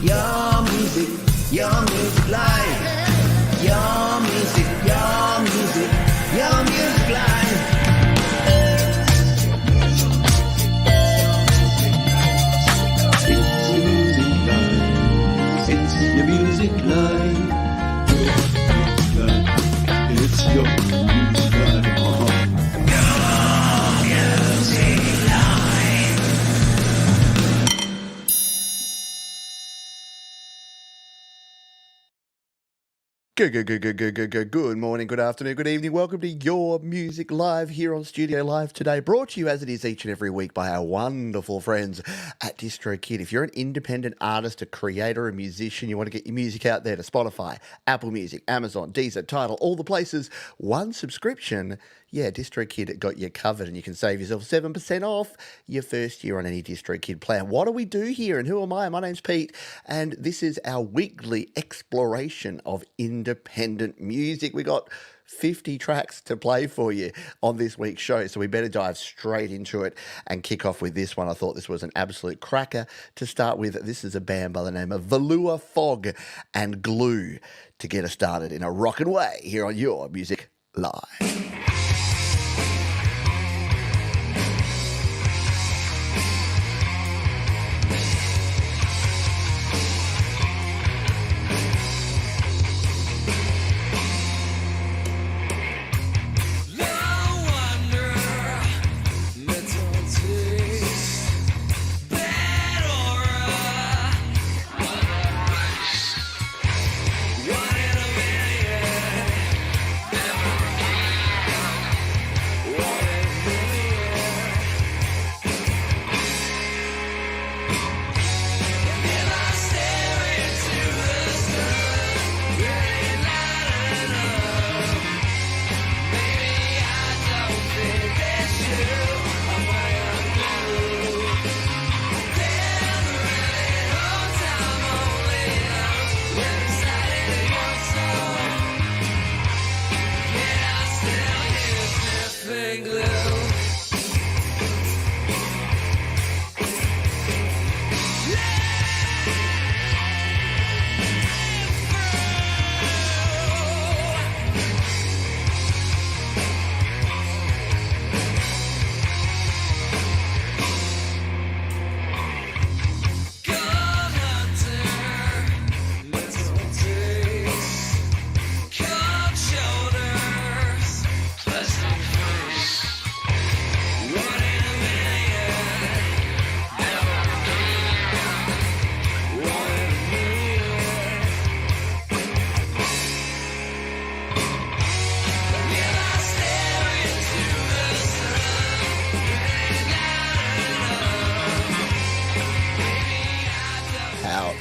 your music live. Your music live. It's your music live. It's your music live. Good morning, good afternoon, good evening. Welcome to Your Music Live here on Studio Live today. Brought to you as it is each and every week by our wonderful friends at DrroKid. If you're an independent artist, a creator, a musician, you want to get your music out there to Spotify, Apple Music, Amazon, Deezer, Tidal, all the places, one subscription. Yeah, DrroKid got you covered, and you can save yourself 7% off your first year on any DrroKid plan. What do we do here, and who am I? My name's Pete, and this is our weekly exploration of independent music. We got 50 tracks to play for you on this week's show, so we better dive straight into it and kick off with this one. I thought this was an absolute cracker to start with. This is a band by the name of Valua Fog and Glue to get us started in a rockin' way here on Your Music Live.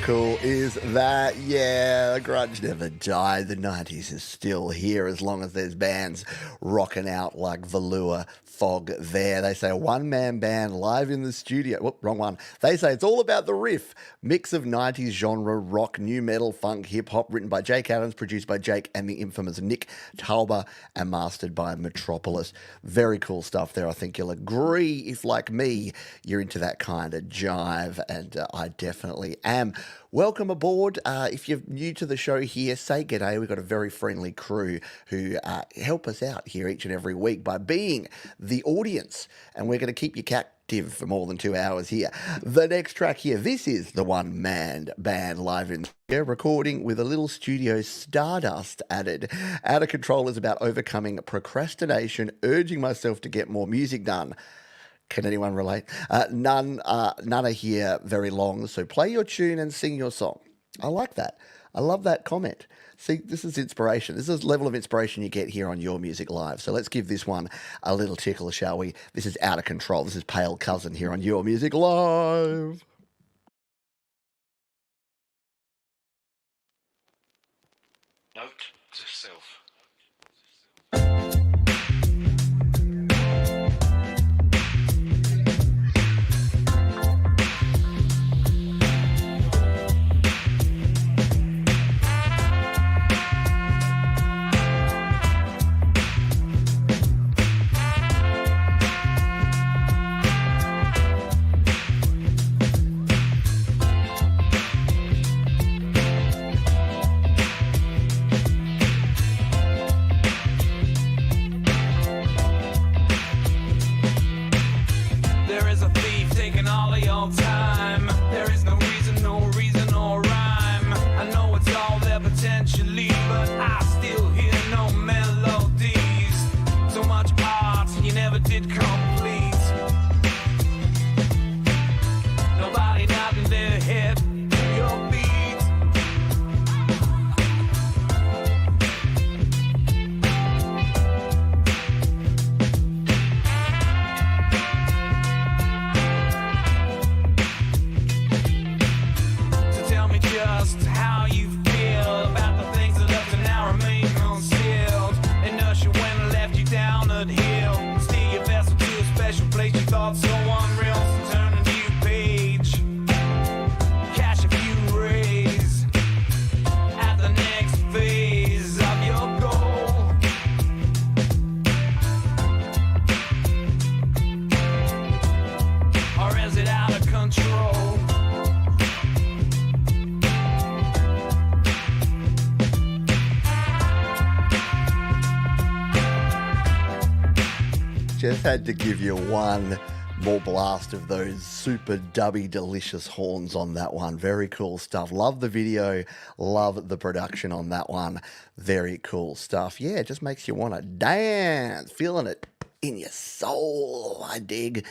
Cool is that? Yeah, the grunge never died. The 90s is still here as long as there's bands rocking out like Valua Fog there. They say a one-man band live in the studio. Whoop, wrong one. They say it's all about the riff. Mix of 90s genre, rock, new metal, funk, hip-hop, written by Jake Adams, produced by Jake and the infamous Nick Tauber, and mastered by Metropolis. Very cool stuff there. I think you'll agree if, like me, you're into that kind of jive, and I definitely am. Welcome aboard. If you're new to the show here, say g'day. We've got a very friendly crew who help us out here each and every week by being the audience, and we're going to keep you captive for more than 2 hours here. The next track here, this is the one-man band live in recording with a little studio stardust added. Out of Control is about overcoming procrastination, urging myself to get more music done. Can anyone relate? None are here very long, so play your tune and sing your song. I like that. I love that comment. See, this is inspiration. This is the level of inspiration you get here on Your Music Live. So let's give this one a little tickle, shall we? This is Out of Control. This is Pale Cousin here on Your Music Live. Note to self. the old time. There is no reason or rhyme. I know it's all there potentially, but I still hear no melodies. So much art you never did complete. Nobody nodding their head to your beat. So tell me just how you feel about the things that up to now remain concealed. Inertia when I left you down that hill. Steer your vessel to a special place you thought so unreal. So turn a new page, cash a few rays at the next phase of your goal. Or is it out of control? Just had to give you one more blast of those super dubby delicious horns on that one. Very cool stuff. Love the video, love the production on that one. Very cool stuff. Yeah, it just makes you want to dance, feeling it in your soul. I dig.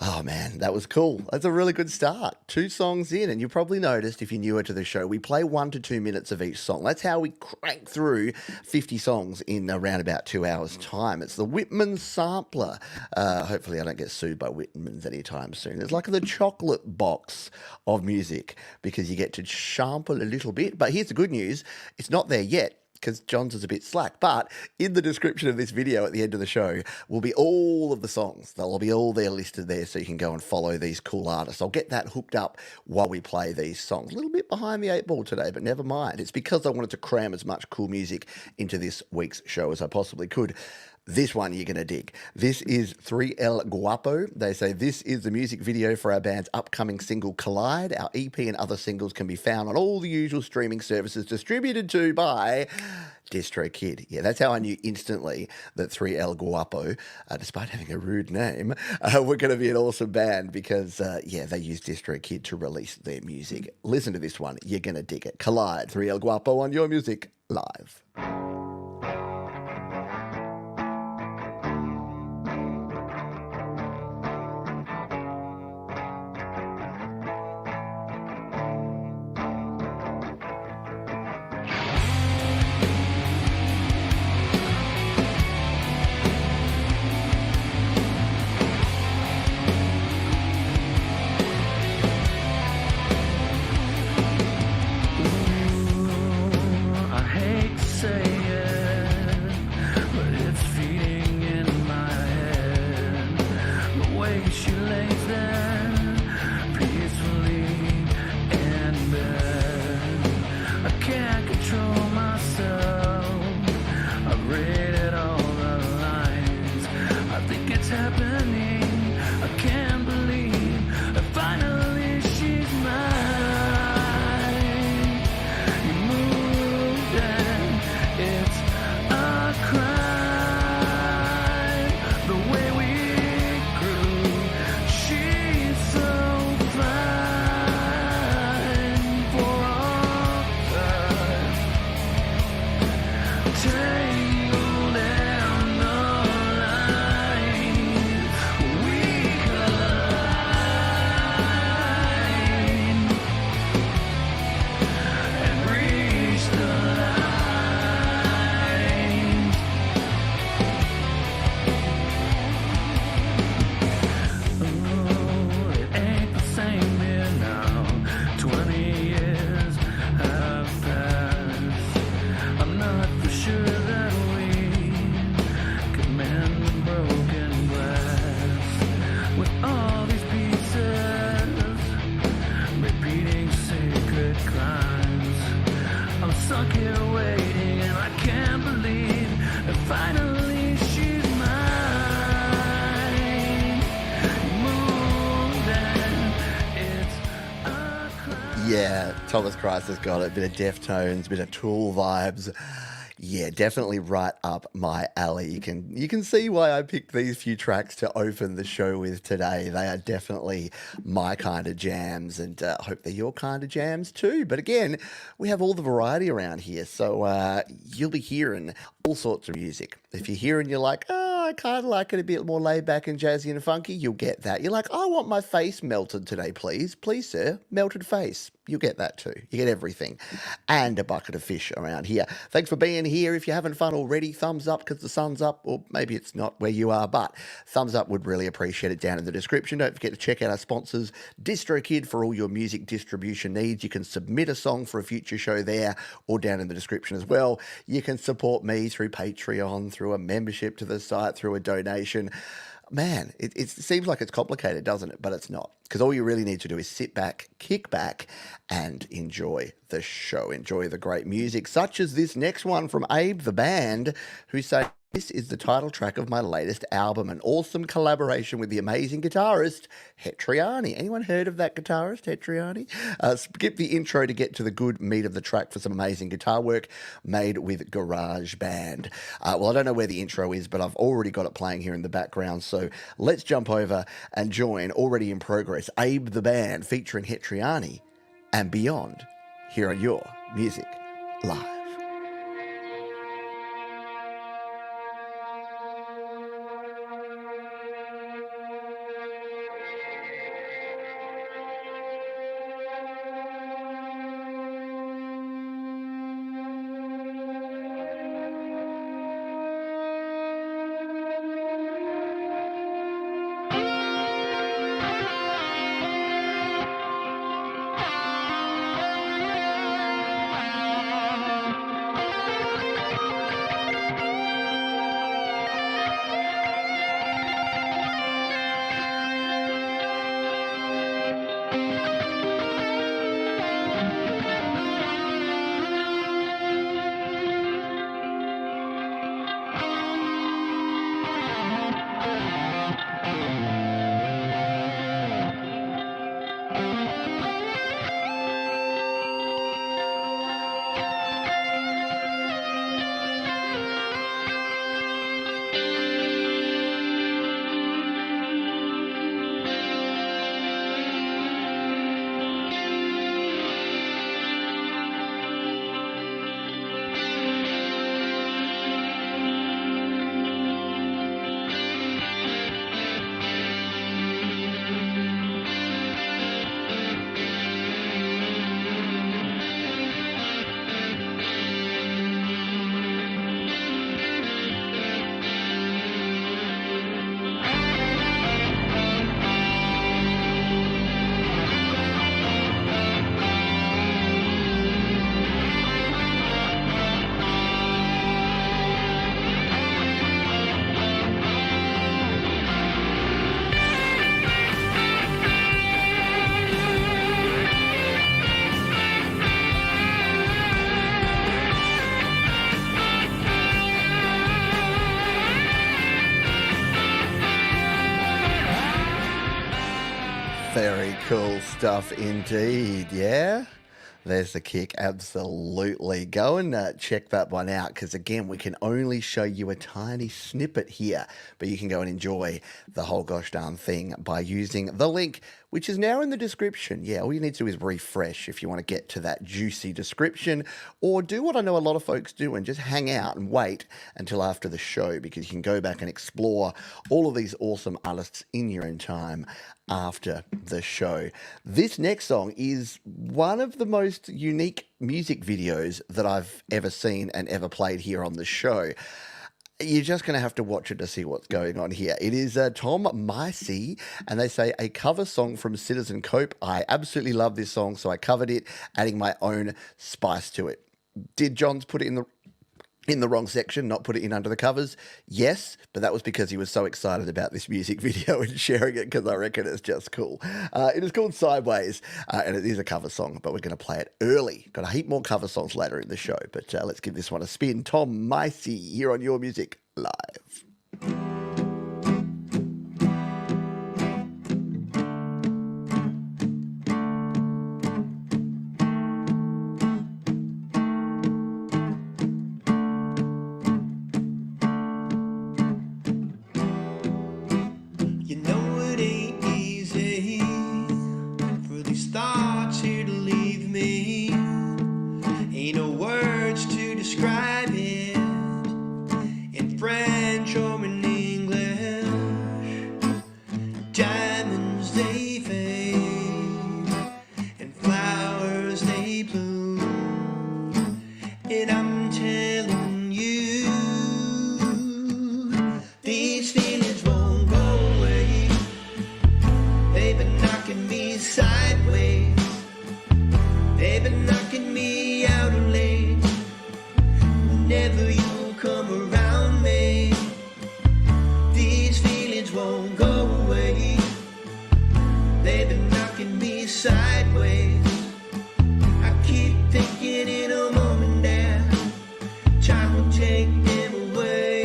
Oh man, that was cool. That's a really good start. 2 songs in, and you probably noticed if you're newer to the show, we play 1 to 2 minutes of each song. That's how we crank through 50 songs in around about 2 hours' time. It's the Whitman sampler. Hopefully I don't get sued by Whitmans anytime soon. It's like the chocolate box of music because you get to sample a little bit. But here's the good news. It's not there yet, because John's is a bit slack. But in the description of this video at the end of the show will be all of the songs. They'll be all there listed there so you can go and follow these cool artists. I'll get that hooked up while we play these songs. A little bit behind the 8 ball today, but never mind. It's because I wanted to cram as much cool music into this week's show as I possibly could. This one you're going to dig. This is 3El Guapo. They say this is the music video for our band's upcoming single Collide. Our EP and other singles can be found on all the usual streaming services distributed to by DrroKid. Yeah, that's how I knew instantly that 3El Guapo, despite having a rude name, were going to be an awesome band because, yeah, they use DrroKid to release their music. Listen to this one. You're going to dig it. Collide, 3El Guapo on Your Music Live. Yeah, Thomas Christ has got it. A bit of Deftones, a bit of Tool vibes. Yeah, definitely right up my alley. You can see why I picked these few tracks to open the show with today. They are definitely my kind of jams, and hope they're your kind of jams too. But again, we have all the variety around here, so you'll be hearing all sorts of music. If you're here and you're like, oh, I kind of like it a bit more laid back and jazzy and funky, you'll get that. You're like, I want my face melted today, please. Please, sir, melted face. You'll get that too. You get everything. And a bucket of fish around here. Thanks for being here. If you're having fun already, thumbs up because the sun's up, or maybe it's not where you are, but thumbs up would really appreciate it down in the description. Don't forget to check out our sponsors, DrroKid, for all your music distribution needs. You can submit a song for a future show there, or down in the description as well. You can support me through Patreon, through a membership to the site, through a donation. Man, it seems like it's complicated, doesn't it? But it's not, because all you really need to do is sit back, kick back, and enjoy the show. Enjoy the great music, such as this next one from Abe the Band, who say, this is the title track of my latest album, an awesome collaboration with the amazing guitarist Hetriani. Anyone heard of that guitarist, Hetriani? Skip the intro to get to the good meat of the track for some amazing guitar work made with GarageBand. Well, I don't know where the intro is, but I've already got it playing here in the background, so let's jump over and join already in progress Abe the Band featuring Hetriani and Beyond here on Your Music Live. Very cool stuff indeed, yeah? There's the kick, absolutely. Go and check that one out, because again, we can only show you a tiny snippet here, but you can go and enjoy the whole gosh darn thing by using the link, which is now in the description. Yeah, all you need to do is refresh if you want to get to that juicy description, or do what I know a lot of folks do and just hang out and wait until after the show, because you can go back and explore all of these awesome artists in your own time after the show. This next song is one of the most unique music videos that I've ever seen and ever played here on the show. You're just going to have to watch it to see what's going on here. It is Tom Micey, and they say a cover song from Citizen Cope. I absolutely love this song, so I covered it, adding my own spice to it. Did Johns put it in the wrong section, not put it in under the covers? Yes, but that was because he was so excited about this music video and sharing it, because I reckon it's just cool. It is called Sideways, and it is a cover song, but we're going to play it early. Got a heap more cover songs later in the show, but let's give this one a spin. Tom Micey here on Your Music Live. these thoughts here to leave me. Ain't no words to describe it in French or in English. Diamonds they fade and flowers they bloom, and I'm telling you, these feelings won't go away. They've been knocking me sideways, they've been knocking me out of lane. Whenever you come around me, these feelings won't go away. They've been knocking me sideways. I keep thinking in a moment that time will take them away,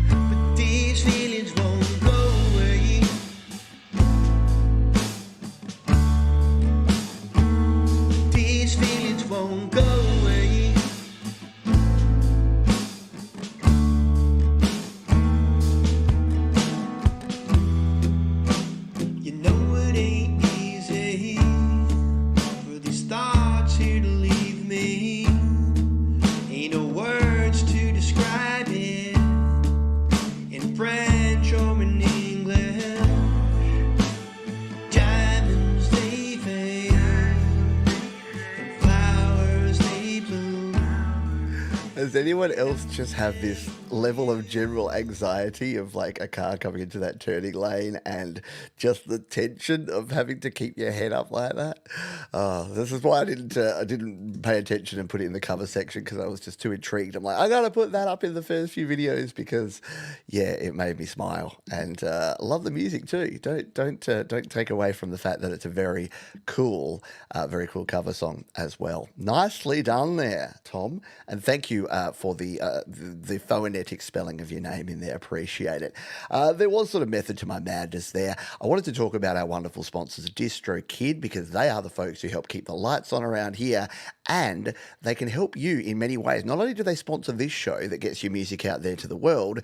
but these feelings won't go away. These feelings won't go away. You know it ain't easy for these thoughts here to leave me. Ain't no words to describe it in French or in English. Diamonds they fade and flowers they bloom. Does anyone else just have this level of general anxiety of like a car coming into that turning lane and just the tension of having to keep your head up like that? This is why I didn't pay attention and put it in the cover section, because I was just too intrigued. I'm like, I gotta put that up in the first few videos because, yeah, it made me smile, and love the music too. Don't take away from the fact that it's a very cool cover song as well. Nicely done there, Tom, and thank you for the phonetic spelling of your name in there. Appreciate it. There was sort of method to my madness there. I wanted to talk about our wonderful sponsors, DrroKid, because they are the folks who help keep the lights on around here, and they can help you in many ways. Not only do they sponsor this show that gets your music out there to the world,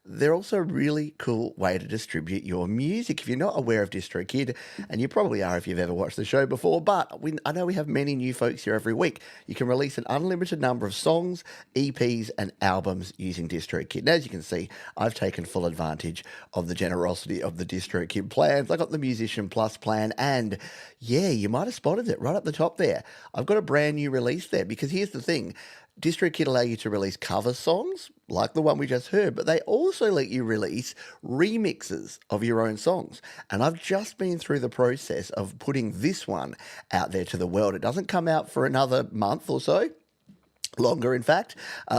they're also a really cool way to distribute your music. If you're not aware of DrroKid, and you probably are if you've ever watched the show before, but I know we have many new folks here every week. You can release an unlimited number of songs, EPs, and albums using DrroKid. And as you can see, I've taken full advantage of the generosity of the DrroKid plans. I got the Musician Plus plan, and yeah, you might have spotted it right up the top there. I've got a brand new release there, because here's the thing. DrroKid allow you to release cover songs, like the one we just heard, but they also let you release remixes of your own songs. And I've just been through the process of putting this one out there to the world. It doesn't come out for another month or so. Longer, in fact,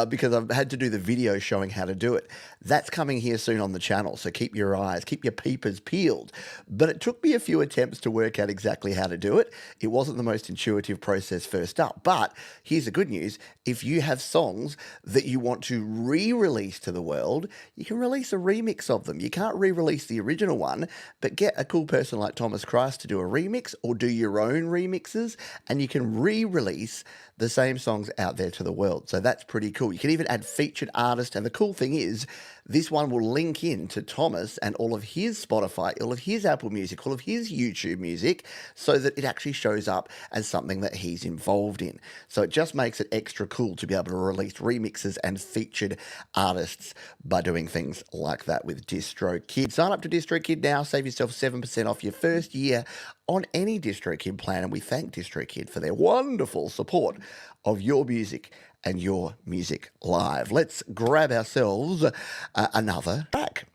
because I've had to do the video showing how to do it. That's coming here soon on the channel, so keep your eyes, keep your peepers peeled. But it took me a few attempts to work out exactly how to do it. It wasn't the most intuitive process first up, but here's the good news. If you have songs that you want to re-release to the world, you can release a remix of them. You can't re-release the original one, but get a cool person like Thomas Christ to do a remix, or do your own remixes, and you can re-release the same songs out there to the world. So that's pretty cool. You can even add featured artists, and the cool thing is this one will link in to Thomas and all of his Spotify, all of his Apple Music, all of his YouTube music, so that it actually shows up as something that he's involved in. So it just makes it extra cool to be able to release remixes and featured artists by doing things like that with DrroKid. Sign up to DrroKid now, save yourself 7% off your first year on any DrroKid plan, and we thank DrroKid for their wonderful support of your music and your music live. Let's grab ourselves another track.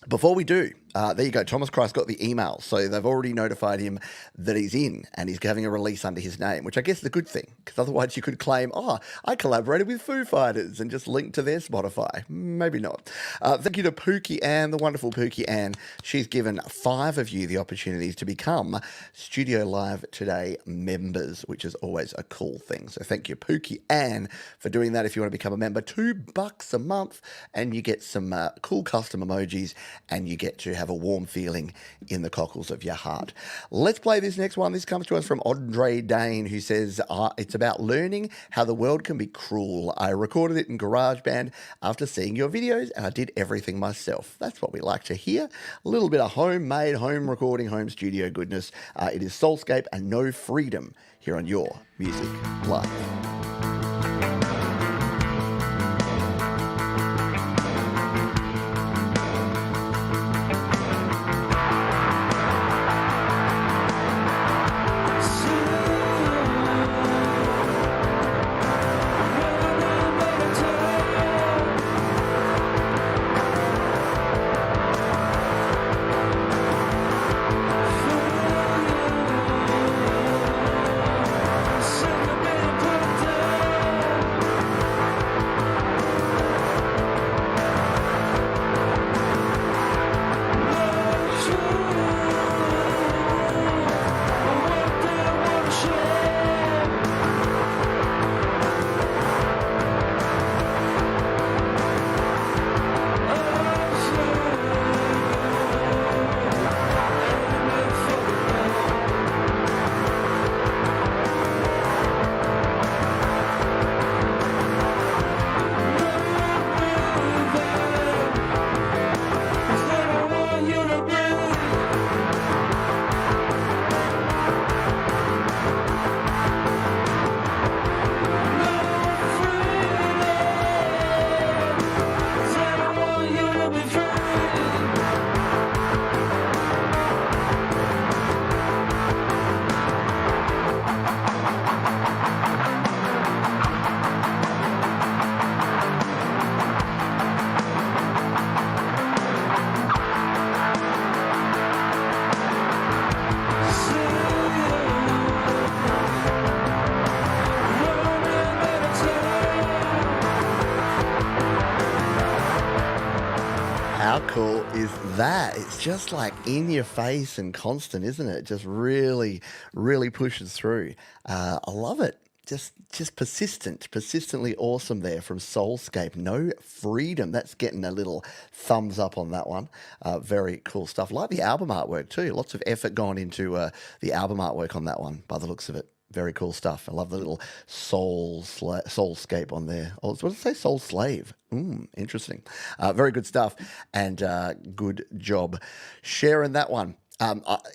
Before we do, there you go. Thomas Christ got the email, so they've already notified him that he's in, and he's having a release under his name, which I guess is a good thing, because otherwise you could claim, oh, I collaborated with Foo Fighters, and just link to their Spotify. Maybe not. Thank you to Pookie Ann, the wonderful Pookie Ann. She's given 5 of you the opportunities to become Studio Live Today members, which is always a cool thing. So thank you, Pookie Ann, for doing that. If you want to become a member, $2 a month, and you get some cool custom emojis, and you get to have a warm feeling in the cockles of your heart. Let's play this next one. This comes to us from Andre Dane, who says, it's about learning how the world can be cruel. I recorded it in GarageBand after seeing your videos, and I did everything myself. That's what we like to hear. A little bit of homemade, home recording, home studio goodness. It is Soulscape and No Freedom here on Your Music Live. How cool is that? It's just like in your face and constant, isn't it? Just really, really pushes through. I love it. Just persistently awesome there from Soulscape. No Freedom. That's getting a little thumbs up on that one. Very cool stuff. Like the album artwork too. Lots of effort gone into the album artwork on that one by the looks of it. Very cool stuff. I love the little Soulscape on there. Oh, what did it say? Soul Slave. Interesting. Very good stuff, and good job sharing that one.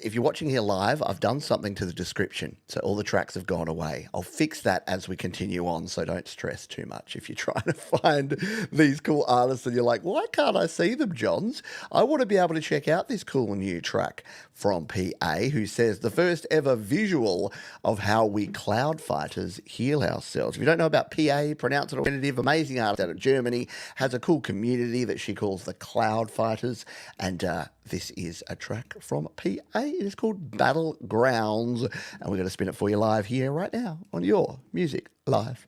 If you're watching here live, I've done something to the description, so all the tracks have gone away. I'll fix that as we continue on, so don't stress too much. If you're trying to find these cool artists and you're like, why can't I see them, Johns? I want to be able to check out this cool new track from PA, who says, the first ever visual of how we cloud fighters heal ourselves. If you don't know about PA, pronounce it alternative, amazing artist out of Germany, has a cool community that she calls the Cloud Fighters, and this is a track from PA. It is called Battlegrounds, and we're going to spin it for you live here right now on Your Music Live.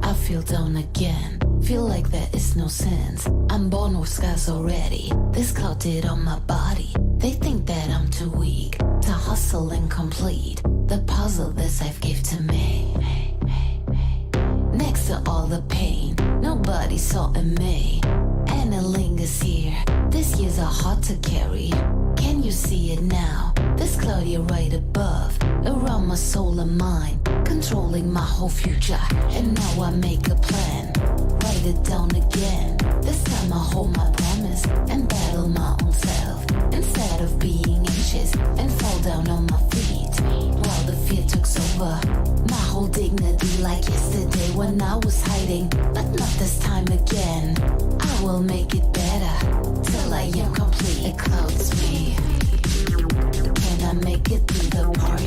I feel down again, feel like there is no sense. I'm born with scars already, this clouded on my body. They think that I'm too weak to hustle and complete the puzzle this life gave to me. Next to all the pain nobody saw in me, and it lingers here. These years are hard to carry. Can you see it now? This cloud here right above, around my soul and mind, controlling my whole future. And now I make a plan, write it down again. This time I hold my promise and battle my own self, instead of being anxious and fall down on my feet while the fear took over my whole dignity, like yesterday when I was hiding, but not this time again. I will make it better till I am complete. It clouds me. Can I make it through the party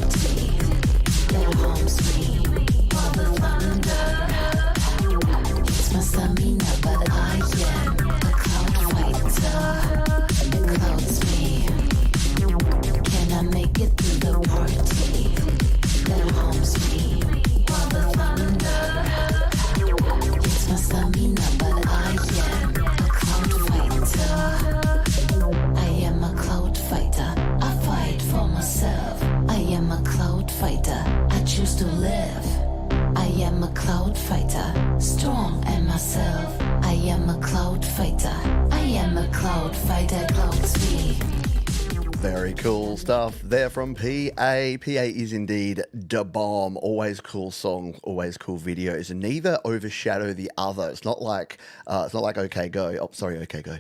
that harms me? While the thunder, it's my stamina, but I am a cloud fighter. It clouds me. Can I make it through the party that harms me? While the thunder, it's my stamina, but I am a cloud fighter. I am a cloud fighter. I fight for myself. I am a cloud fighter. cloud fighter, strong and myself. I am a cloud fighter. I am a cloud fighter, clouds me. Very cool stuff there from PA. PA is indeed da bomb. Always cool song, always cool videos, and neither overshadow the other. It's not like OK Go. Oh, sorry, OK Go.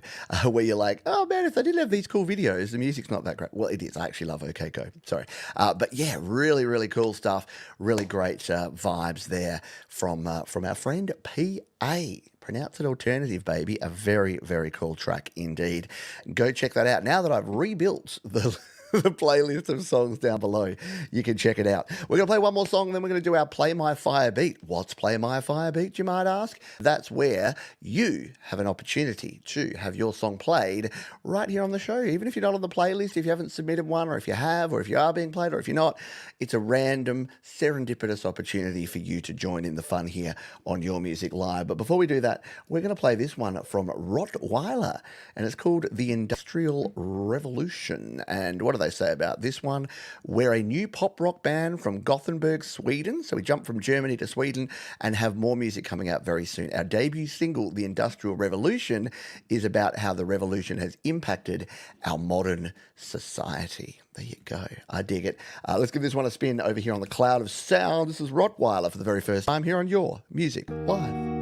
Where you're like, oh man, if they didn't have these cool videos, the music's not that great. Well, it is. I actually love OK Go. Sorry, but yeah, really, really cool stuff. Really great vibes there from our friend PA. Pronounce it alternative, baby. A very, very cool track indeed. Go check that out. Now that I've rebuilt the playlist of songs down below, you can check it out. We're going to play one more song, and then we're going to do our Play My Fire Beat. What's Play My Fire Beat, you might ask? That's where you have an opportunity to have your song played right here on the show. Even if you're not on the playlist, if you haven't submitted one, or if you have, or if you are being played, or if you're not, it's a random, serendipitous opportunity for you to join in the fun here on Your Music Live. But before we do that, we're going to play this one from Rottweiler, and it's called The Industrial Revolution. And what do they say about this one? We're a new pop rock band from Gothenburg, Sweden. So we jump from Germany to Sweden and have more music coming out very soon. Our debut single, The Industrial Revolution, is about how the revolution has impacted our modern society. There you go. I dig it. Let's give this one a spin over here on the Cloud of Sound. This is Rottweiler for the very first time here on Your Music Live.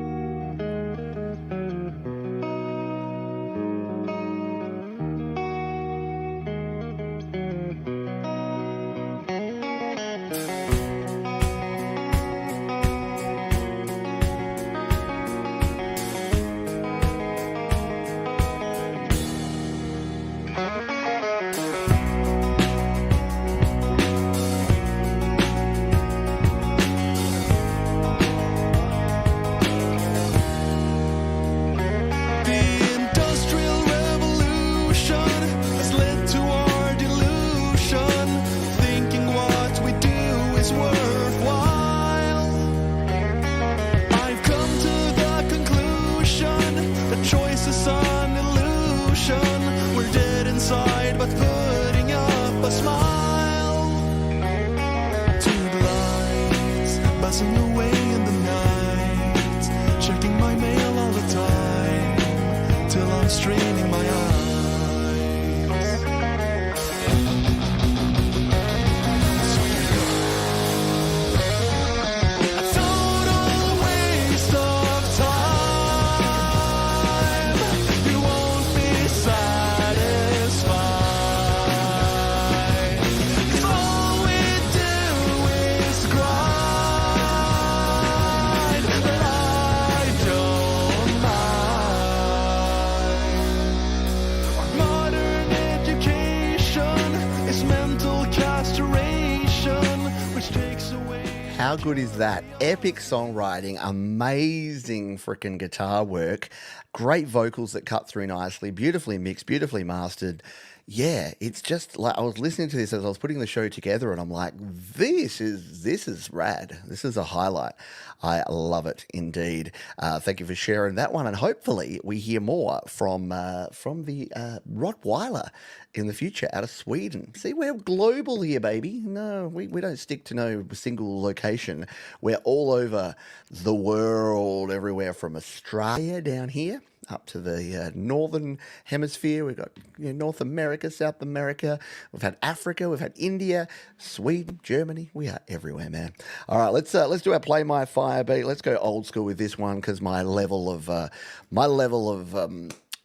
How good is that? Epic songwriting, amazing freaking guitar work, great vocals that cut through nicely, beautifully mixed, beautifully mastered. Yeah, it's just like I was listening to this as I was putting the show together, and I'm like, this is rad. This is a highlight. I love it indeed. Thank you for sharing that one, and hopefully we hear more from the Rottweiler in the future out of Sweden. See, we're global here, baby. No, we don't stick to no single location. We're all over the world, everywhere from Australia down here up to the northern hemisphere. We've got North America, South America. We've had Africa. We've had India, Sweden, Germany. We are everywhere, man. All right, let's do our Play My Fire Beat. Let's go old school with this one because my level of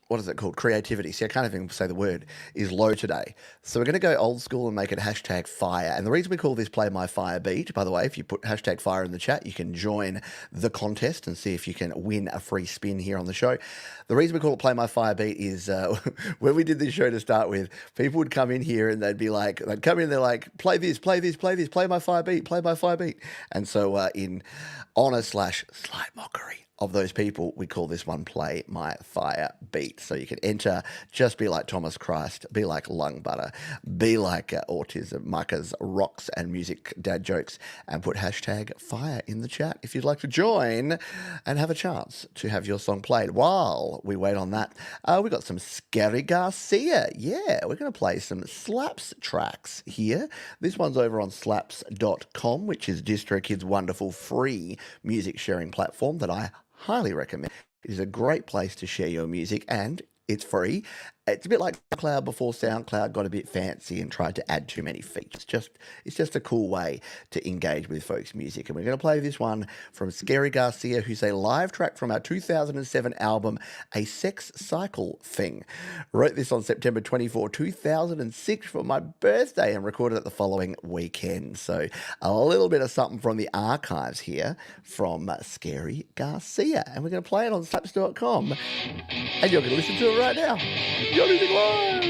what is it called? Creativity. See, I can't even say the word, is low today. So we're going to go old school and make it hashtag fire. And the reason we call this Play My Fire Beat, by the way, if you put hashtag fire in the chat, you can join the contest and see if you can win a free spin here on the show. The reason we call it Play My Fire Beat is when we did this show to start with, people would come in here and they'd come in, they're like, play this, play this, play this, play my fire beat, play my fire beat. And so in honor / slight mockery of those people, we call this one Play My Fire Beat. So you can enter, just be like Thomas Christ, be like Lung Butter, be like Autism, Muckers, Rocks and Music Dad Jokes, and put hashtag fire in the chat if you'd like to join and have a chance to have your song played. While we wait on that, we got some Scary Garcia. Yeah, we're going to play some Slaps tracks here. This one's over on slaps.com, which is DrroKid's wonderful free music sharing platform that I highly recommend. It is a great place to share your music, and it's free. It's a bit like SoundCloud before SoundCloud got a bit fancy and tried to add too many features. It's just a cool way to engage with folks' music. And we're going to play this one from Scary Garcia, who's a live track from our 2007 album, A Sex Cycle Thing. Wrote this on September 24, 2006 for my birthday and recorded it the following weekend. So a little bit of something from the archives here from Scary Garcia. And we're going to play it on slaps.com. And you're going to listen to it right now. You're listening live.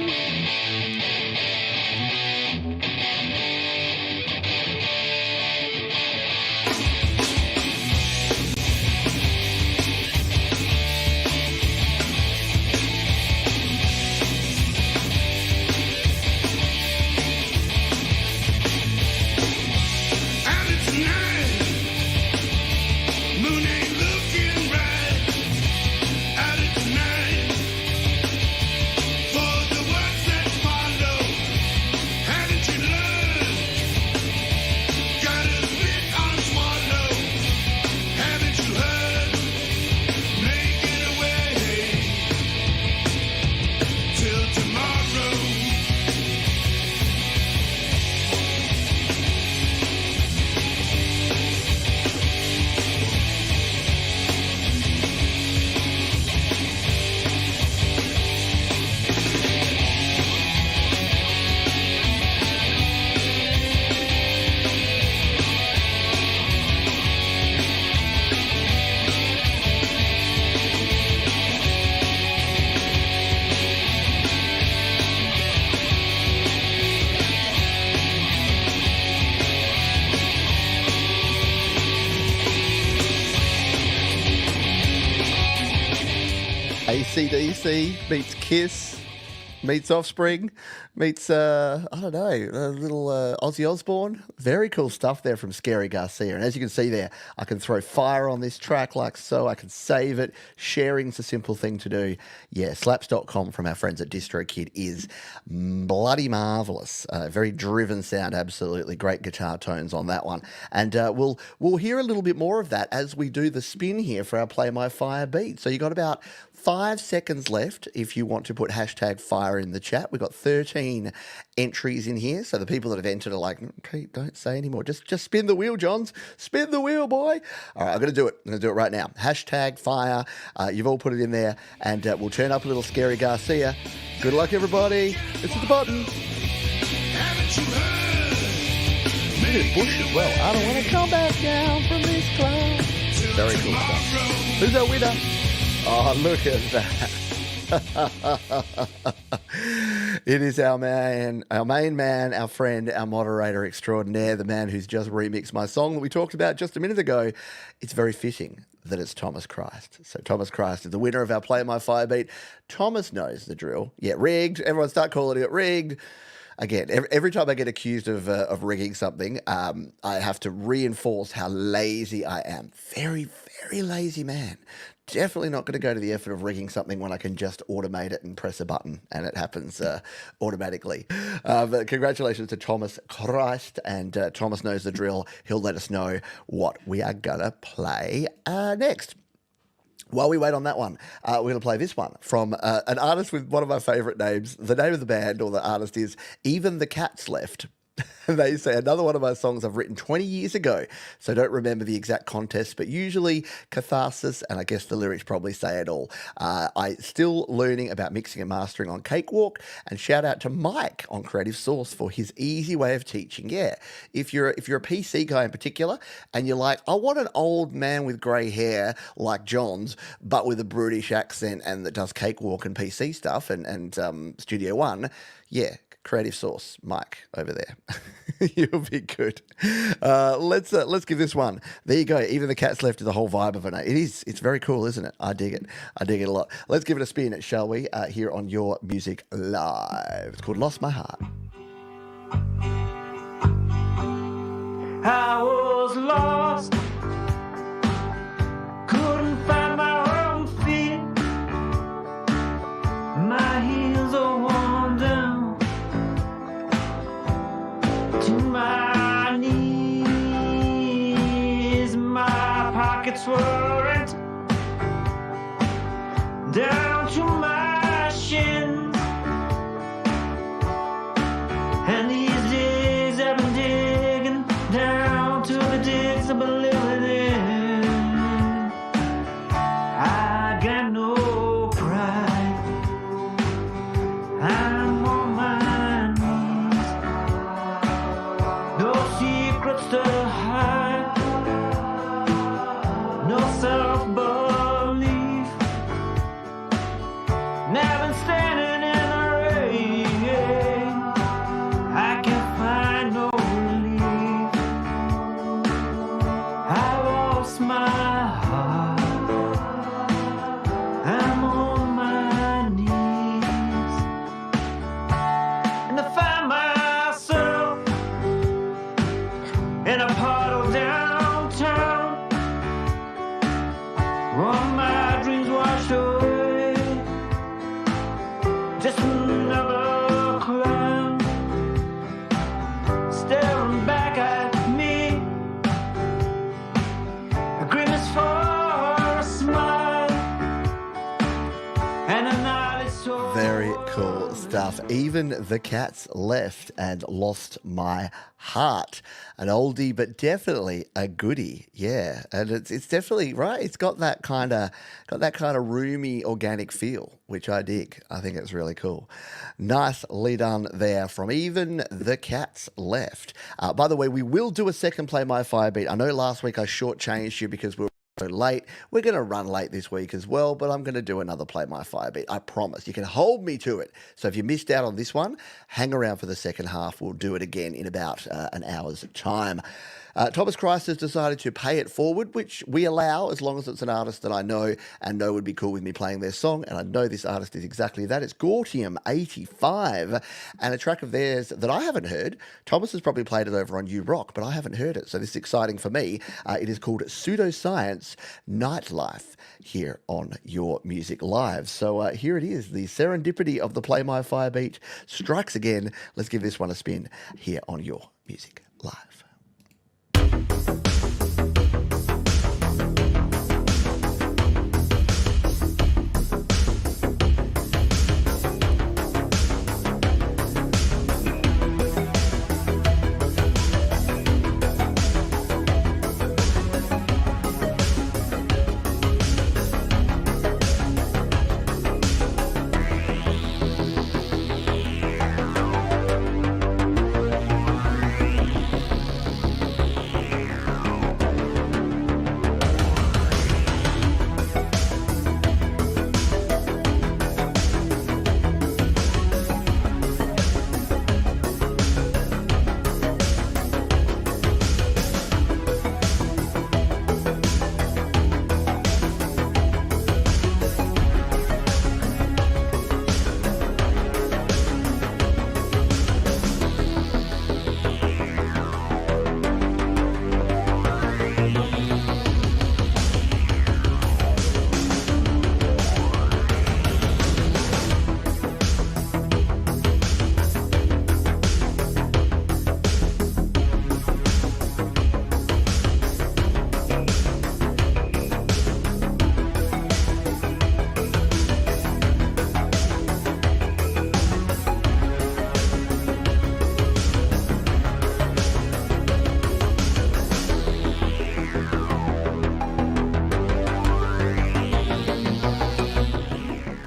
AC/DC meets Kiss, meets Offspring, meets, I don't know, a little Ozzy Osbourne. Very cool stuff there from Scary Garcia. And as you can see there, I can throw fire on this track like so. I can save it. Sharing's a simple thing to do. Yeah, slaps.com from our friends at DrroKid is bloody marvellous. Very driven sound, absolutely. Great guitar tones on that one. And we'll hear a little bit more of that as we do the spin here for our Play My Fire beat. So you got about 5 seconds left if you want to put hashtag fire in the chat. We've got 13 entries in here. So the people that have entered are like, Pete, don't say anymore. Just spin the wheel, Johns. Spin the wheel, boy. All right, I'm going to do it. I'm going to do it right now. Hashtag fire. You've all put it in there. And we'll turn up a little Scary Garcia. Good luck, everybody. This is the button. Look at bush as well. I don't want to come back down from this cloud. Very cool stuff. Who's our winner? Oh, look at that. It is our man, our main man, our friend, our moderator extraordinaire, the man who's just remixed my song that we talked about just a minute ago. It's very fitting that it's Thomas Christ. So Thomas Christ is the winner of our Play My Fire beat. Thomas knows the drill. Yeah, rigged. Everyone start calling it rigged. Again, every time I get accused of rigging something, I have to reinforce how lazy I am. Very, very lazy man. Definitely not going to go to the effort of rigging something when I can just automate it and press a button and it happens automatically. But congratulations to Thomas Christ, and Thomas knows the drill. He'll let us know what we are going to play next. While we wait on that one, we're going to play this one from an artist with one of my favourite names. The name of the band or the artist is Even the Cats Left. They say another one of my songs I've written 20 years ago, so don't remember the exact context, but usually catharsis, and I guess the lyrics probably say it all. I still learning about mixing and mastering on Cakewalk, and shout out to Mike on Creative Source for his easy way of teaching. Yeah, if you're a PC guy in particular, and you're like, I want an old man with grey hair like John's, but with a brutish accent and that does Cakewalk and PC stuff and Studio One, yeah. Creative Source, Mike, over there. You'll be good. Let's give this one. There you go. Even the Cats Left is the whole vibe of it. It's very cool, isn't it? I dig it. I dig it a lot. Let's give it a spin, shall we? Here on Your Music Live. It's called Lost My Heart. I was lost, couldn't find my own feet. My heels are worn down to my knees. My pockets were empty down to my shins. And these days I've been digging down to the digs I've been living in. I got no pride, I'm on my knees. No secrets to hide, no self-belief. Now I've been standing in the rain, I can't find no relief. I lost my heart, I'm on my knees. And I find myself in a puddle downtown, all my dreams washed away. Just another clown staring back at me. A grimace for a smile and a nod is so. Very cool stuff. Even the Cats Left and Lost My Heart. An oldie, but definitely a goodie. Yeah, and it's definitely right. It's got that kind of roomy, organic feel, which I dig. I think it's really cool. Nicely done there from Even the Cats Left. By the way, we will do a second Play My Fire beat. I know last week I shortchanged you because we were so late. We're going to run late this week as well, but I'm going to do another Play My Fire beat. I promise. You can hold me to it. So if you missed out on this one, hang around for the second half. We'll do it again in about an hour's time. Thomas Christ has decided to pay it forward, which we allow as long as it's an artist that I know and know would be cool with me playing their song. And I know this artist is exactly that. It's Gortium85 and a track of theirs that I haven't heard. Thomas has probably played it over on You Rock, but I haven't heard it. So this is exciting for me. It is called Pseudoscience Nightlife here on Your Music Live. So here it is. The serendipity of the Play My Fire beat strikes again. Let's give this one a spin here on Your Music Live.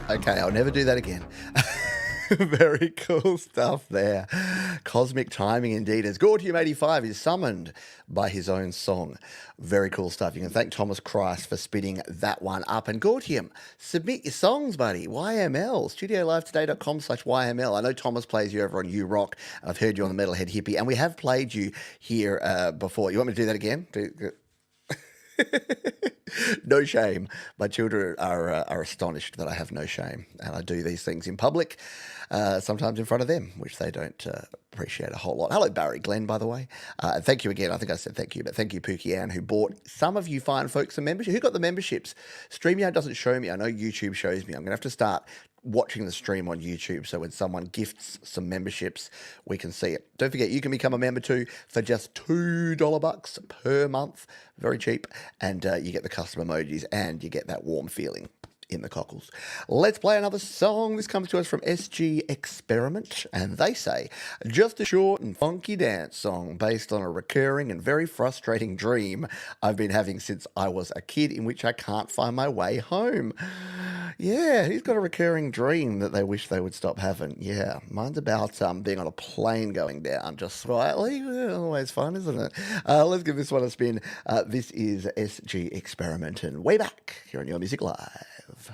Okay, I'll never do that again. Very cool stuff there. Cosmic timing indeed, as Gordium85 is summoned by his own song. Very cool stuff. You can thank Thomas Christ for spinning that one up. And Gordium, submit your songs, buddy. YML, studiolivetoday.com/YML. I know Thomas plays you over on You Rock. I've heard you on the Metalhead Hippie, and we have played you here before. You want me to do that again? No shame. My children are astonished that I have no shame, and I do these things in public, sometimes in front of them, which they don't appreciate a whole lot. Hello, Barry Glenn, by the way. Thank you again. I think I said thank you, but thank you, Pookie Ann, who bought some of you fine folks some membership. Who got the memberships? StreamYard doesn't show me. I know YouTube shows me. I'm going to have to start watching the stream on YouTube, so when someone gifts some memberships, we can see it. Don't forget, you can become a member too for just $2 per month. Very cheap, and you get the custom emojis, and you get that warm feeling in the cockles. Let's play another song. This comes to us from SG Experiment, and they say, just a short and funky dance song based on a recurring and very frustrating dream I've been having since I was a kid, in which I can't find my way home. Yeah, he's got a recurring dream that they wish they would stop having. Yeah, mine's about being on a plane going down just slightly. Always fun, isn't it? Let's give this one a spin. This is SG Experiment, and way back here on Your Music Live.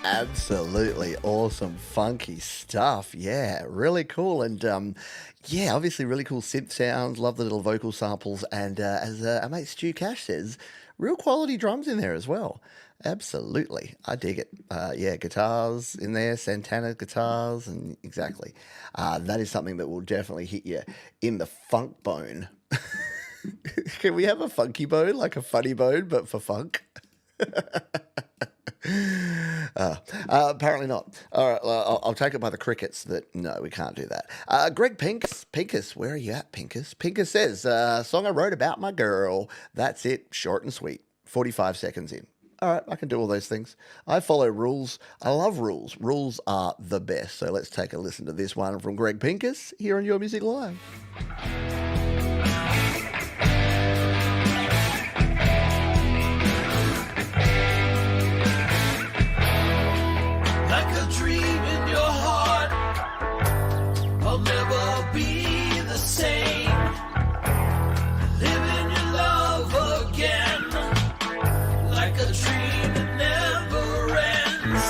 Absolutely awesome, funky stuff. Yeah, really cool. And yeah, obviously really cool synth sounds. Love the little vocal samples. And as our mate Stu Cash says, real quality drums in there as well. Absolutely. I dig it. Yeah, guitars in there, Santana guitars, and exactly. That is something that will definitely hit you in the funk bone. Can we have a funky bone, like a funny bone, but for funk? Apparently not. All right, I'll take it by the crickets that no, we can't do that. Greg Pinkus, where are you at, Pinkus? Pinkus says, song I wrote about my girl. That's it, short and sweet. 45 seconds in. All right, I can do all those things. I follow rules. I love rules. Rules are the best. So let's take a listen to this one from Greg Pinkus here on Your Music Live. Like a dream in your heart, I'll never be the same. Living your love again, like a dream that never ends.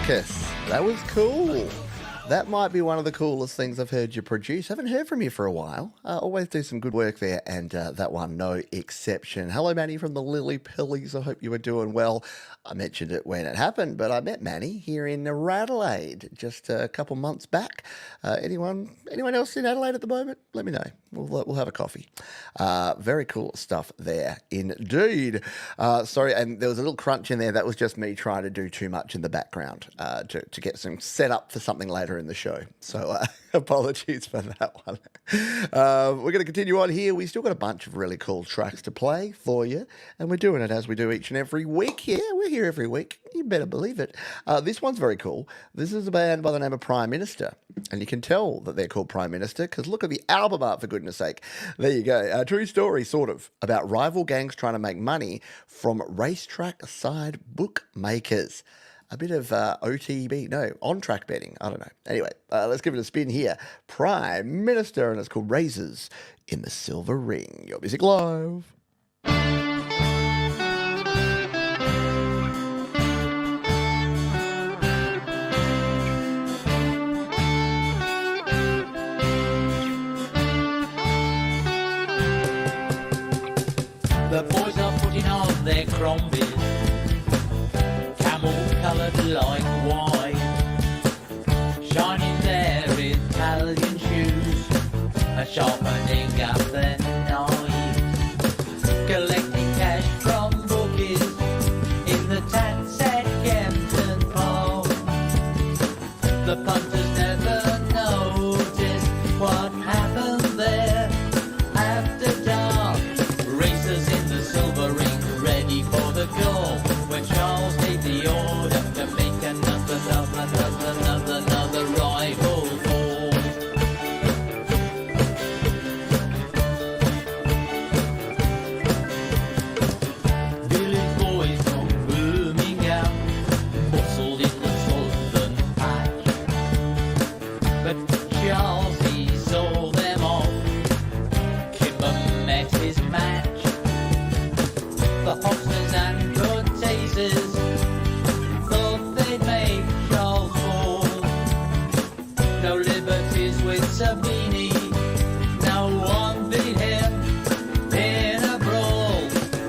Pinkus. That was cool. That might be one of the coolest things I've heard you produce. Haven't heard from you for a while. Always do some good work there, and that one, no exception. Hello, Manny from the Lily Pillies. I hope you are doing well. I mentioned it when it happened, but I met Manny here in Adelaide just a couple months back. Anyone else in Adelaide at the moment? Let me know. We'll have a coffee. Very cool stuff there indeed. Sorry, and there was a little crunch in there. That was just me trying to do too much in the background to get some set up for something later in the show. So apologies for that one. We're going to continue on here. We still got a bunch of really cool tracks to play for you, and we're doing it as we do each and every week. Yeah, we're here every week. You better believe it. This one's very cool. This is a band by the name of Prime Minister, and you can tell that they're called Prime Minister because look at the album art, for goodness sake. There you go. A true story, sort of, about rival gangs trying to make money from racetrack side bookmakers. A bit of on-track betting. I don't know. Anyway, let's give it a spin here. Prime Minister, and it's called Razors in the Silver Ring. Your Music Live. The boys are putting on their crombies, camel-coloured like white, shining their Italian shoes, sharpening up their knives, collecting cash from bookies in the tax at Kempton Park. The punters never noticed what happened there after dark. Racers in the silver ring, ready for the goal, when Charles gave the order to make another rival fall. Village boys from Birmingham bustled in the southern patch, but Charles, he saw them off. Kimber met his match. The Hobsters and Corteses thought they'd make Charles fall. No liberties with Sabini, no one beat him in a brawl.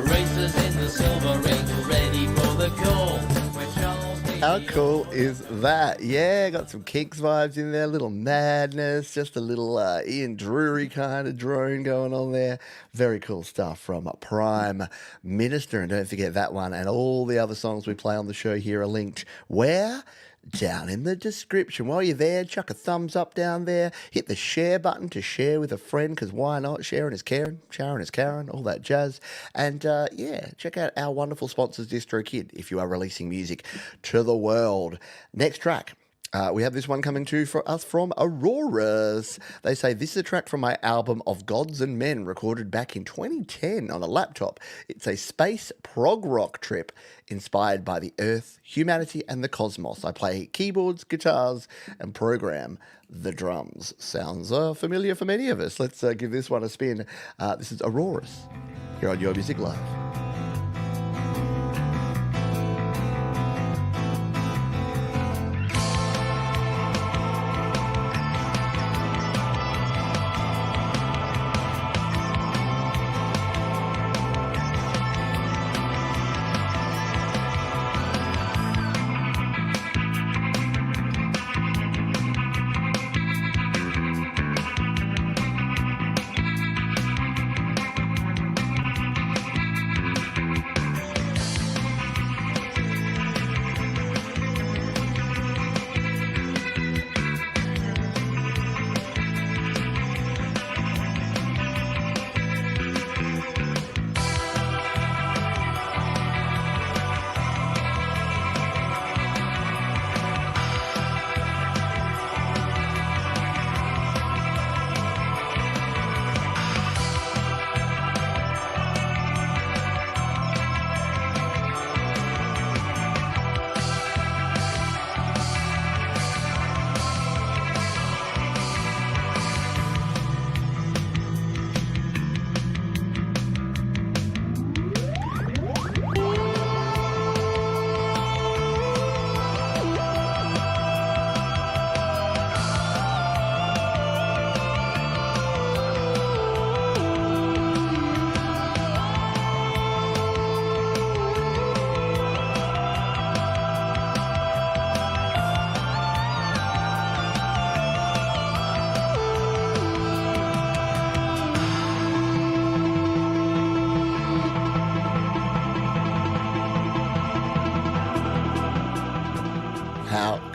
Racers in the silver ring, ready for the call. When Charles How cool is that? Yeah, got some Kinks vibes in there, a little madness, just a little Ian Drury kind of drone going on there. Very cool stuff from Prime Minister. And don't forget that one and all the other songs we play on the show here are linked where? Down in the description. While you're there, chuck a thumbs up down there. Hit the share button to share with a friend, because why not? Sharing is caring, Sharon is Karen, all that jazz. And check out our wonderful sponsors, DrroKid, if you are releasing music to the world. Next track. We have this one coming to for us from Aurora's. They say, this is a track from my album Of Gods and Men, recorded back in 2010 on a laptop. It's a space prog rock trip inspired by the Earth, humanity, and the cosmos. I play keyboards, guitars, and program the drums. Sounds familiar for many of us. Let's give this one a spin. This is Aurora's here on Your Music Live.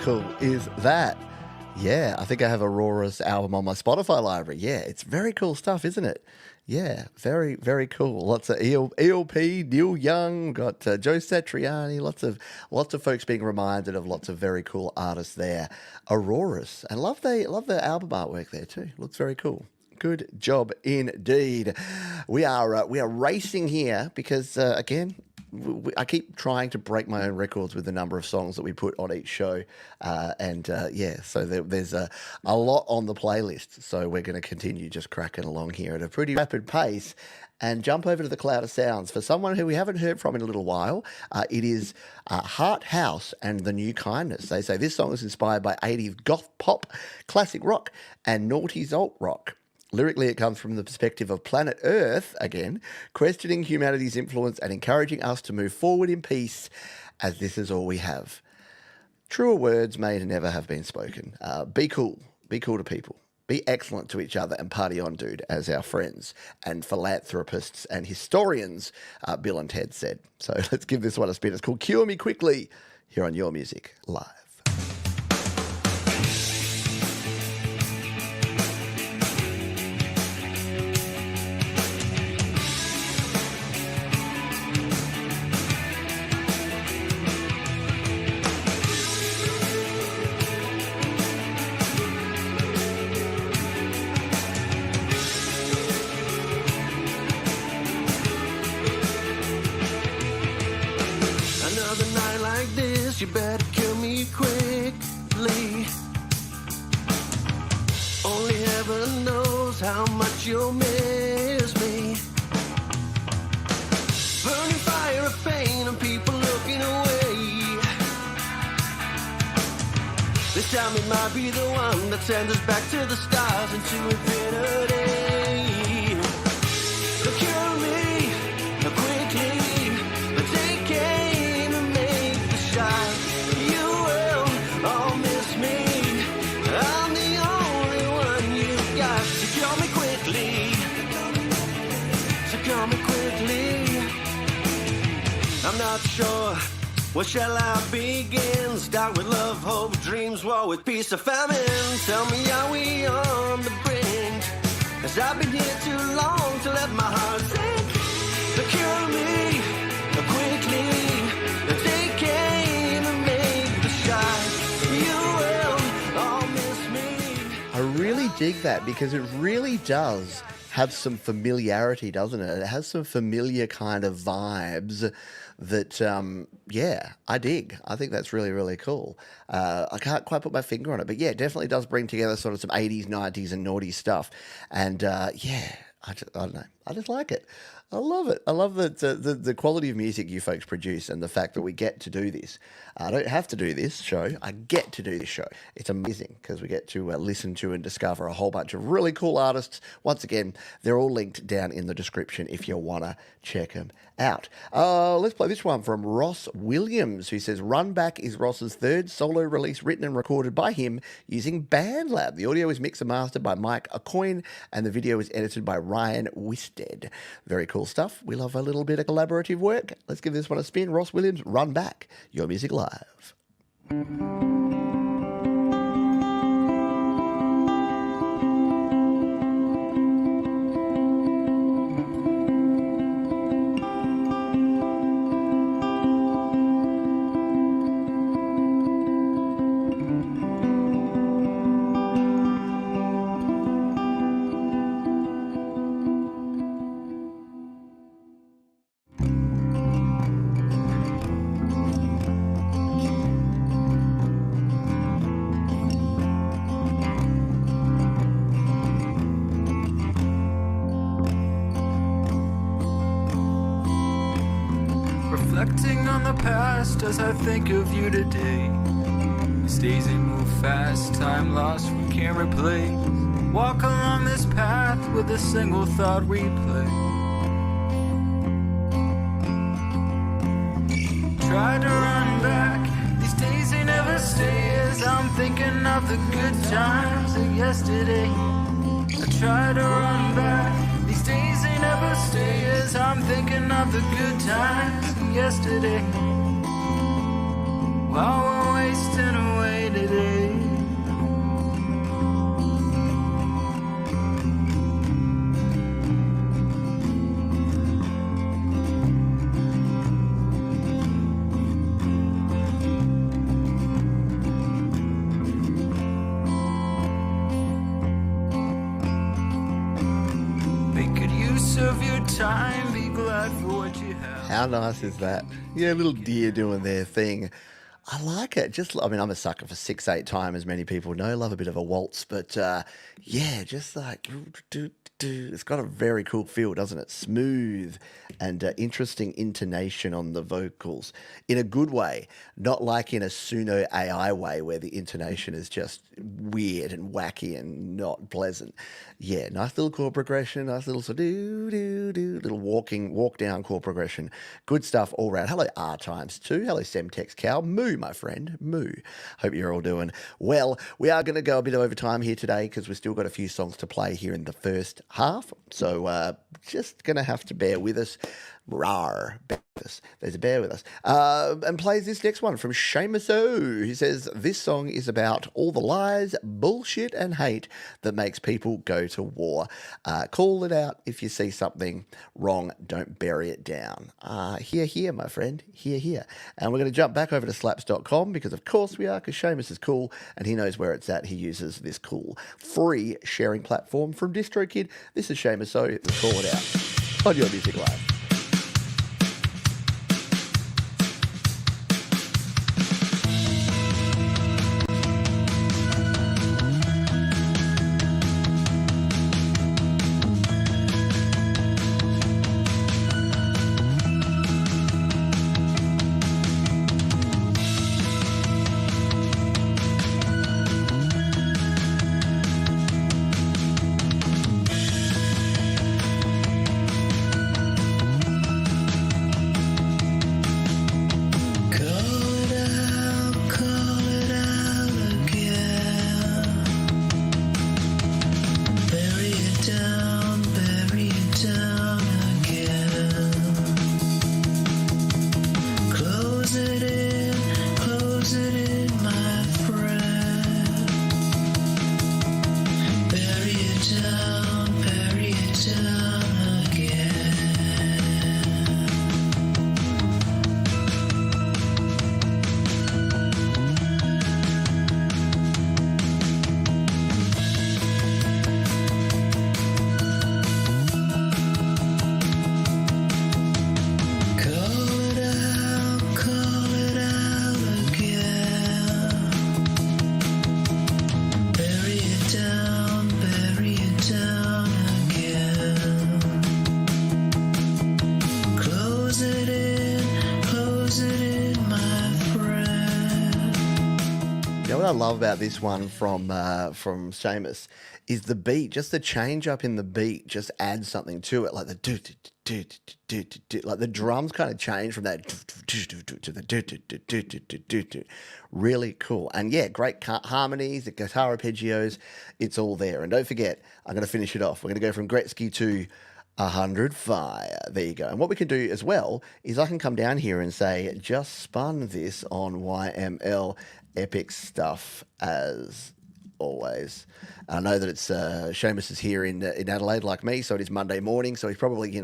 cool is that? Yeah, I think I have Aurora's album on my Spotify library. Yeah, it's very cool stuff, isn't it? Yeah, very, very cool. Lots of ELP, Neil Young, got Joe Satriani, lots of folks being reminded of lots of very cool artists there. Aurora's, and love the album artwork there too. Looks very cool. Good job indeed. We are racing here because again, I keep trying to break my own records with the number of songs that we put on each show. So there's a lot on the playlist. So we're going to continue just cracking along here at a pretty rapid pace and jump over to the Cloud of Sounds. For someone who we haven't heard from in a little while, it is Heart House and The New Kindness. They say this song is inspired by 80s goth pop, classic rock, and noughties alt rock. Lyrically, it comes from the perspective of planet Earth, again, questioning humanity's influence and encouraging us to move forward in peace, as this is all we have. Truer words may never have been spoken. Be cool. Be cool to people. Be excellent to each other and party on, dude, as our friends and philanthropists and historians, Bill and Ted said. So let's give this one a spin. It's called Cure Me Quickly here on Your Music Live. You better kill me quickly. Only heaven knows how much you'll miss me. Burning fire of pain and people looking away. This time it might be the one that sends us back to the stars into infinity. So kill me quickly. Take aim and make the shot. You will all miss me. I'm the only one you've got. So call me quickly. So call me quickly. I'm not sure. Where shall I begin? Start with love, hope, dreams, war with peace or famine. Tell me, are we on the brink? 'Cause I've been here too long to let my heart sink. So cure me quickly. Take aim and make the shot. You will all miss me. I really dig that because it really does have some familiarity, doesn't it? It has some familiar kind of vibes that, I dig. I think that's really, really cool. I can't quite put my finger on it, but yeah, it definitely does bring together sort of some 80s, 90s and naughty stuff. And I don't know. I just like it. I love it. I love the quality of music you folks produce and the fact that we get to do this. I don't have to do this show. I get to do this show. It's amazing because we get to listen to and discover a whole bunch of really cool artists. Once again, they're all linked down in the description if you want to check them out. Let's play this one from Ross Williams, who says, Run Back is Ross's third solo release written and recorded by him using BandLab. The audio is mixed and mastered by Mike Acoin, and the video is edited by Ryan Wisted. Very cool stuff. We love a little bit of collaborative work. Let's give this one a spin. Ross Williams, Run Back, Your Music Live. Reflecting on the past as I think of you today. These days they move fast, time lost we can't replace. Walk along this path with a single thought replay. Try to run back, these days they never stay. As I'm thinking of the good times of yesterday. I try to run back, these days they never stay. As I'm thinking of the good times of yesterday. While we're wasting away today. of your time, be glad for what you have. How nice is that? Yeah, little deer doing their thing. I like it. I'm a sucker for 6/8 time, as many people know. Love a bit of a waltz, but yeah, just like it's got a very cool feel, doesn't it? Smooth and interesting intonation on the vocals in a good way, not like in a Suno AI way where the intonation is just weird and wacky and not pleasant. Yeah, nice little chord progression, nice little sort of little walk down chord progression. Good stuff all round. Hello R times 2. Hello Semtex Cow. Moo, my friend. Moo. Hope you're all doing well. We are going to go a bit over time here today because we've still got a few songs to play here in the first half. So just going to have to bear with us. Rawr. Bear with us. There's a bear with us. And plays this next one from Sheamus O. He says, this song is about all the lies, bullshit and hate that makes people go to war. Call it out if you see something wrong. Don't bury it down. Here, my friend. Here. And we're going to jump back over to slaps.com because of course we are, because Sheamus is cool and he knows where it's at. He uses this cool free sharing platform from DrroKid. This is Sheamus O. Call it out on your Music Live. What I love about this one from Sheamus is the beat, just the change up in the beat just adds something to it, like the like the drums kind of change from that to the really cool. And yeah, great harmonies, the guitar arpeggios, it's all there. And don't forget, I'm going to finish it off. We're going to go from Gretzky to 100 Fire. There you go. And what we can do as well is I can come down here and say, just spun this on YML. Epic stuff as always. I know that it's Sheamus is here in Adelaide like me, so it is Monday morning, so he's probably,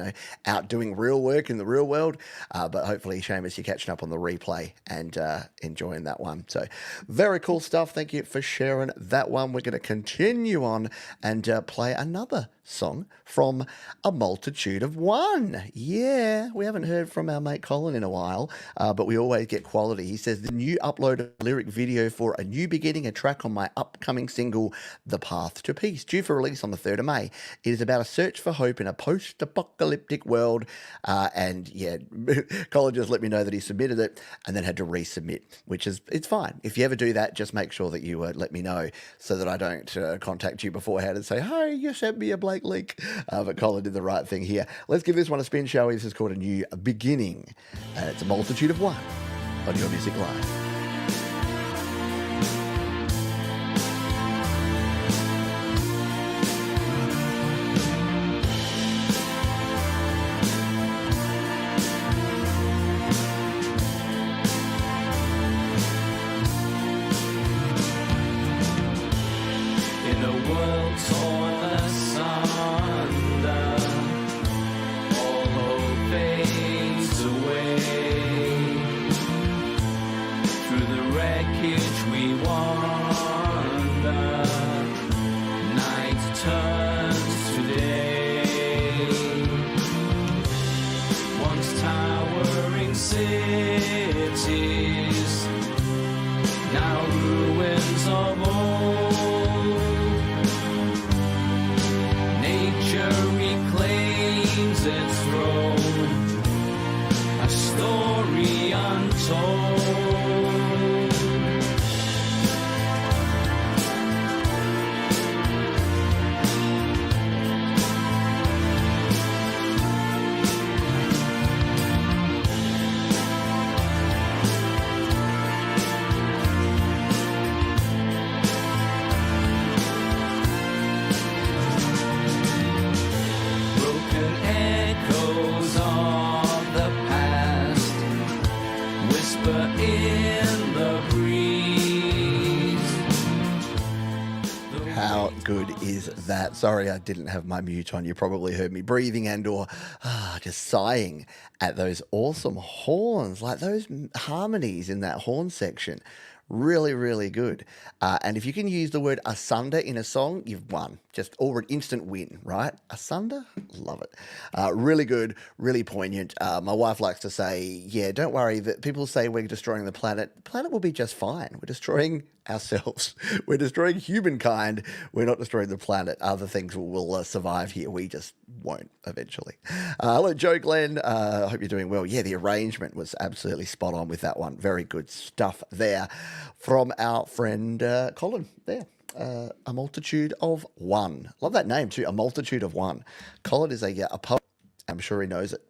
out doing real work in the real world, but hopefully, Sheamus, you're catching up on the replay and enjoying that one. So very cool stuff. Thank you for sharing that one. We're going to continue on and play another song from A Multitude of One. Yeah, we haven't heard from our mate Colin in a while, but we always get quality. He says, the new uploaded lyric video for A New Beginning, a track on my upcoming single, The Path to Peace, due for release on the 3rd of May. It is about a search for hope in a post-apocalyptic world, and yeah, Colin just let me know that he submitted it and then had to resubmit, which is, it's fine. If you ever do that, just make sure that you let me know so that I don't contact you beforehand and say, hey, you sent me a blank link. But Colin did the right thing here. Let's give this one a spin, shall we? This is called A New Beginning, and it's A Multitude of One on your Music Live. Night turns to day. How good is that? Sorry, I didn't have my mute on. You probably heard me breathing and or just sighing at those awesome horns, like those harmonies in that horn section. Really, really good. And if you can use the word asunder in a song, you've won. Just already instant win, right? Asunder? Love it. Really good, really poignant. My wife likes to say, yeah, don't worry, that people say we're destroying the planet. The planet will be just fine. We're destroying ourselves. We're destroying humankind. We're not destroying the planet. Other things will survive here. We just won't eventually. Hello, Joe Glenn. I hope you're doing well. Yeah, the arrangement was absolutely spot on with that one. Very good stuff there from our friend Colin there. A multitude of one. Love that name too. A multitude of one. Colin is a poet. I'm sure he knows it.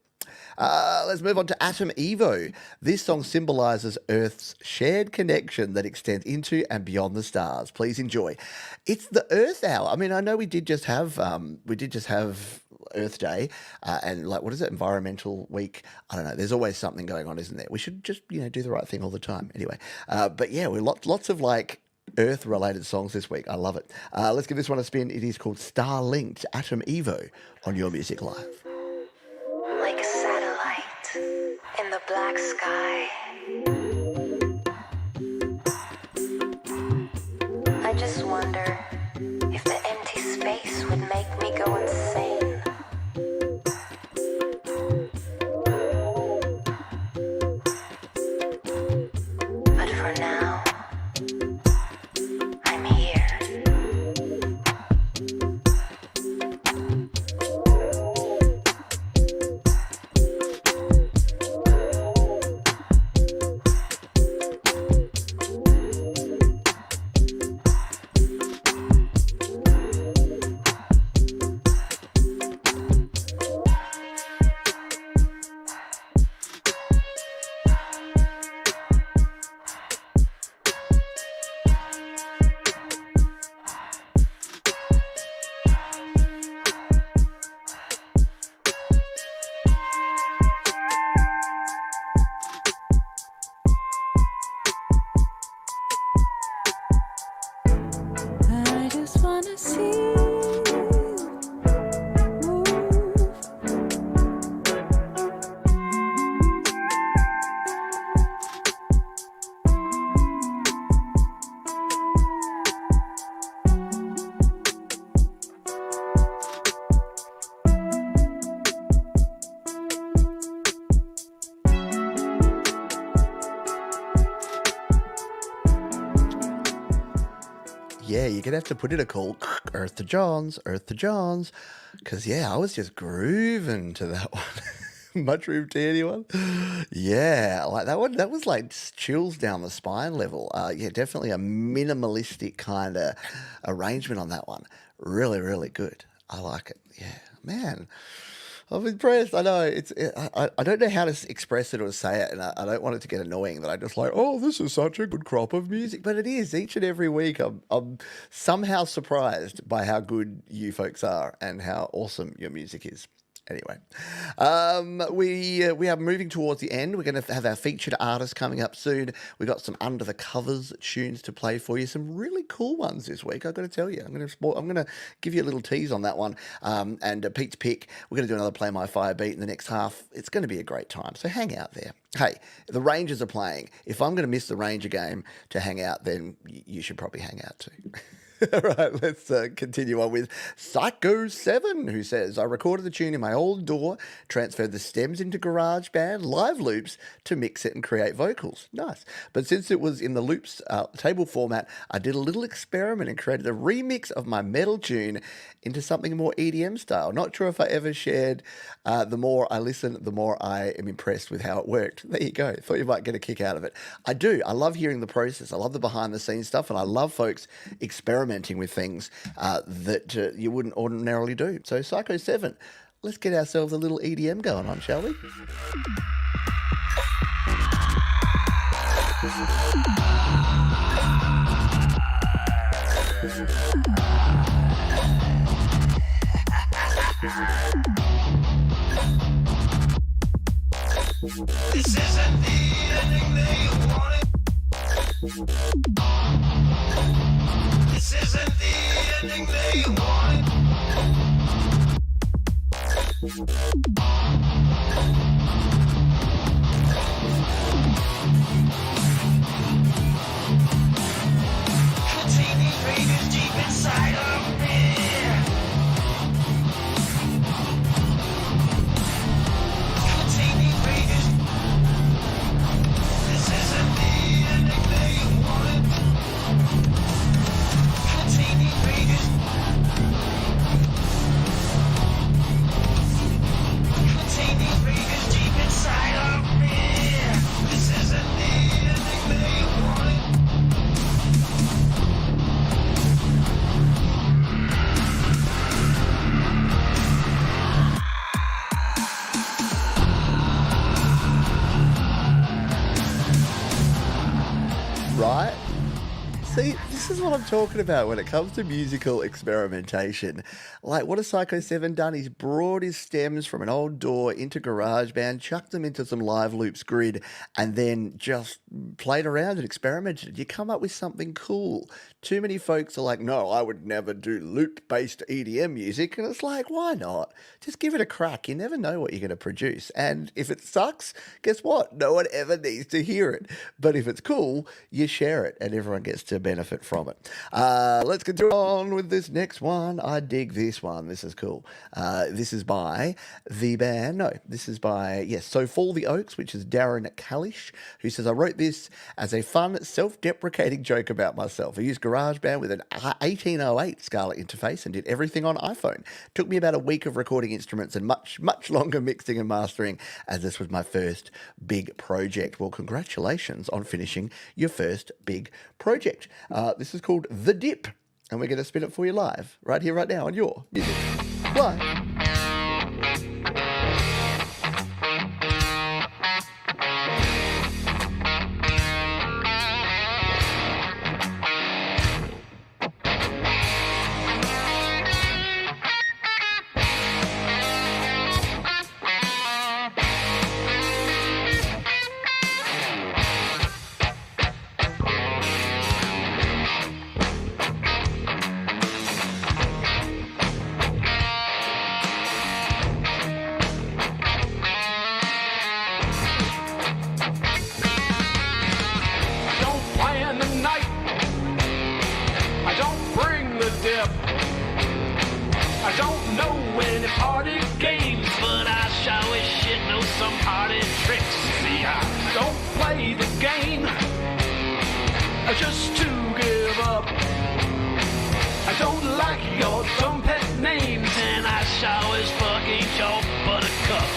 Let's move on to Atom Evo. This song symbolizes Earth's shared connection that extends into and beyond the stars. Please enjoy. It's the Earth Hour. I mean, I know we did just have Earth Day and like, what is it? Environmental Week. I don't know. There's always something going on, isn't there? We should just, do the right thing all the time. Anyway, but yeah, we're lots of like Earth-related songs this week. I love it. Let's give this one a spin. It is called Starlinked, Atom Evo on Your Music Live. Like a satellite in the black sky. I just wonder if the empty space would make me go insane. But for now, I'm here. I just wanna see you move. Yeah, you're going to have to put in a call, Earth to Johns, because, yeah, I was just grooving to that one. Much room to anyone? Yeah, like that one, that was like chills down the spine level. Yeah, definitely a minimalistic kind of arrangement on that one. Really, really good. I like it. Yeah, man. I'm impressed. I know I don't know how to express it or say it, and I don't want it to get annoying that I just like, oh, this is such a good crop of music, but it is each and every week. I'm somehow surprised by how good you folks are and how awesome your music is. Anyway, we are moving towards the end. We're going to have our featured artist coming up soon. We got some under the covers tunes to play for you. Some really cool ones this week. I've got to tell you. I'm going to give you a little tease on that one. And Pete's pick. We're going to do another Play My Fire beat in the next half. It's going to be a great time. So hang out there. Hey, the Rangers are playing. If I'm going to miss the Ranger game to hang out, then you should probably hang out too. All right, let's continue on with Psycho7, who says, I recorded the tune in my old DAW, transferred the stems into GarageBand, live loops to mix it and create vocals. Nice. But since it was in the loops table format, I did a little experiment and created a remix of my metal tune into something more EDM style. Not sure if I ever shared. The more I listen, the more I am impressed with how it worked. There you go. Thought you might get a kick out of it. I do. I love hearing the process. I love the behind-the-scenes stuff, and I love folks experimenting with things that you wouldn't ordinarily do. So Psycho7, let's get ourselves a little EDM going on, shall we? This isn't the ending that you wanted. This isn't the ending. anything they want. Contain these raiders deep inside of me. Contain these raiders. This isn't the ending they want. Contain these raiders. Contain these raiders deep inside of me. This isn't the ending they want. Right? See, this is what I'm talking about when it comes to musical experimentation. Like, what has Psycho 7 done? He's brought his stems from an old DAW into GarageBand, chucked them into some Live Loops grid, and then just played around and experimented. You come up with something cool. Too many folks are like, no, I would never do loop-based EDM music. And it's like, why not? Just give it a crack. You never know what you're going to produce. And if it sucks, guess what? No one ever needs to hear it. But if it's cool, you share it and everyone gets to benefit from it. Let's continue on with this next one. I dig this one. This is cool. This is by the band. No, this is by, yes, So Fall the Oaks, which is Darren Kalish, who says, I wrote this as a fun, self-deprecating joke about myself. I used GarageBand with an 1808 Scala interface and did everything on iPhone. Took me about a week of recording instruments and much, much longer mixing and mastering, as this was my first big project. Well, congratulations on finishing your first big project. This is called The Dip, and we're going to spin it for you live, right here, right now, on your music. Live. Just to give up. I don't like your dumb pet names, and I sure as fuck ain't your buttercup.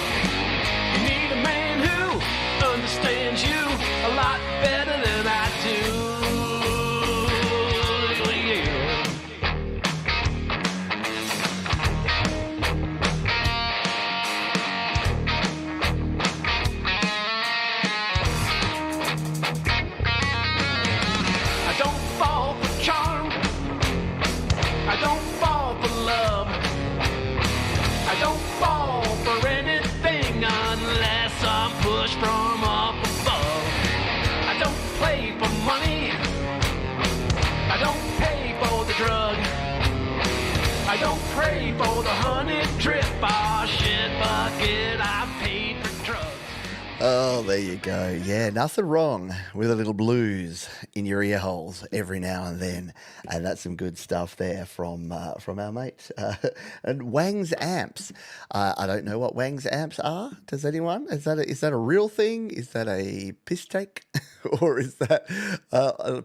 You need a man who understands you a lot better than I do. From up above. I don't play for money. I don't pay for the drug. I don't pray for the honey drip. Oh shit bucket, I paid for drugs. Oh, there you go. Yeah, nothing wrong with a little blues in your ear holes every now and then. And that's some good stuff there from our mate. And Wang's amps. I don't know what Wang's amps are. Does anyone? Is that a real thing? Is that a piss take? Or is that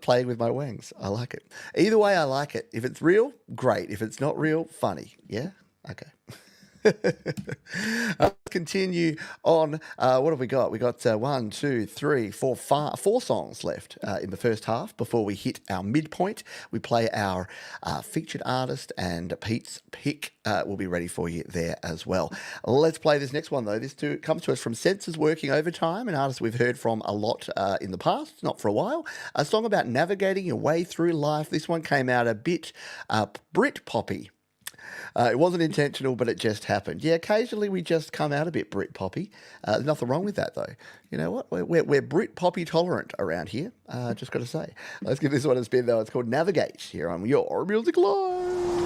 playing with my wangs? I like it. Either way, I like it. If it's real, great. If it's not real, funny. Yeah? Okay. Continue on. What have we got? We got 1, 2, 3, 4, 5, 4 songs left in the first half before we hit our midpoint. We play our featured artist, and Pete's pick will be ready for you there as well. Let's play this next one though. This comes to us from Senses Working Overtime, an artist we've heard from a lot in the past, not for a while. A song about navigating your way through life. This one came out a bit Brit poppy. It wasn't intentional, but it just happened. Yeah, occasionally we just come out a bit Brit poppy. There's nothing wrong with that, though. You know what? We're Brit poppy tolerant around here. Just got to say. Let's give this one a spin, though. It's called Navigate here on your Music Live.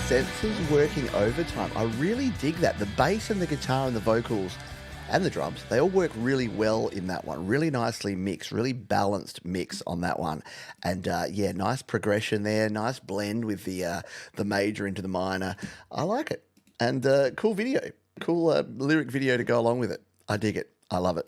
Senses working overtime. I really dig that. The bass and the guitar and the vocals and the drums, they all work really well in that one. Really nicely mixed, really balanced mix on that one. And yeah, nice progression there, nice blend with the major into the minor. I like it. And cool video, cool lyric video to go along with it. I dig it. I love it.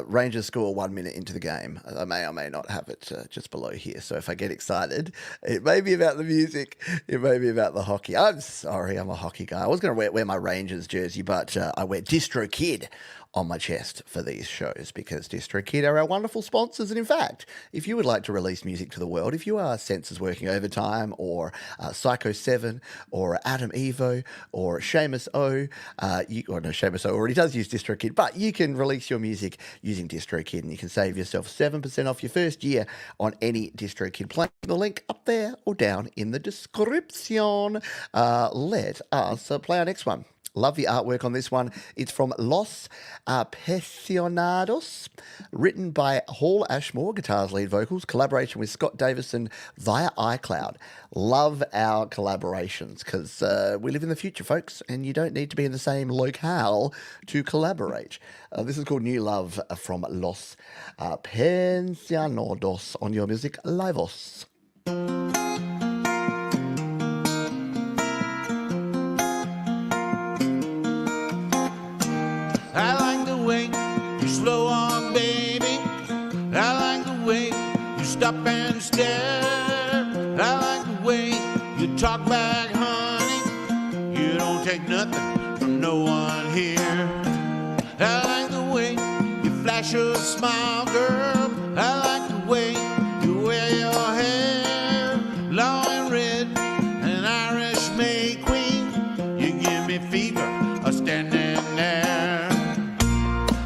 Rangers score 1 minute into the game. I may or may not have it just below here. So if I get excited, it may be about the music. It may be about the hockey. I'm sorry, I'm a hockey guy. I was going to wear my Rangers jersey, but I wear DrroKid on my chest for these shows because DrroKid are our wonderful sponsors. And in fact, if you would like to release music to the world, if you are Senses Working Overtime or Psycho 7 or Adam Evo or Sheamus O, Sheamus O already does use DrroKid, but you can release your music using DrroKid and you can save yourself 7% off your first year on any DrroKid plan. The link up there or down in the description. Let us play our next one. Love the artwork on this one. It's from Los Apasionados, written by Hall Ashmore, guitars, lead vocals, collaboration with Scott Davison via iCloud. Love our collaborations because we live in the future, folks, and you don't need to be in the same locale to collaborate. This is called New Love from Los Apasionados on Your Music Livos. I like the way you slow on, baby. I like the way you stop and stare. I like the way you talk back, honey. You don't take nothing from no one here. I like the way you flash your smile, girl. I like the way you wear your hair, long and red, an Irish May Queen. You give me fever, standing there.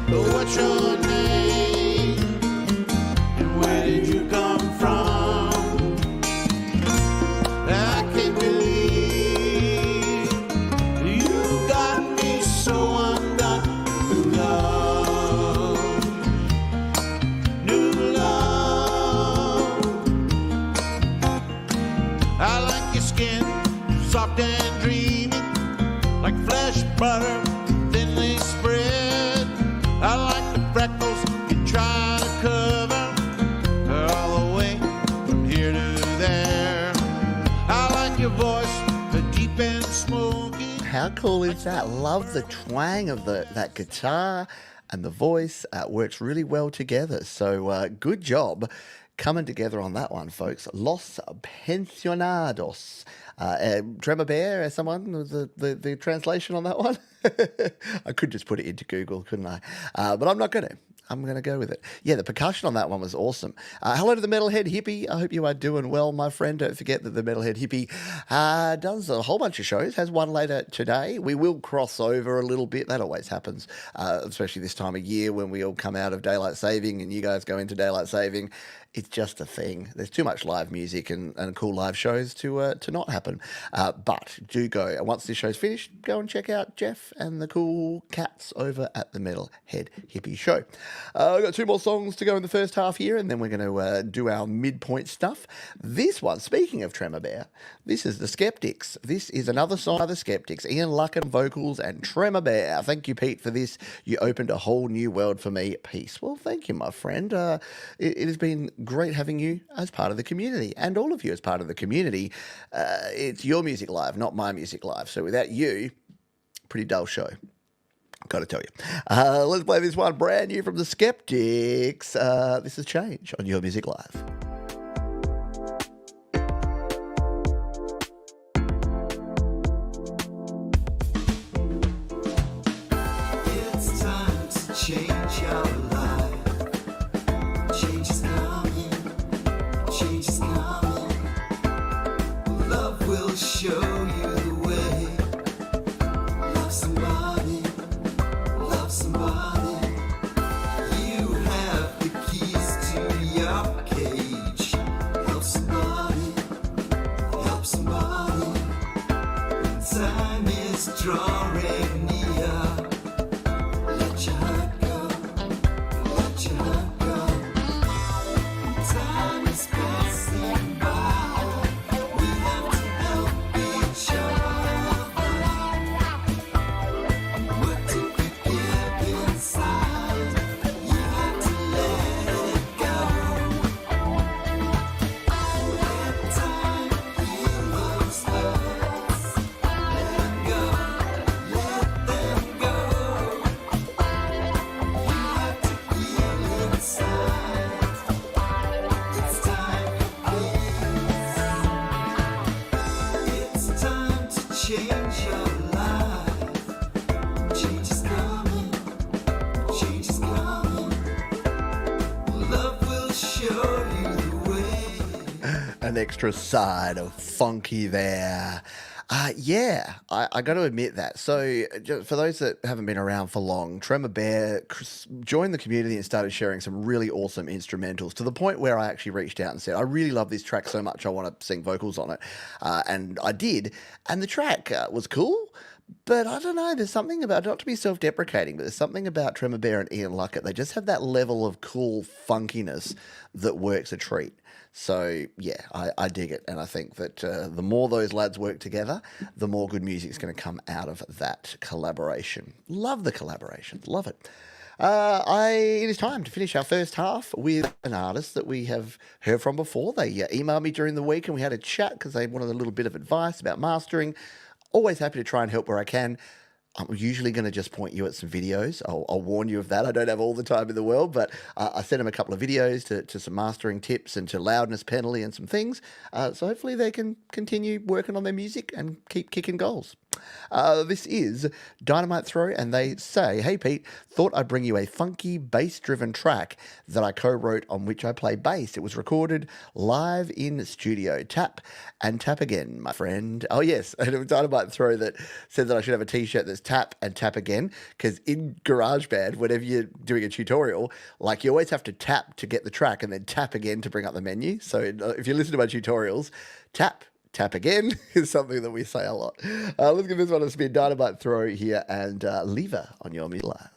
What's your name? And where did you come from? I can't believe you got me so undone. New love, new love. I like your skin, soft and dreamy, like fresh butter, thinly spread. I like the freckles you try to cover all the way from here to there. I like your voice, the deep and smoky. How cool is that? Love the twang of that guitar and the voice. Works really well together. So good job coming together on that one, folks. Los Pensionados. Tremor Bear, someone, the translation on that one? I could just put it into Google, couldn't I? But I'm not going to. I'm going to go with it. Yeah, the percussion on that one was awesome. Hello to the Metalhead Hippie. I hope you are doing well, my friend. Don't forget that the Metalhead Hippie does a whole bunch of shows, has one later today. We will cross over a little bit. That always happens, especially this time of year when we all come out of daylight saving and you guys go into daylight saving. It's just a thing. There's too much live music and cool live shows to not happen. But do go. Once this show's finished, go and check out Jeff and the cool cats over at the Metalhead Hippie Show. I've got 2 more songs to go in the first half here, and then we're going to do our midpoint stuff. This one, speaking of Tremor Bear, this is The Skeptics. This is another song by The Skeptics. Ian Lucken vocals and Tremor Bear. Thank you, Pete, for this. You opened a whole new world for me. Peace. Well, thank you, my friend. It has been great having you as part of the community, and all of you as part of the community. It's your music live, not my music live. So without you, pretty dull show. Got to tell you. Let's play this one brand new from The Skeptics. This is Change on Your Music Live. It's time to change your life. Change is coming. Change is coming. Love will show you the way. Love somebody. Love somebody. You have the keys to your cage. Help somebody. Help somebody. When time is drawing near. Let your heart go. Let your heart go. Time is passing by. We have to help each other. What do we give inside? You have to let it go. Let time heal those hurts. Let them go. Let them go. You have to heal inside. It's time for peace. It's time to change your life. Change is coming. Change is coming. Love will show you the way. An extra side of funky there. Yeah, I got to admit that. So, for those that haven't been around for long, Tremor Bear joined the community and started sharing some really awesome instrumentals, to the point where I actually reached out and said, I really love this track so much, I want to sing vocals on it. And I did. And the track was cool. But I don't know, there's something about, not to be self-deprecating, but there's something about Tremor Bear and Ian Luckett. They just have that level of cool funkiness that works a treat. So, yeah, I dig it. And I think that the more those lads work together, the more good music's going to come out of that collaboration. Love the collaborations. Love it. It is time to finish our first half with an artist that we have heard from before. They emailed me during the week and we had a chat because they wanted a little bit of advice about mastering. Always happy to try and help where I can. I'm usually going to just point you at some videos. I'll warn you of that. I don't have all the time in the world, but I sent them a couple of videos to some mastering tips and to loudness penalty and some things. So hopefully they can continue working on their music and keep kicking goals. This is Dynamite Throw, and they say, hey Pete, thought I'd bring you a funky bass-driven track that I co-wrote on which I play bass. It was recorded live in studio. Tap and tap again, my friend. Oh yes, and it was Dynamite Throw that said that I should have a t-shirt that's tap and tap again, because in GarageBand, whenever you're doing a tutorial, like you always have to tap to get the track and then tap again to bring up the menu. So if you listen to my tutorials, tap again is something that we say a lot. Let's give this one a spin. Dynamite Throw here and Lever on Your Music Live.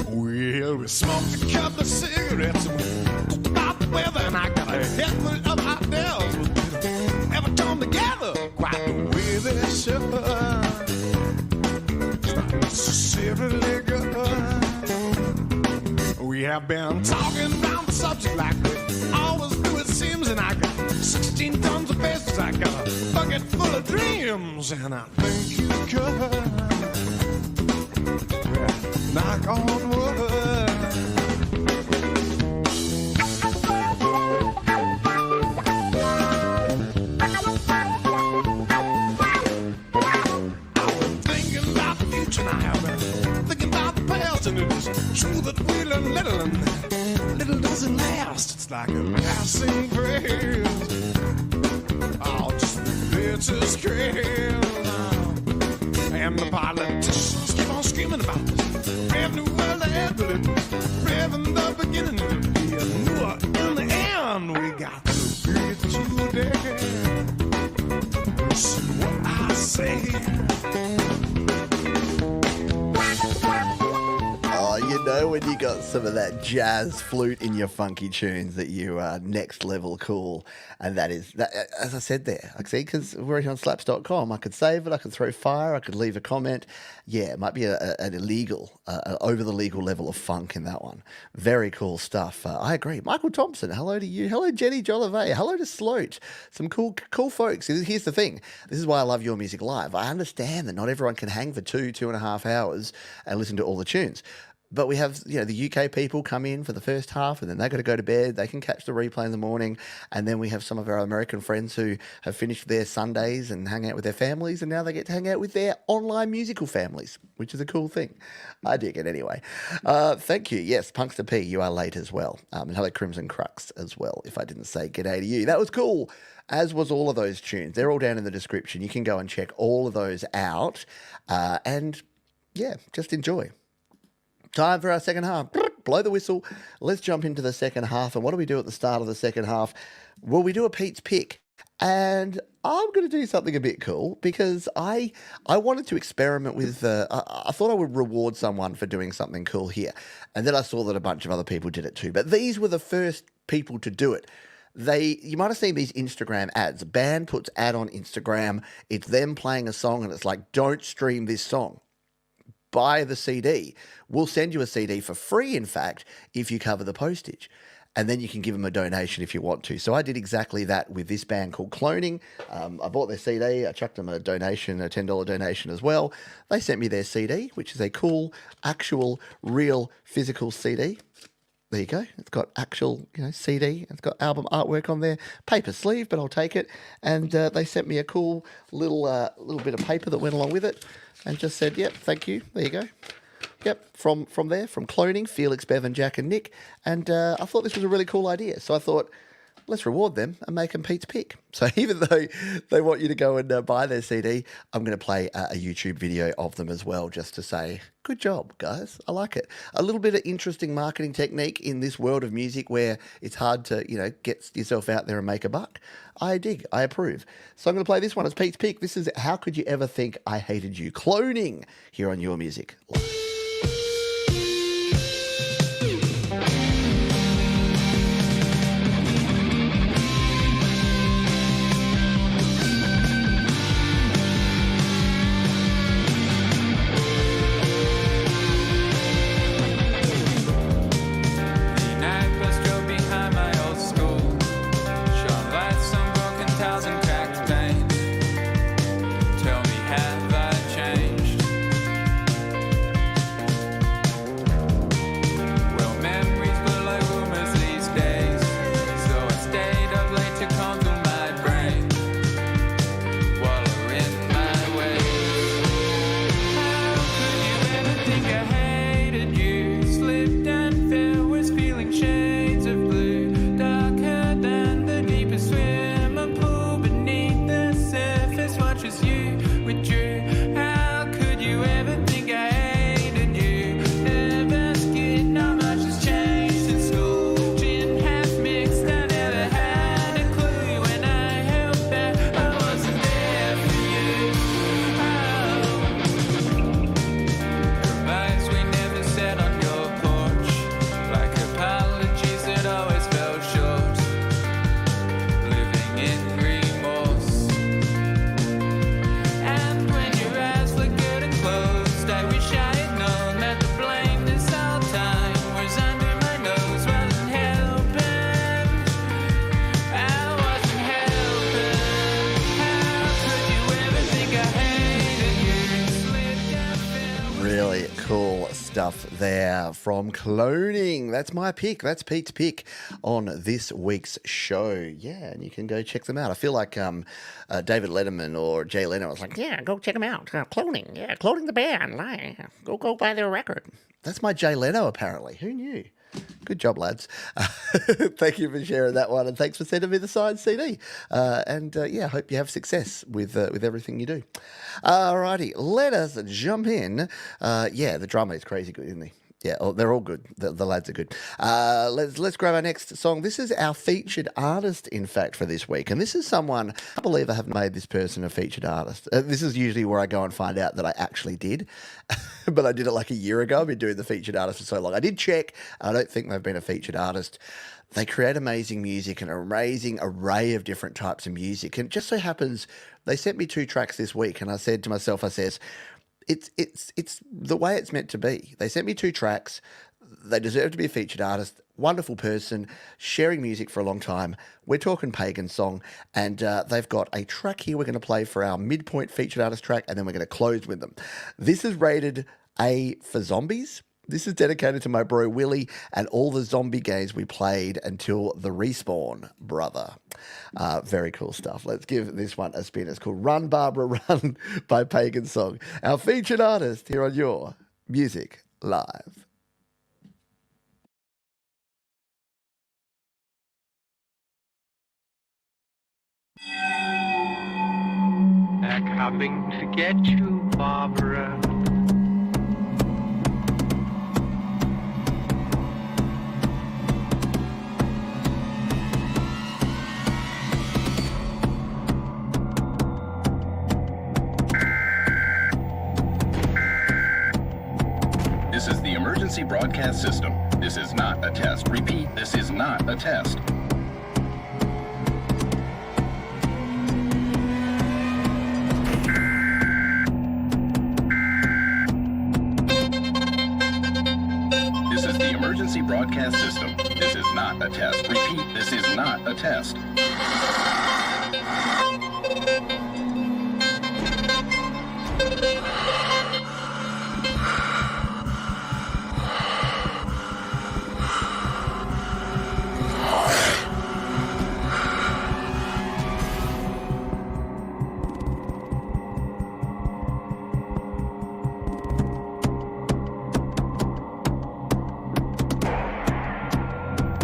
Well, we smoked a couple of cigarettes and about the weather, and I got a head full of ideas. Never come together quite the way they should. Mississippi liquor. We have been talking about the subject like we always do, it seems, and I got 16 tons of bass, I got a bucket full of dreams, and I think you could. Knock on wood. Thinking about the future now, thinking about the past, and it is true that we learn little, and little doesn't last. It's like a passing craze. Oh, just bitter craze. And the politicians keep on screaming about this brand new world ahead, but brave in the beginning, it'll be a newer in the end. We got to be today. See what I say. Oh, you know when you got some of that jazz flute in your funky tunes that you are next level cool. And that is, that, as I said there, I see, because we're here on slaps.com, I could save it, I could throw fire, I could leave a comment. Yeah, it might be an illegal, over the legal level of funk in that one. Very cool stuff. I agree. Michael Thompson, hello to you. Hello, Jenny Jolivet. Hello to Sloat. Some cool folks. Here's the thing. This is why I love your music live. I understand that not everyone can hang for 2.5 hours and listen to all the tunes. But we have, you know, the UK people come in for the first half and then they've got to go to bed. They can catch the replay in the morning. And then we have some of our American friends who have finished their Sundays and hang out with their families. And now they get to hang out with their online musical families, which is a cool thing. I dig it anyway. Thank you. Yes, Punkster P, you are late as well. And hello, Crimson Crux as well, if I didn't say g'day to you. That was cool, as was all of those tunes. They're all down in the description. You can go and check all of those out. And yeah, just enjoy. Time for our second half. Blow the whistle. Let's jump into the second half. And what do we do at the start of the second half? Well, we do a Pete's Pick. And I'm going to do something a bit cool because I wanted to experiment with, I thought I would reward someone for doing something cool here. And then I saw that a bunch of other people did it too. But these were the first people to do it. You might have seen these Instagram ads. A band puts ad on Instagram. It's them playing a song and it's like, don't stream this song. Buy the CD. We'll send you a CD for free, in fact, if you cover the postage. And then you can give them a donation if you want to. So I did exactly that with this band called Cloning. I bought their CD. I chucked them a donation, a $10 donation as well. They sent me their CD, which is a cool, actual, real, physical CD. There you go. It's got actual, CD. It's got album artwork on there. Paper sleeve, but I'll take it. And they sent me a cool little bit of paper that went along with it. And just said, yep, thank you. There you go. Yep, from Cloning, Felix, Bevan, Jack and Nick. And I thought this was a really cool idea. So I thought, let's reward them and make them Pete's Pick. So even though they want you to go and buy their CD, I'm going to play a YouTube video of them as well, just to say, good job, guys. I like it. A little bit of interesting marketing technique in this world of music where it's hard to, get yourself out there and make a buck. I dig. I approve. So I'm going to play this one as Pete's Pick. This is How Could You Ever Think I Hated You? Cloning here on Your Music. stuff there from Cloning. That's my pick. That's Pete's pick on this week's show. Yeah, and you can go check them out. I feel like David Letterman or Jay Leno was like, yeah, go check them out. Cloning. Yeah, Cloning the band. Go buy their record. That's my Jay Leno, apparently. Who knew? Good job, lads. Thank you for sharing that one, and thanks for sending me the signed CD. I hope you have success with everything you do. Alrighty, let us jump in. The drummer is crazy good, isn't he? Yeah, they're all good. The lads are good. Let's grab our next song. This is our featured artist, in fact, for this week. And this is someone, I believe I haven't made this person a featured artist. This is usually where I go and find out that I actually did. But I did it like a year ago. I've been doing the featured artist for so long. I did check. I don't think they've been a featured artist. They create amazing music, an amazing array of different types of music. And it just so happens they sent me 2 tracks this week. And I said to myself, it's the way it's meant to be. They sent me 2 tracks. They deserve to be a featured artist. Wonderful person, sharing music for a long time. We're talking Pagan Song, and they've got a track here we're going to play for our midpoint featured artist track, and then we're going to close with them. This is rated A for zombies. This is dedicated to my bro Willie and all the zombie games we played until the respawn, brother. Very cool stuff. Let's give this one a spin. It's called Run Barbara Run by Pagan Song. Our featured artist here on your Music Live. They're coming to get you, Barbara. This is the emergency broadcast system. This is not a test. Repeat, this is not a test. This is the emergency broadcast system. This is not a test. Repeat, this is not a test.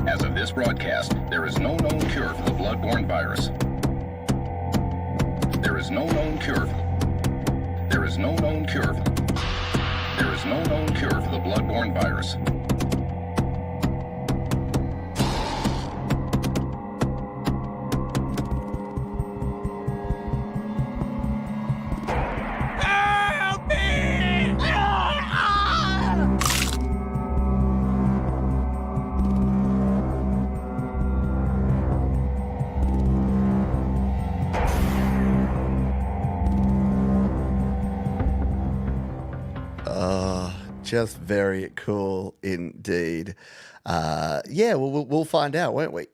As of this broadcast, there is no known cure for the blood-borne virus. There is no known cure. There is no known cure. There is no known cure for the blood-borne virus. Just very cool indeed. We'll find out, won't we?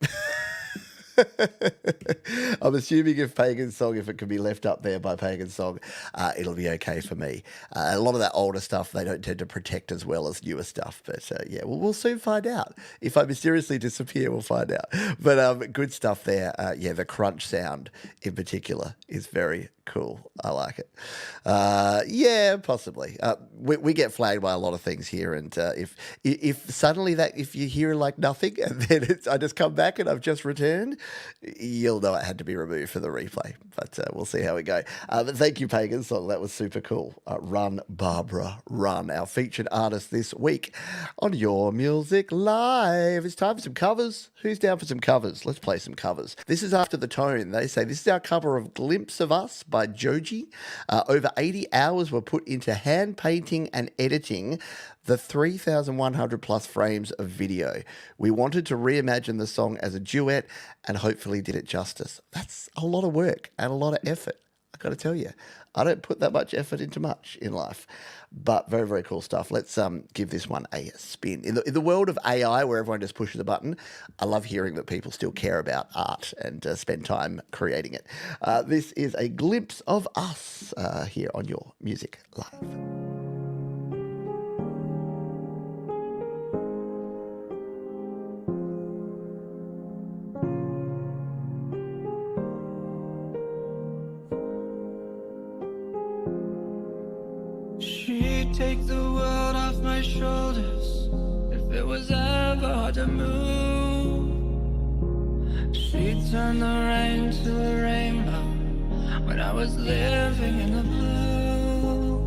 I'm assuming if Pagan Song, if it can be left up there by Pagan Song, it'll be okay for me. A lot of that older stuff, they don't tend to protect as well as newer stuff. But we'll soon find out. If I mysteriously disappear, we'll find out. But good stuff there. The crunch sound in particular is very cool. I like it. Possibly. We get flagged by a lot of things here, and if suddenly if you hear like nothing and then I just come back and I've just returned, you'll know it had to be removed for the replay. But we'll see how we go. But thank you, Pagan Song. That was super cool. Run, Barbara, Run. Our featured artist this week on Your Music Live. It's time for some covers. Who's down for some covers? Let's play some covers. This is After the Tone. They say this is our cover of Glimpse of Us by Joji. Over 80 hours were put into hand painting and editing the 3,100 plus frames of video. We wanted to reimagine the song as a duet and hopefully did it justice. That's a lot of work and a lot of effort. I got to tell you, I don't put that much effort into much in life, but very, very cool stuff. Let's give this one a spin. In the world of AI, where everyone just pushes a button, I love hearing that people still care about art and spend time creating it. This is a glimpse of us here on Your Music Live. She'd take the world off my shoulders if it was ever hard to move. She'd turn the rain to a rainbow when I was living in the blue.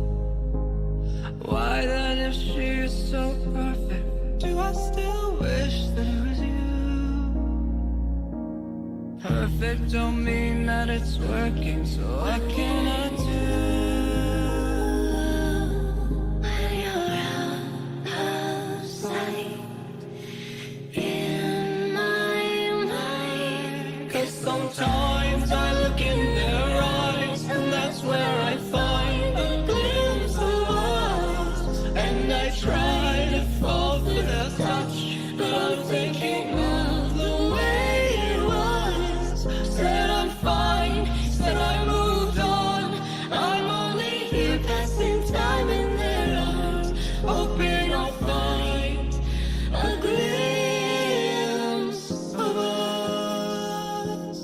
Why then, if she's so perfect, do I still wish that it was you? Perfect don't mean that it's working, so what can I do? When you're out of sight in my mind, 'cause sometimes I look in their eyes, and that's where I find a glimpse of us. And I try to fall for their touch, but I'm thinking of the way it was. Said I'm fine, said I moved on. I'm only here passing time in their arms, hoping I'll find a glimpse of us.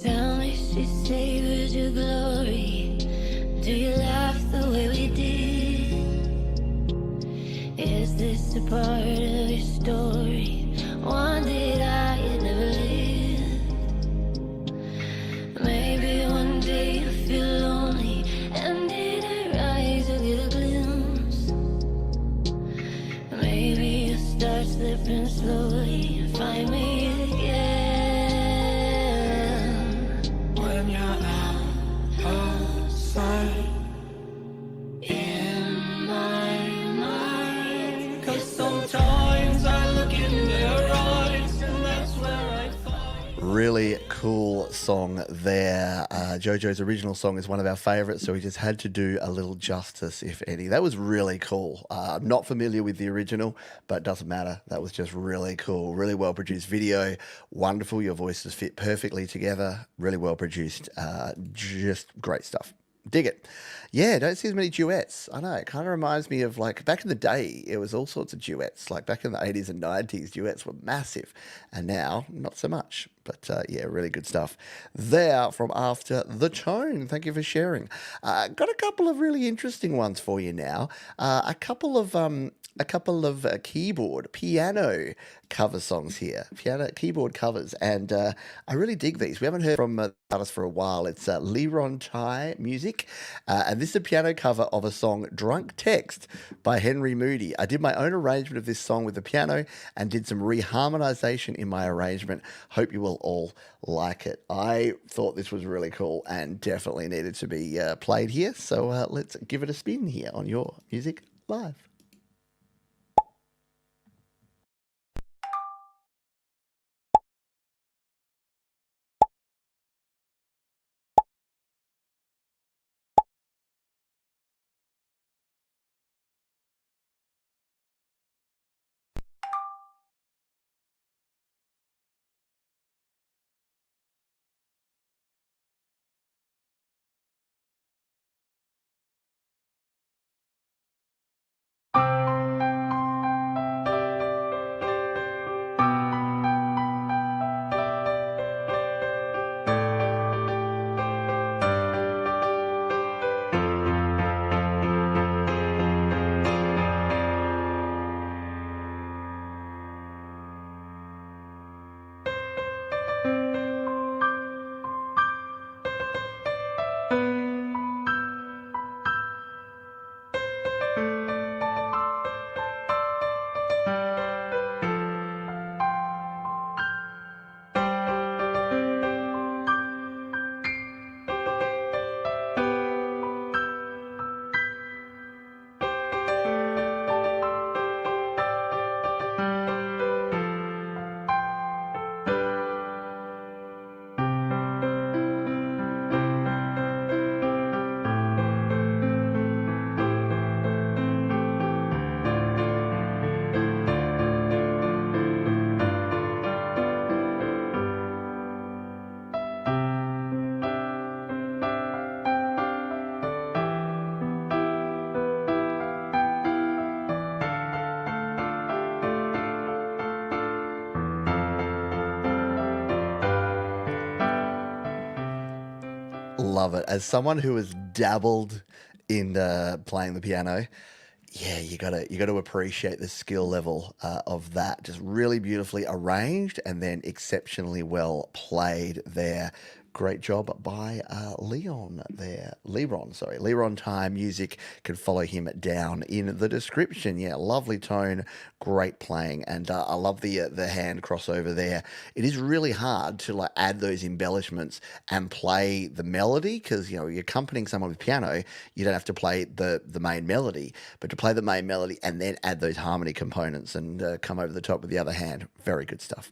Tell me, she savored your glory. Do you laugh the way we did? Is this a part of your story? One did I never live? Maybe one day you'll feel lonely, and in her eyes you'll get a glimpse. Maybe you'll start slipping slowly and find me again. When you're out of sight in my mind, 'cause sometimes I look in their eyes, and that's where I find. Really cool song there. JoJo's original song is one of our favourites, so we just had to do a little justice, if any. That was really cool. I'm not familiar with the original, but it doesn't matter. That was just really cool. Really well produced video. Wonderful. Your voices fit perfectly together. Really well produced. Just great stuff. Dig it. Yeah, don't see as many duets. I know, it kind of reminds me of like back in the day, it was all sorts of duets. Like back in the 80s and 90s, duets were massive. And now, not so much. But yeah, really good stuff. There from After the Tone. Thank you for sharing. Got a couple of really interesting ones for you now. A couple of keyboard, piano cover songs here. Piano, keyboard covers. And I really dig these. We haven't heard from artists for a while. It's Liron Tai Music. And this is a piano cover of a song, Drunk Text, by Henry Moody. I did my own arrangement of this song with the piano and did some reharmonization in my arrangement. Hope you will all like it. I thought this was really cool and definitely needed to be played here. So let's give it a spin here on Your Music Live. Love it. As someone who has dabbled in playing the piano. Yeah, you gotta appreciate the skill level of that. Just really beautifully arranged and then exceptionally well played there. Great job by Leon there. Leron Time Music. Can follow him down in the description. Yeah, lovely tone, great playing, and I love the hand crossover there. It is really hard to like add those embellishments and play the melody because you're accompanying someone with piano. You don't have to play the main melody, but to play the main melody and then add those harmony components and come over the top with the other hand. Very good stuff.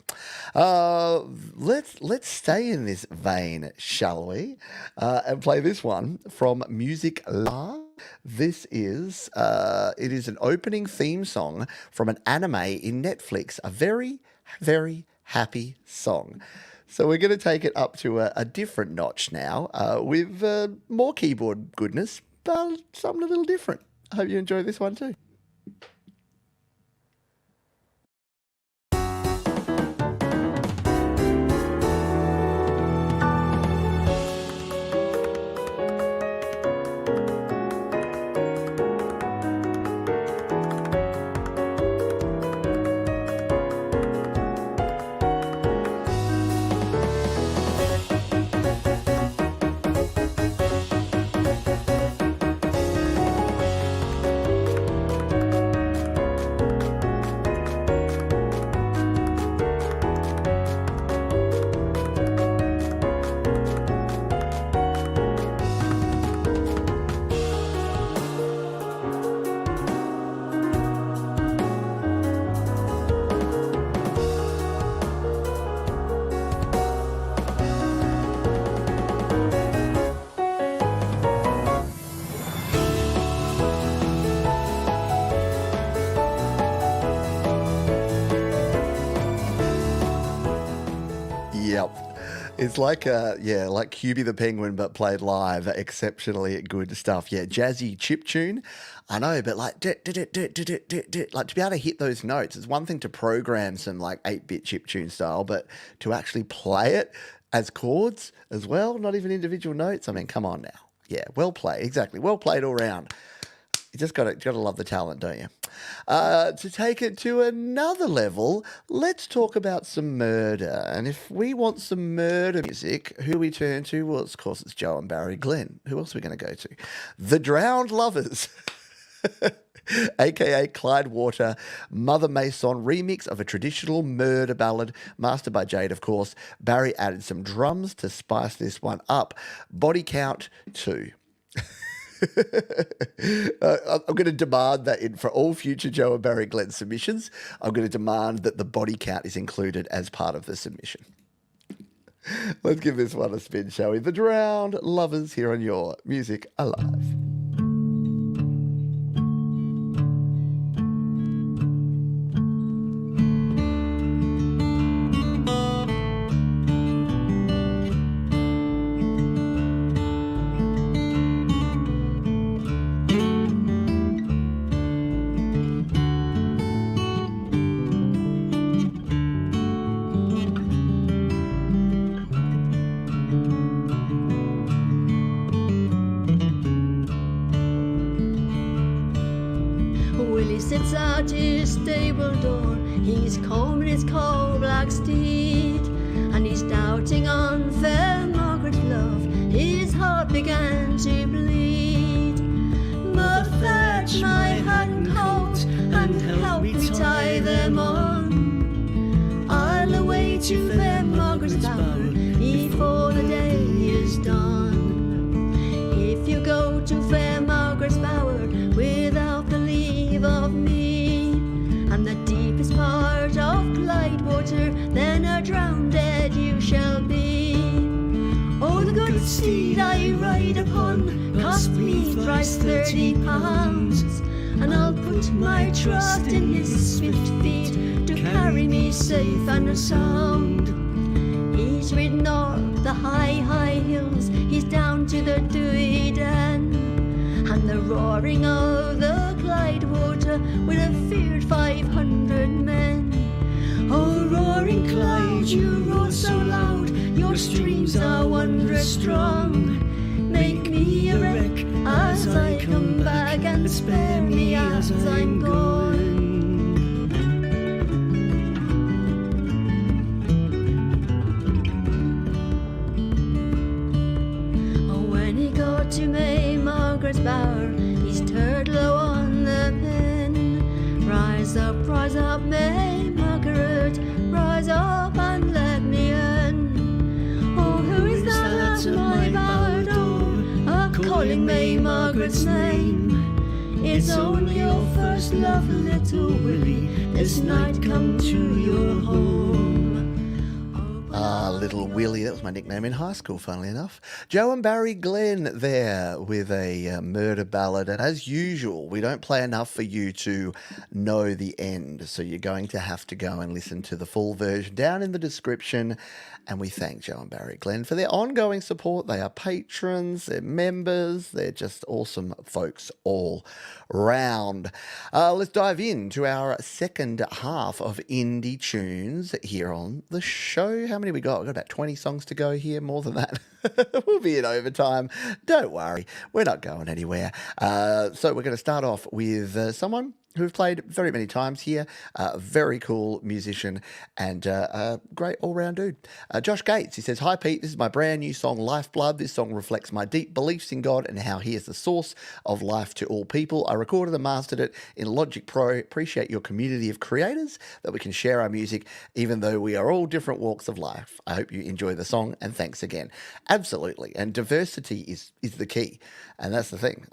Let's stay in this vein, shall we? And play this one from Music La. This is it is an opening theme song from an anime in Netflix. A very, very happy song. So we're going to take it up to a different notch now with more keyboard goodness, but something a little different. I hope you enjoy this one too. It's like like Hubie the Penguin, but played live. Exceptionally good stuff. Yeah, jazzy chiptune. I know, but like to be able to hit those notes, it's one thing to program some like 8-bit chiptune style, but to actually play it as chords as well, not even individual notes. I mean, come on now. Yeah, well played. Exactly. Well played all round. You just gotta love the talent, don't you? To take it to another level, let's talk about some murder. And if we want some murder music, who we turn to? Well, of course, it's Joe and Barry Glenn. Who else are we going to go to? The Drowned Lovers, aka Clyde Water, Mother Mason remix of a traditional murder ballad, mastered by Jade, of course. Barry added some drums to spice this one up. Body count 2. I'm going to demand that for all future Joe and Barry Glenn submissions, I'm going to demand that the body count is included as part of the submission. Let's give this one a spin, shall we? The Drowned Lovers here on your Music Alive. Sits at his stable door, he's combing his coal-black steed, and he's doubting on fair Margaret's love. His heart began to bleed. But fetch my hat and coat, and help me tie them on. I'll away to fair Margaret's bower before the day is done. If you go to fair Margaret's bower without the leave of me, and the deepest part of Clyde Water, then a drowned dead you shall be. Oh, the good steed I ride upon cost me thrice £30, and I'll put my trust in his swift feet to carry me safe and sound. He's ridden o'er the high, high hills, he's down to the dewy den, and the roaring of the Clyde Water will have feared 500 men. Oh, roaring Clyde, you roar so loud, your streams are wondrous strong. Make me a wreck as I come but spare me as I'm going. Oh, when he got to May Margaret's bower, he's turned low on the pen. Rise up, May Margaret, rise up and let me in. Oh, who is that at my bower door, calling May Margaret's name? It's only your first love, little Willie, this night come to your home. Little Willie, that was my nickname in high school, funnily enough. Joe and Barry Glenn there with a murder ballad. And as usual, we don't play enough for you to know the end. So you're going to have to go and listen to the full version down in the description. And we thank Joe and Barry Glenn for their ongoing support. They are patrons, they're members, they're just awesome folks all round. Let's dive into our second half of indie tunes here on the show. How many we got? We've got about 20 songs to go here, more than that. We'll be in overtime. Don't worry, we're not going anywhere. So we're going to start off with someone who've played very many times here, a very cool musician and a great all-round dude. Josh Gates, he says, "Hi Pete, this is my brand new song, Lifeblood. This song reflects my deep beliefs in God and how he is the source of life to all people. I recorded and mastered it in Logic Pro. Appreciate your community of creators that we can share our music, even though we are all different walks of life. I hope you enjoy the song and thanks again." Absolutely, and diversity is the key. And that's the thing,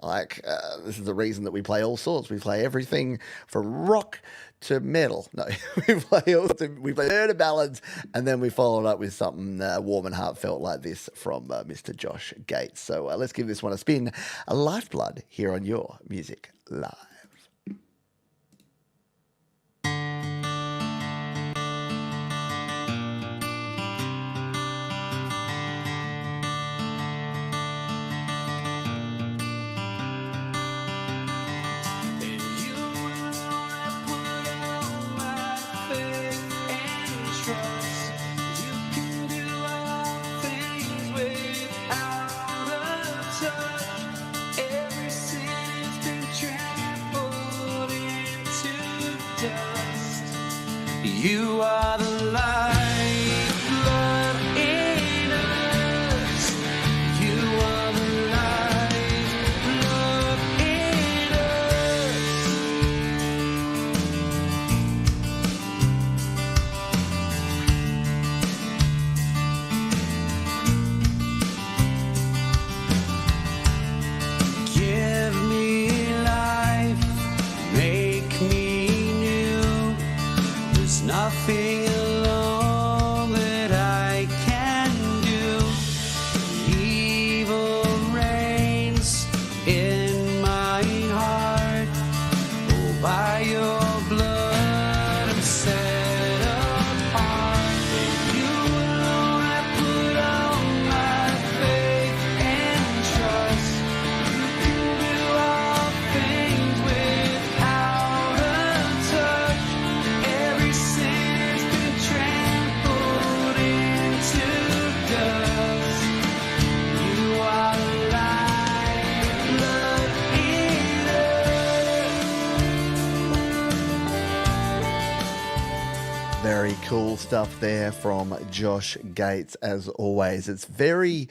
this is the reason that we play all sorts. We play everything from rock to metal. No, we play murder ballads, and then we follow it up with something warm and heartfelt like this from Mr. Josh Gates. So let's give this one a spin. A Lifeblood here on Your Music Live. You are the lifeblood in us. You are the lifeblood in us. Give me life, make me new. There's nothing alone that I can do. Evil reigns in my heart. Oh, by your blood I'm set apart. In you alone I put all my faith and trust. You can do all things without a touch. Every sin has been trampled into dust. You are the lifeblood in us. Very cool stuff there from Josh Gates, as always. It's very,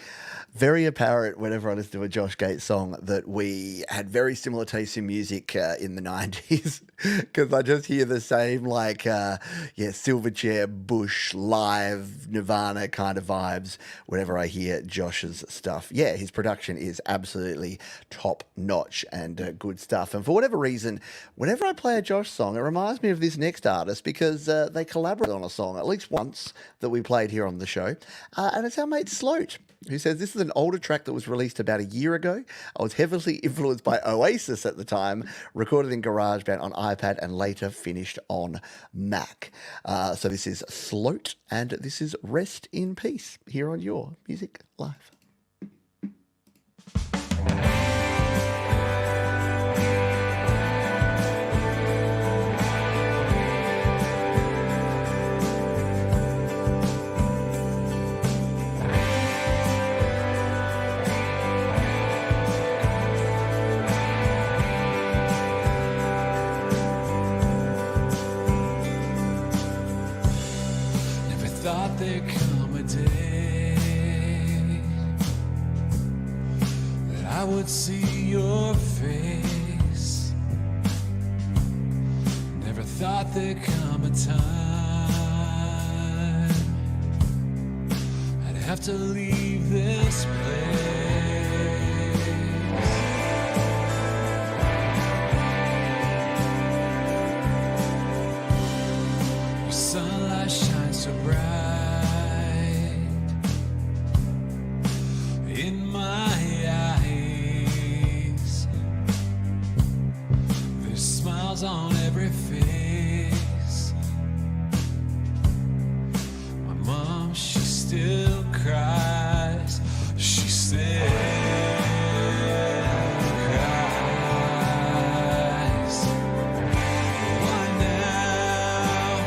very apparent whenever I listen to a Josh Gates song that we had very similar tastes in music in the 90s, because I just hear the same, Silverchair, Bush, Live, Nirvana kind of vibes whenever I hear Josh's stuff. Yeah, his production is absolutely top notch and good stuff. And for whatever reason, whenever I play a Josh song, it reminds me of this next artist, because they collaborated on a song at least once that we played here on the show. And it's our mate Sloat, who says, "This is an older track that was released about a year ago. I was heavily influenced by Oasis at the time, recorded in GarageBand on iPad and later finished on Mac." So this is Sloat, and this is Rest in Peace here on Your Music Live. I would see your face. Never thought there'd come a time I'd have to leave this place. Your sunlight shines so bright in my eyes. There's smiles on every face. My mom, she still cries. She still cries. Why now?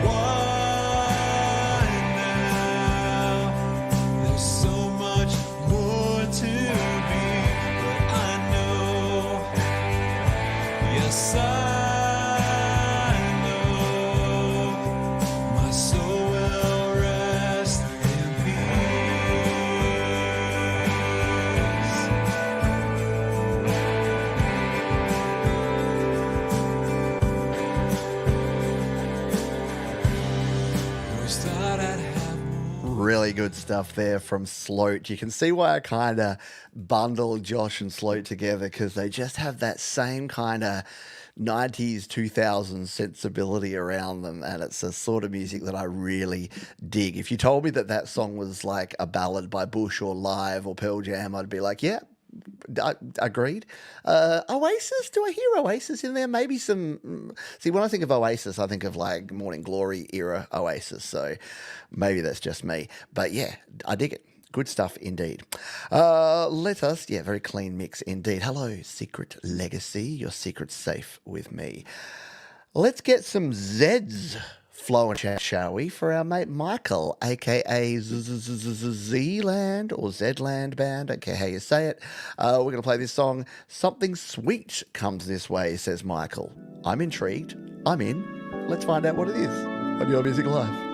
Why now? There's so much more to be, but I know, yes I know, my soul will rest in peace. Always thought I'd have more. Really good stuff there from Sloat. You can see why I kind of bundle Josh and Sloat together, because they just have that same kind of 90s, 2000s sensibility around them, and it's a sort of music that I really dig. If you told me that that song was like a ballad by Bush or Live or Pearl Jam, I'd be like, yeah, agreed. Oasis, do I hear Oasis in there? Maybe some. See, when I think of Oasis, I think of like Morning Glory era Oasis, so maybe that's just me. But yeah, I dig it. Good stuff indeed. Let us, very clean mix indeed. Hello, Secret Legacy. Your secret's safe with me. Let's get some Zeds flowing, shall we, for our mate Michael, aka Z-Land or Zland Band. Don't care how you say it. We're going to play this song. Something sweet comes this way, says Michael. I'm intrigued. I'm in. Let's find out what it is on Your Music Live.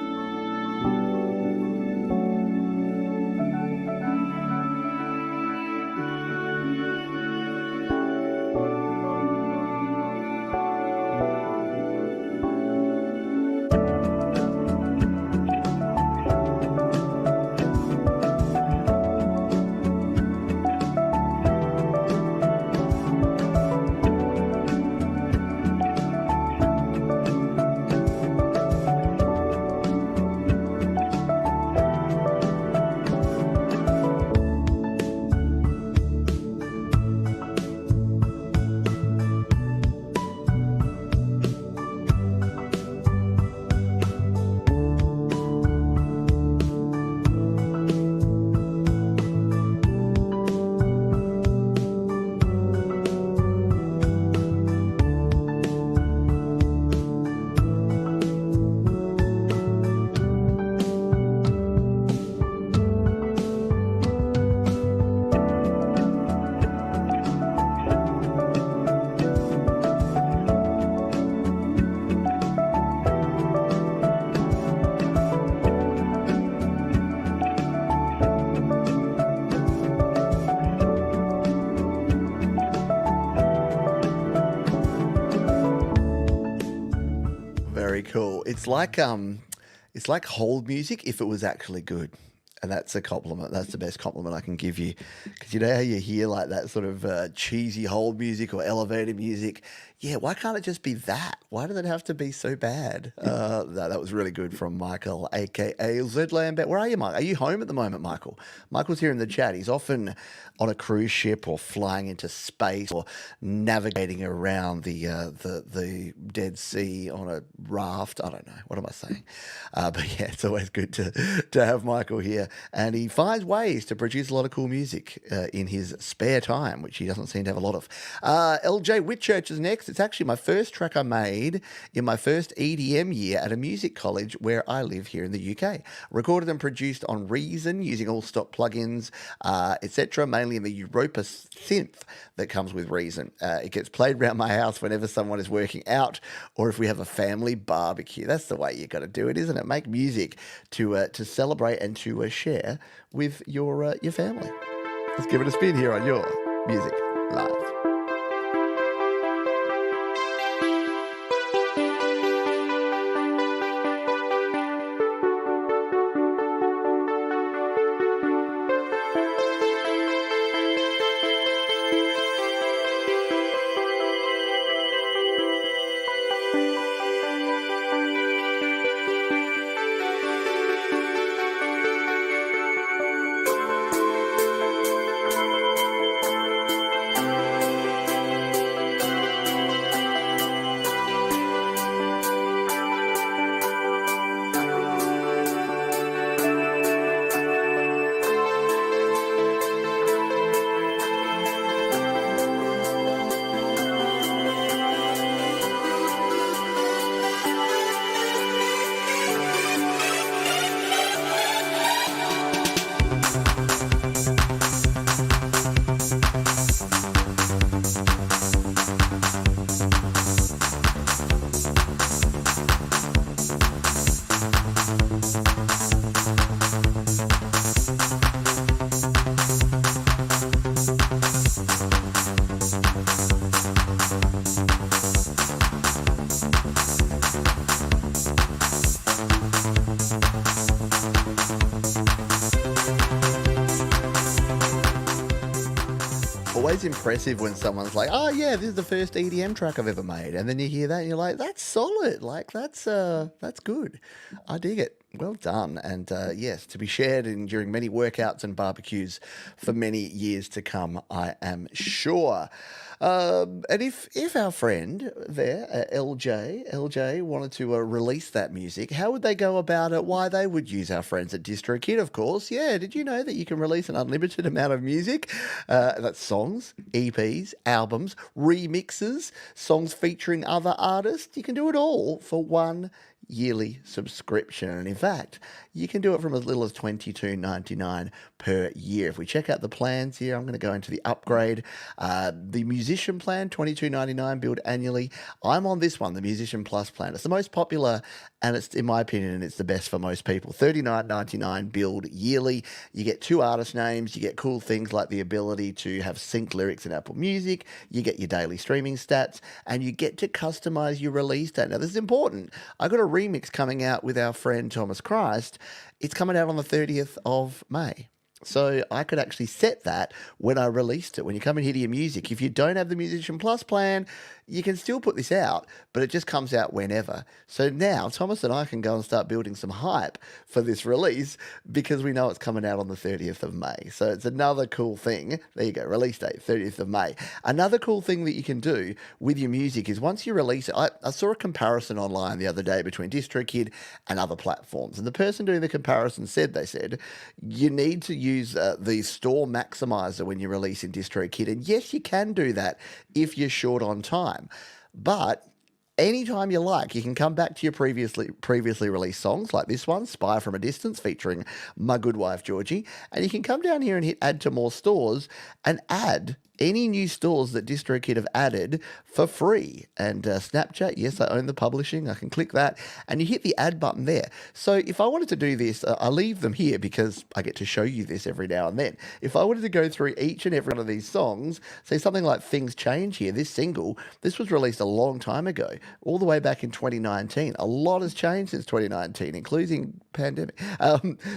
Cool. It's like hold music if it was actually good. And that's a compliment. That's the best compliment I can give you. Because you know how you hear like that sort of cheesy hold music or elevator music? Yeah, why can't it just be that? Why does it have to be so bad? That was really good from Michael, a.k.a. Zland. Where are you, Mike? Are you home at the moment, Michael? Michael's here in the chat. He's often on a cruise ship or flying into space or navigating around the Dead Sea on a raft. I don't know. What am I saying? But yeah, it's always good to have Michael here. And he finds ways to produce a lot of cool music in his spare time, which he doesn't seem to have a lot of. LJ Whitchurch is next. It's actually my first track I made in my first EDM year at a music college where I live here in the UK. Recorded and produced on Reason using all stock plugins, etc., mainly in the Europa synth that comes with Reason. It gets played around my house whenever someone is working out or if we have a family barbecue. That's the way you got to do it, isn't it? Make music to celebrate and to share with your family. Let's give it a spin here on your Music Live. Always impressive when someone's like, oh yeah, this is the first EDM track I've ever made. And then you hear that and you're like, that's solid. Like that's good. I dig it. Well done. And yes, to be shared during many workouts and barbecues for many years to come, I am sure. And if our friend there, LJ wanted to release that music, how would they go about it? Why, they would use our friends at DrroKid, of course. Yeah, did you know that you can release an unlimited amount of music? That's songs, EPs, albums, remixes, songs featuring other artists. You can do it all for one yearly subscription. And in fact, you can do it from as little as $22.99 per year. If we check out the plans here, I'm going to go into the upgrade. The Musician plan, $22.99 billed annually. I'm on this one, the Musician Plus plan. It's the most popular, and it's, in my opinion, it's the best for most people. $39.99 billed yearly. You get 2 artist names. You get cool things like the ability to have synced lyrics in Apple Music. You get your daily streaming stats, and you get to customize your release date. Now, this is important. I got a remix coming out with our friend Thomas Christ. It's coming out on the 30th of May. So I could actually set that when I released it. When you come in here to your music, if you don't have the Musician Plus plan, you can still put this out, but it just comes out whenever. So now Thomas and I can go and start building some hype for this release because we know it's coming out on the 30th of May. So it's another cool thing. There you go, release date, 30th of May. Another cool thing that you can do with your music is once you release it, I saw a comparison online the other day between DrroKid and other platforms. And the person doing the comparison said, you need to use the store maximizer when you release in DrroKid. And yes, you can do that if you're short on time. But anytime you like, you can come back to your previously released songs like this one, Spy from a Distance, featuring My Good Wife Georgie, and you can come down here and hit add to more stores and add any new stores that DrroKid have added for free. And Snapchat, yes, I own the publishing. I can click that and you hit the add button there. So if I wanted to do this, I leave them here because I get to show you this every now and then. If I wanted to go through each and every one of these songs, say something like Things Change here, this single, this was released a long time ago, all the way back in 2019. A lot has changed since 2019, including pandemic.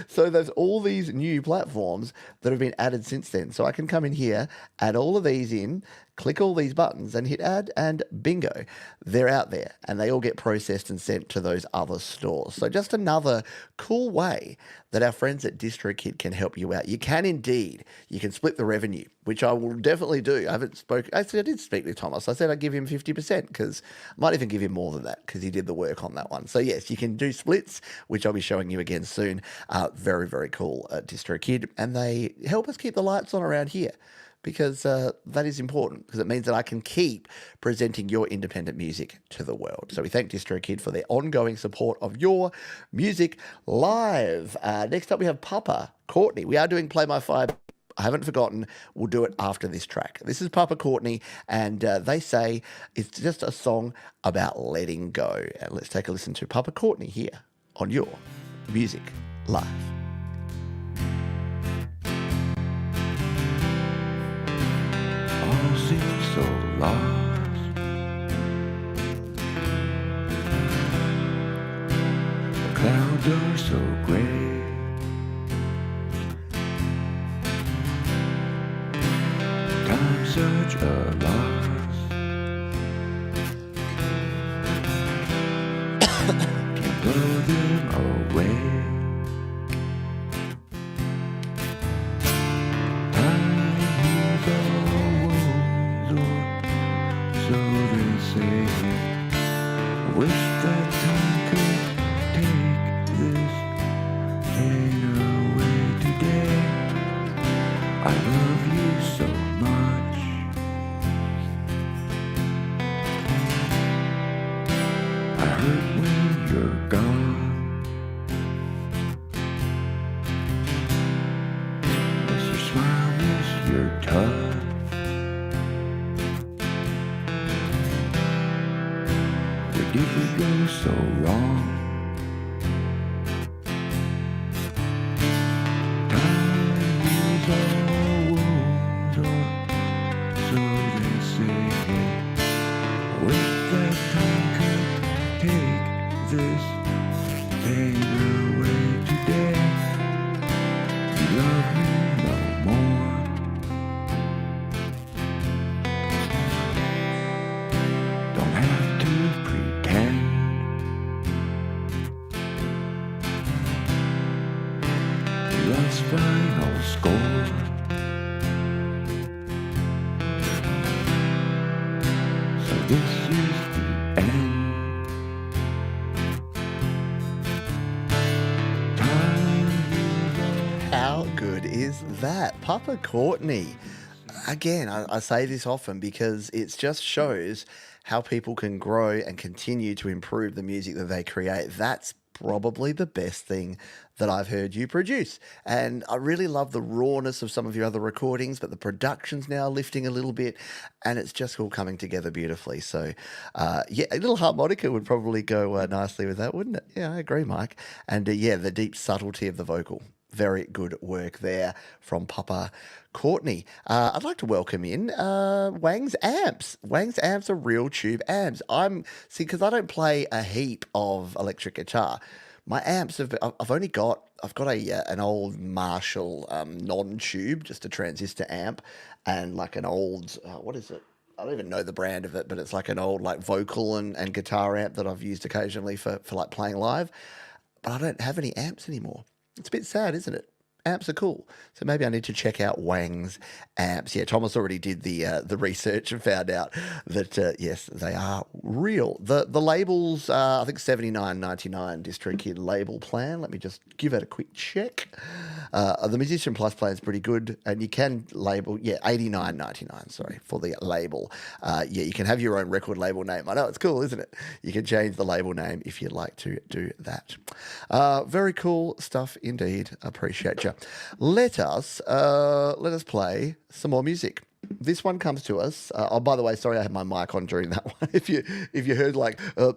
So there's all these new platforms that have been added since then. So I can come in here, add all of these in, click all these buttons and hit add, and bingo, they're out there and they all get processed and sent to those other stores. So just another cool way that our friends at DrroKid can help you out. You can indeed. You can split the revenue, which I will definitely do. I did speak to Thomas. I said I'd give him 50% because I might even give him more than that because he did the work on that one. So yes, you can do splits, which I'll be showing you again soon. Very, very cool at DrroKid. And they help us keep the lights on around here, because that is important, because it means that I can keep presenting your independent music to the world. So we thank DrroKid for their ongoing support of your music live. Next up, we have Papa Courtney. We are doing Play My Fire. I haven't forgotten. We'll do it after this track. This is Papa Courtney, and they say it's just a song about letting go. And let's take a listen to Papa Courtney here on your Music Live. so lost. The clouds are so gray. Time's such a loss. Can't blow them away. Wish that time could take this pain away today. I love you so much. I hurt when you're gone. Miss your smile, miss your touch. Did we go so wrong? Time heals all wounds, or so they say. I wish that time could take this pain away today. You love me no more. Don't have to pretend. Love's final score. So this is the end. How good is that? Papa Courtney. Again, I say this often because it just shows how people can grow and continue to improve the music that they create. That's probably the best thing that I've heard you produce. And I really love the rawness of some of your other recordings, but the production's now lifting a little bit and it's just all coming together beautifully. So, yeah, a little harmonica would probably go nicely with that, wouldn't it? Yeah, I agree, Mike. And yeah, the deep subtlety of the vocal. Very good work there from Papa Courtney. I'd like to welcome in Wang's Amps. Wang's Amps are real tube amps. Because I don't play a heap of electric guitar. My amps I've got an old Marshall non-tube, just a transistor amp, and like an old what is it? I don't even know the brand of it, but it's like an old like vocal and guitar amp that I've used occasionally for like playing live. But I don't have any amps anymore. It's a bit sad, isn't it? Amps are cool. So maybe I need to check out Wang's Amps. Yeah, Thomas already did the research and found out that, yes, they are real. The labels, I think $79.99 DrroKid label plan. Let me just give it a quick check. The Musician Plus plan is pretty good. And you can label, $89.99, sorry, for the label. You can have your own record label name. I know, it's cool, isn't it? You can change the label name if you'd like to do that. Very cool stuff indeed. Appreciate you. Let us play some more music. This one comes to us. Oh, by the way, sorry I had my mic on during that one. If you heard like a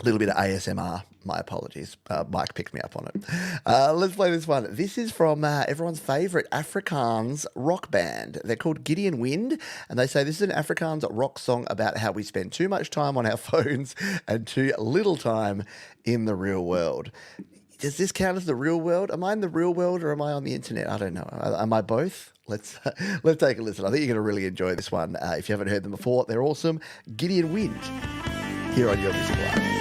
little bit of ASMR, my apologies. Mike picked me up on it. Let's play this one. This is from everyone's favourite Afrikaans rock band. They're called Gideon Wind, and they say this is an Afrikaans rock song about how we spend too much time on our phones and too little time in the real world. Does this count as the real world? Am I in the real world or am I on the internet? I don't know. Am I both? Let's take a listen. I think you're going to really enjoy this one. If you haven't heard them before, they're awesome. Gideon Wind, here on Your Music Live.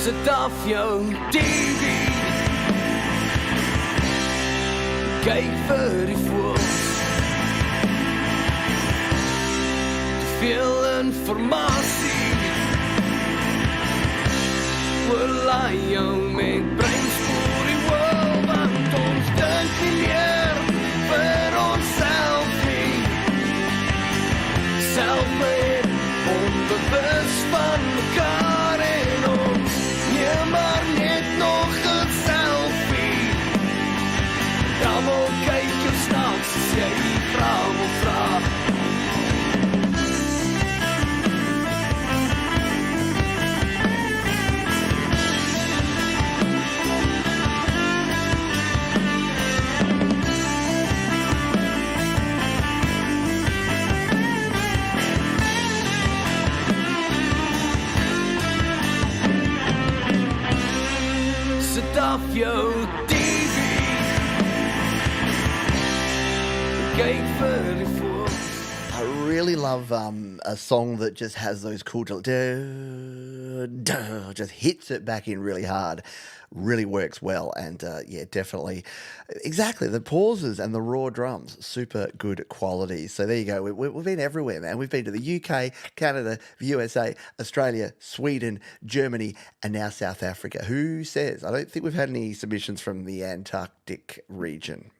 Sit af jou TV, kyk vir die voels. Te veel informasie, oorlaai jou met breinspoor die world, want ons dink nie meer vir onsself nie. Selfmade, onbewus van mekaar en ons, maar net nog een selfie. Almal kyk jou snaaks si sia i fravo fra. Yo, Davy, Gate 34. I really love a song that just has those cool, just hits it back in really hard. Really works well, and yeah, definitely, exactly, the pauses and the raw drums, super good quality. So there you go. We've been everywhere, man. We've been to the UK, Canada, the USA, Australia, Sweden, Germany, and now South Africa. Who says? I don't think we've had any submissions from the Antarctic region.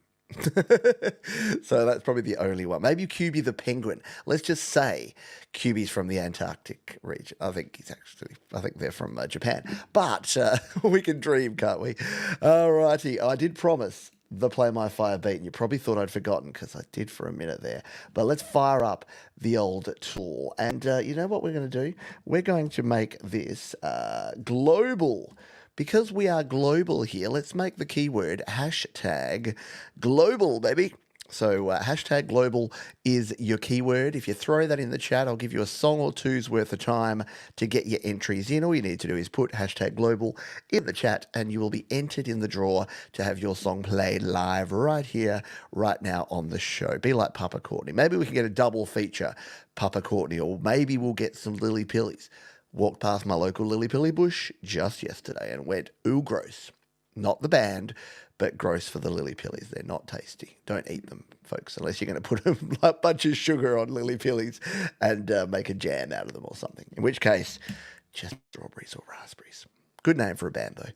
So that's probably the only one. Maybe QB the penguin. Let's just say QB's from the Antarctic region. I think they're from Japan. But we can dream, can't we? Alrighty. I did promise the Play My Fire beat, and you probably thought I'd forgotten because I did for a minute there. But let's fire up the old tool. And you know what we're going to do? We're going to make this global. Because we are global here, let's make the keyword hashtag global, baby. So hashtag global is your keyword. If you throw that in the chat, I'll give you a song or two's worth of time to get your entries in. All you need to do is put hashtag global in the chat and you will be entered in the draw to have your song played live right here, right now on the show. Be like Papa Courtney. Maybe we can get a double feature, Papa Courtney, or maybe we'll get some Lily Pillies. Walked past my local Lily Pilly bush just yesterday and went, ooh, gross. Not the band, but gross for the Lily Pillies. They're not tasty. Don't eat them, folks, unless you're going to put a bunch of sugar on Lily Pillies and make a jam out of them or something. In which case, just strawberries or raspberries. Good name for a band, though.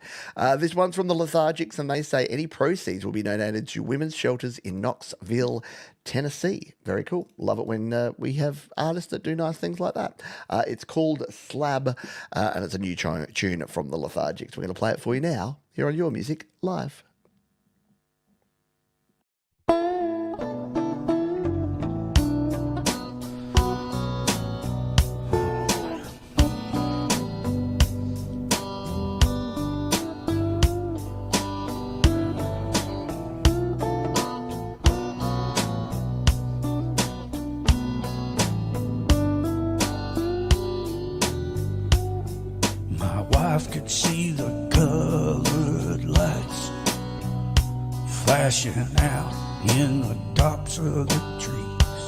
This one's from the Lethargics, and they say any proceeds will be donated to women's shelters in Knoxville, Tennessee. Very cool. Love it when we have artists that do nice things like that. It's called Slab, and it's a new tune from the Lethargics. We're going to play it for you now here on Your Music Live. Could see the colored lights flashing out in the tops of the trees.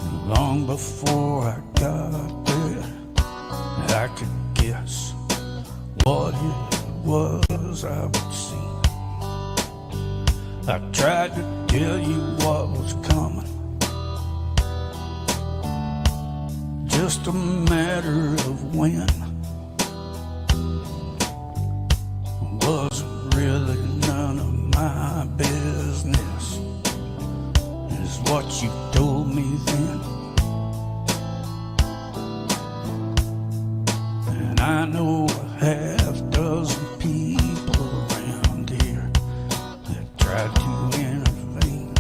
And long before I got there, I could guess what it was I would see. I tried to tell you what was coming, just a matter of when. Wasn't really none of my business, is what you told me then. And I know a half dozen people around here that tried to intervene,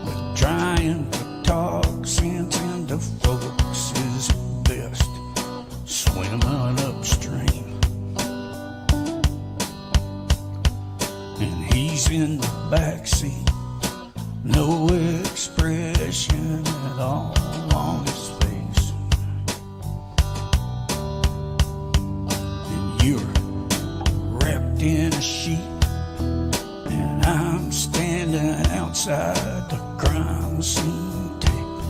but trying to talk sense into folks is best swimming upstream. And he's in the backseat, no expression at all on his face. And you're wrapped in a sheet, and I'm standing outside the crime scene tape,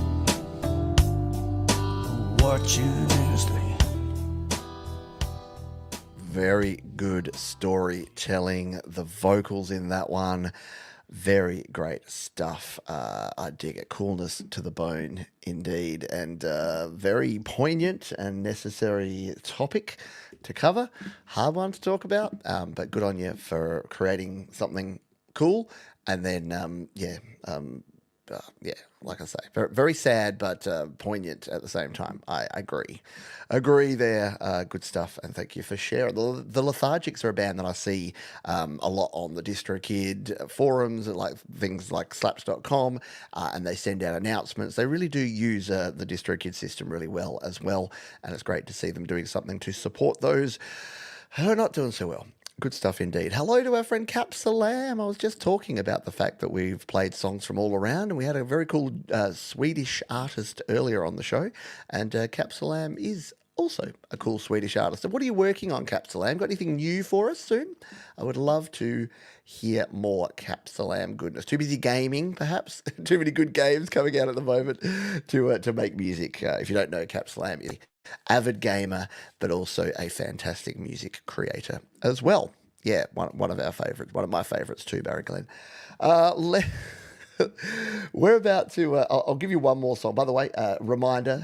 watching as they. Very good storytelling. The vocals in that one, very great stuff. I dig it. Coolness to the bone, indeed. And very poignant and necessary topic to cover. Hard one to talk about, but good on you for creating something cool. And then, yeah, like I say, very, very sad, but poignant at the same time. I agree there. Good stuff, and thank you for sharing. The Lethargics are a band that I see a lot on the DrroKid forums, like things like slaps.com, and they send out announcements. They really do use the DrroKid system really well as well, and it's great to see them doing something to support those who are not doing so well. Good stuff indeed. Hello to our friend Cap Salam. I was just talking about the fact that we've played songs from all around, and we had a very cool Swedish artist earlier on the show, and Cap Salam is also a cool Swedish artist. And what are you working on, Cap Salam? Got anything new for us soon? I would love to hear more Cap Salam goodness. Too busy gaming, perhaps? Too many good games coming out at the moment to make music. If you don't know Cap Salam, avid gamer, but also a fantastic music creator as well. Yeah, one of our favourites, one of my favourites too, Barry Glenn. We're about to, I'll give you one more song. By the way, reminder,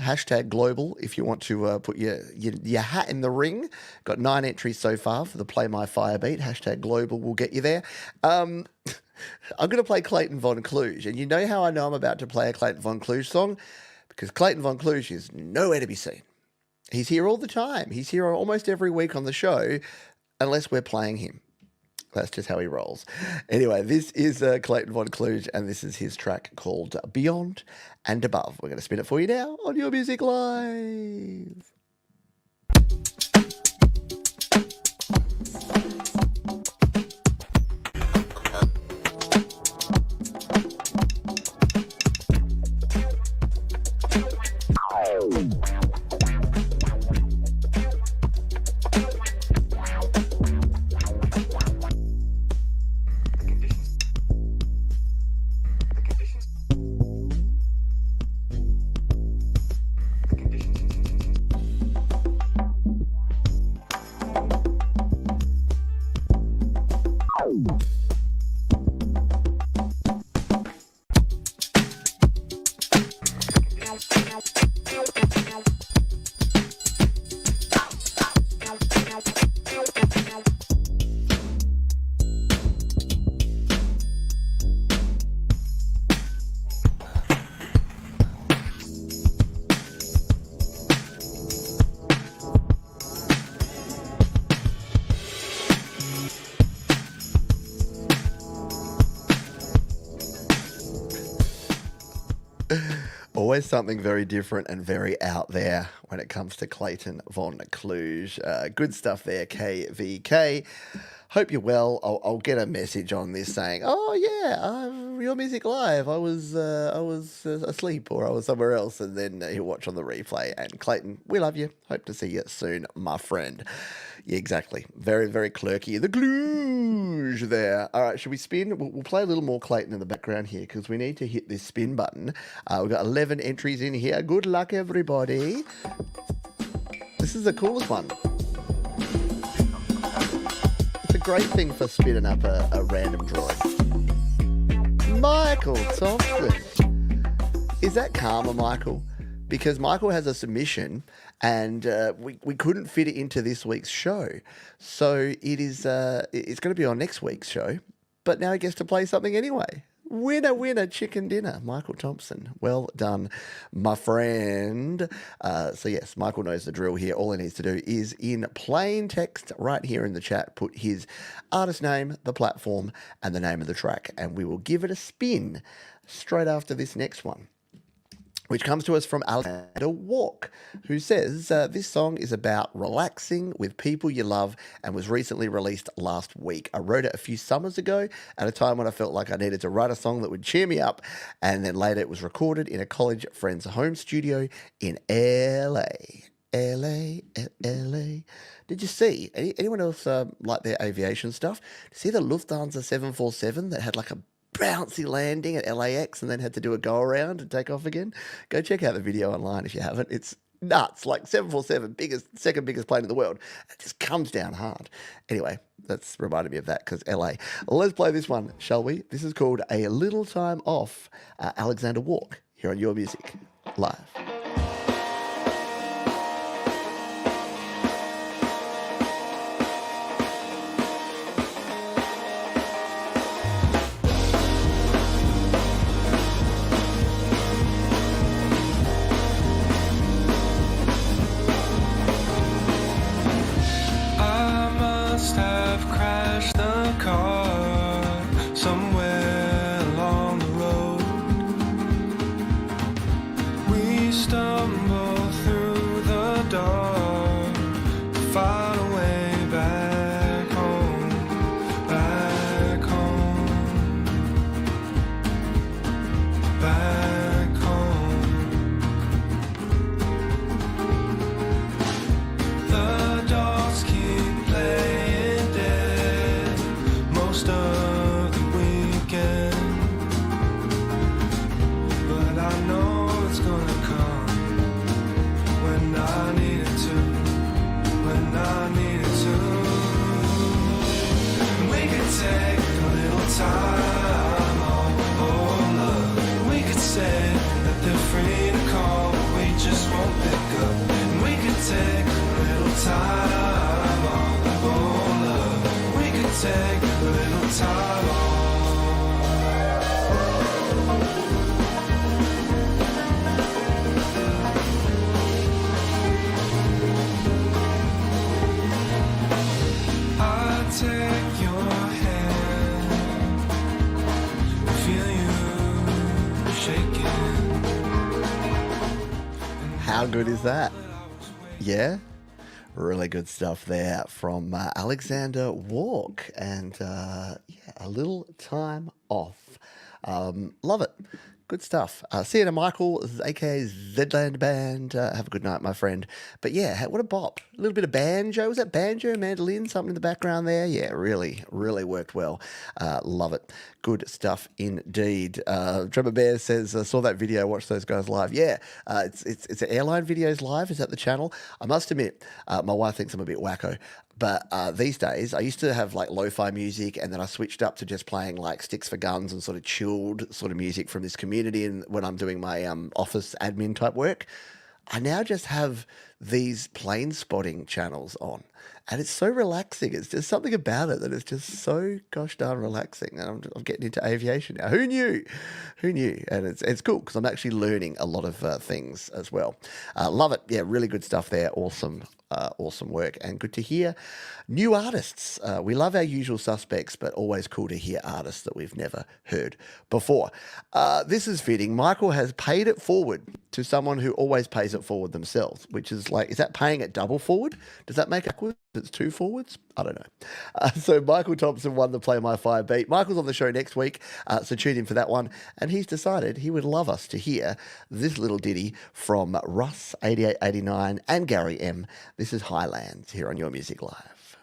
#global if you want to put your hat in the ring. Got 9 entries so far for the Play My Fire beat. #global will get you there. I'm going to play Clayton Von Kluge, and you know how I know I'm about to play a Clayton Von Kluge song? Because Clayton Von Kluge is nowhere to be seen. He's here all the time. He's here almost every week on the show, unless we're playing him. That's just how he rolls. Anyway, this is Clayton Von Kluge, and this is his track called Beyond and Above. We're going to spin it for you now on Your Music Live. Always something very different and very out there when it comes to Clayton Von Kluge. Good stuff there, KVK. Hope you're well. I'll get a message on this saying, "Oh yeah, Your Music Live. I was asleep or I was somewhere else," and then he'll watch on the replay. And Clayton, we love you. Hope to see you soon, my friend. Yeah, exactly. Very, very clerky. The Kluge there. All right, should we spin? We'll play a little more Clayton in the background here because we need to hit this spin button. We've got 11 entries in here. Good luck, everybody. This is the coolest one. It's a great thing for spinning up a random drawing. Michael Thompson. Is that karma, Michael? Because Michael has a submission and we couldn't fit it into this week's show. So it's going to be on next week's show, but now he gets to play something anyway. Winner, winner, chicken dinner. Michael Thompson. Well done, my friend. So yes, Michael knows the drill here. All he needs to do is in plain text right here in the chat, put his artist name, the platform, and the name of the track, and we will give it a spin straight after this next one, which comes to us from Alexander Walk, who says, this song is about relaxing with people you love and was recently released last week. I wrote it a few summers ago at a time when I felt like I needed to write a song that would cheer me up, and then later it was recorded in a college friend's home studio in LA. LA. Did you see, anyone else like their aviation stuff? See the Lufthansa 747 that had like a bouncy landing at LAX and then had to do a go around and take off again? Go check out the video online if you haven't. It's nuts. Like 747, second biggest plane in the world. It just comes down hard. Anyway, that's reminded me of that because LA. Let's play this one, shall we? This is called A Little Time Off. Alexander Walk here on Your Music Live. take a little time. Oh, love. We could say that they're free to call, but we just won't pick up. And we could take a little time. Oh, love. We could take a little time off. Take your hand, feel you shaking. How good is that? Yeah? Really good stuff there from Alexander Walk and yeah, a little time off. Love it. Good stuff. See you to Michael, aka Zedland Band. Have a good night, my friend. But yeah, what a bop. A little bit of banjo. Was that banjo, mandolin, something in the background there? Yeah, really, really worked well. Love it. Good stuff indeed. Drummer Bear says, saw that video, watched those guys live. Yeah, it's airline videos live. Is that the channel? I must admit, my wife thinks I'm a bit wacko. But these days, I used to have like lo-fi music, and then I switched up to just playing like Sticks for Guns and sort of chilled sort of music from this community. And when I'm doing my office admin type work, I now just have these plane spotting channels on, and it's so relaxing. It's just something about it that is just so gosh darn relaxing. And I'm getting into aviation now. Who knew? Who knew? And it's cool because I'm actually learning a lot of things as well. Love it. Yeah, really good stuff there. Awesome. Awesome work, and good to hear new artists. We love our usual suspects, but always cool to hear artists that we've never heard before. This is fitting. Michael has paid it forward to someone who always pays it forward themselves, which is like, is that paying it double forward? Does that make it backwards? It's two forwards? I don't know. So Michael Thompson won the Play My Fire beat. Michael's on the show next week, so tune in for that one. And he's decided he would love us to hear this little ditty from Russ, 8889, and Gary M. This is Highlands here on Your Music Live.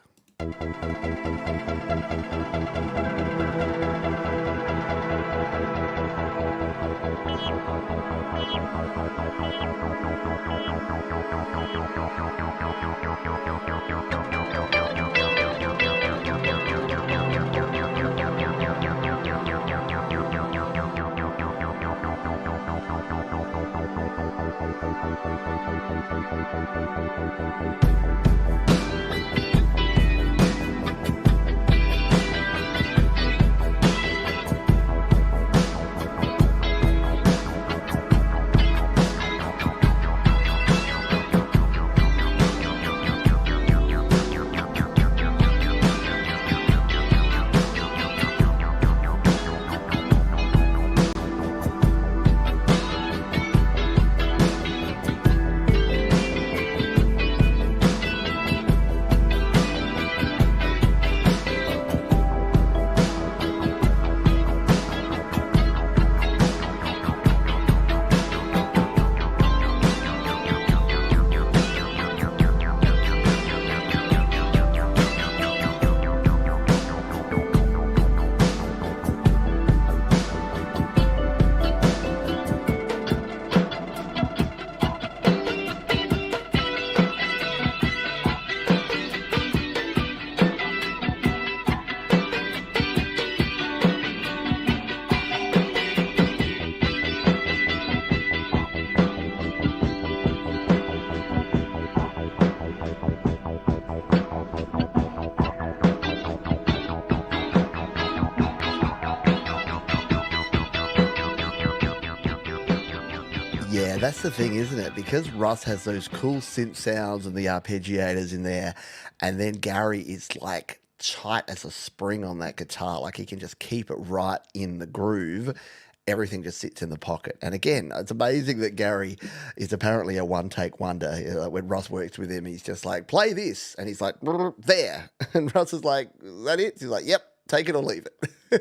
Yeah, that's the thing, isn't it? Because Russ has those cool synth sounds and the arpeggiators in there, and then Gary is like tight as a spring on that guitar. Like he can just keep it right in the groove. Everything just sits in the pocket. And again, it's amazing that Gary is apparently a one-take wonder. You know, when Russ works with him, he's just like, play this. And he's like, there. And Russ is like, is that it? He's like, yep, take it or leave it.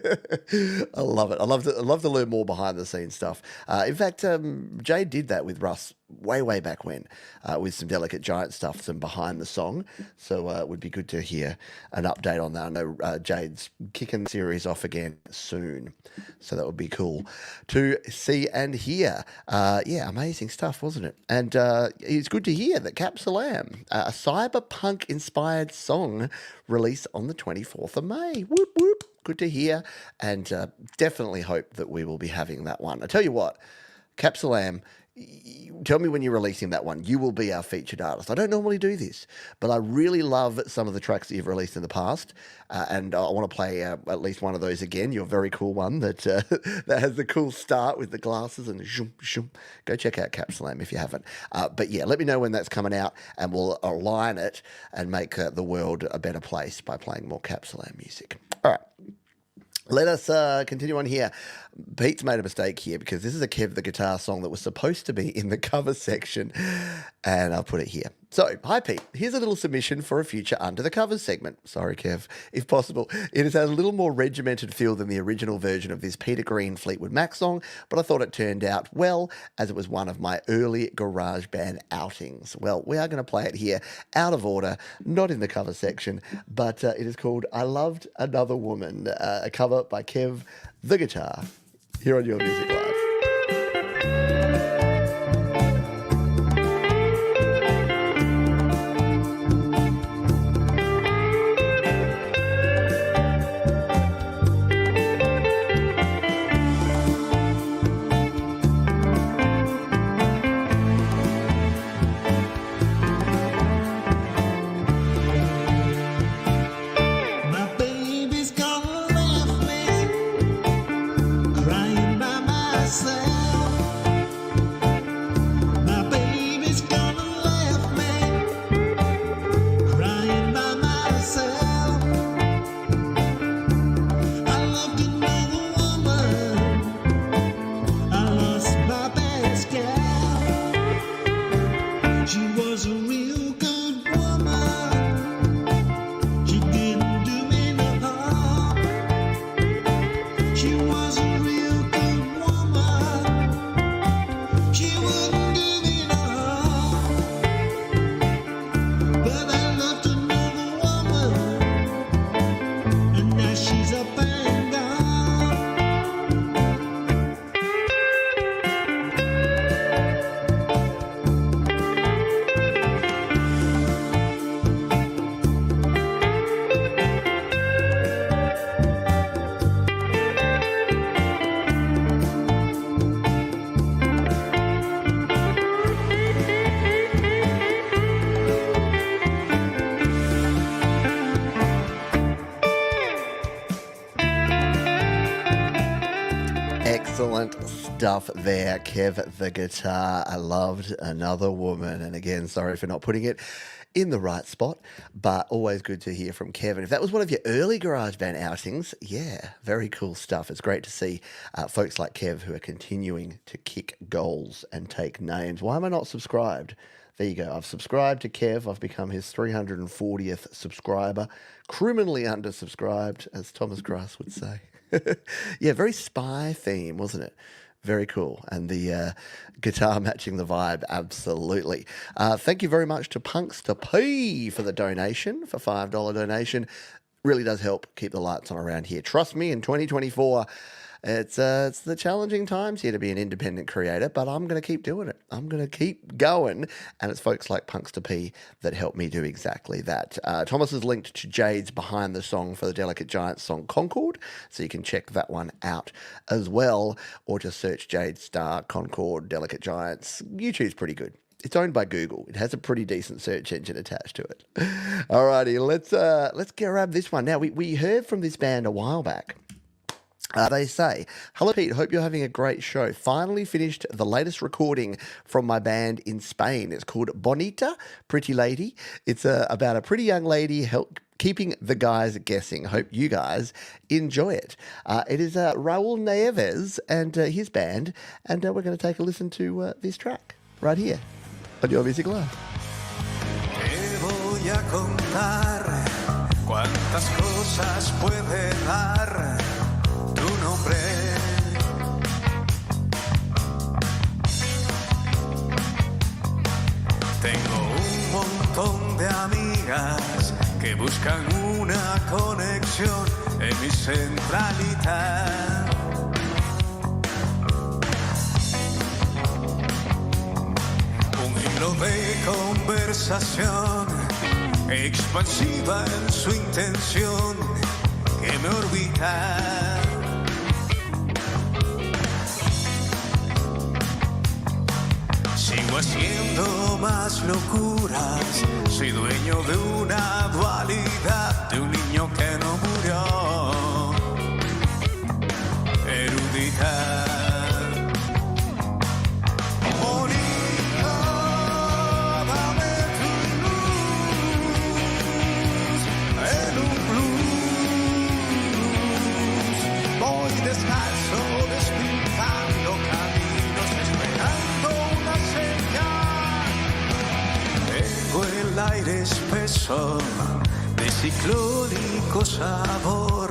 I love it. I love to learn more behind the scenes stuff. In fact, Jade did that with Russ way back when, with some Delicate Giant stuff, some behind the song. So it would be good to hear an update on that. I know Jade's kicking the series off again soon, so that would be cool to see and hear. Yeah, amazing stuff, wasn't it? And it's good to hear that Capsalam, a cyberpunk-inspired song, released on the 24th of May. Whoop whoop. Good to hear, and definitely hope that we will be having that one. I tell you what, Capsalam, tell me when you're releasing that one. You will be our featured artist. I don't normally do this, but I really love some of the tracks that you've released in the past, and I want to play at least one of those again. Your very cool one that that has the cool start with the glasses and the zoom, zoom. Go check out Capsalam if you haven't. But yeah, let me know when that's coming out, and we'll align it and make the world a better place by playing more Capsalam music. All right. Let us continue on here. Pete's made a mistake here because this is a Kev the Guitar song that was supposed to be in the cover section, and I'll put it here. So, hi Pete, here's a little submission for a future Under the Covers segment. Sorry Kev, if possible. It has a little more regimented feel than the original version of this Peter Green Fleetwood Mac song, but I thought it turned out well as it was one of my early garage band outings. Well, we are going to play it here out of order, not in the cover section, but it is called I Loved Another Woman, a cover by Kev the Guitar, here on Your Music Live. Excellent stuff there, Kev the Guitar. I loved Another Woman. And again, sorry for not putting it in the right spot, but always good to hear from Kevin. If that was one of your early garage band outings, yeah, very cool stuff. It's great to see folks like Kev who are continuing to kick goals and take names. Why am I not subscribed? There you go. I've subscribed to Kev. I've become his 340th subscriber. Criminally undersubscribed, as Thomas Grass would say. Yeah, very spy theme, wasn't it? Very cool. And the guitar matching the vibe, absolutely. Thank you very much to Punks to P for the donation, for $5 donation. Really does help keep the lights on around here. Trust me, in 2024, it's the challenging times here to be an independent creator, but I'm going to keep doing it. I'm going to keep going, and it's folks like Punks to P that help me do exactly that. Thomas has linked to Jade's behind the song for the Delicate Giant song Concord, so you can check that one out as well, or just search Jade Star Concord Delicate Giants. YouTube's pretty good. It's owned by Google. It has a pretty decent search engine attached to it. Alrighty, let's grab this one. Now, we heard from this band a while back. They say, hello Pete, hope you're having a great show. Finally finished the latest recording from my band in Spain. It's called Bonita, Pretty Lady. It's about a pretty young lady keeping the guys guessing. Hope you guys enjoy it. It is Raul Nieves and his band, and we're going to take a listen to this track right here on Your Music Live. Te voy a contar cuántas cosas puede dar nombre. Tengo un montón de amigas que buscan una conexión en mi centralidad. Un hilo de conversación expansiva en su intención que me orbita. Sigo haciendo más locuras, soy dueño de una dualidad, de un niño que no murió, erudita. Bonita, dame tu luz, en un blues, voy descalzo, despintando caminos, esperando una señal. Tengo el aire espeso de ciclónico sabor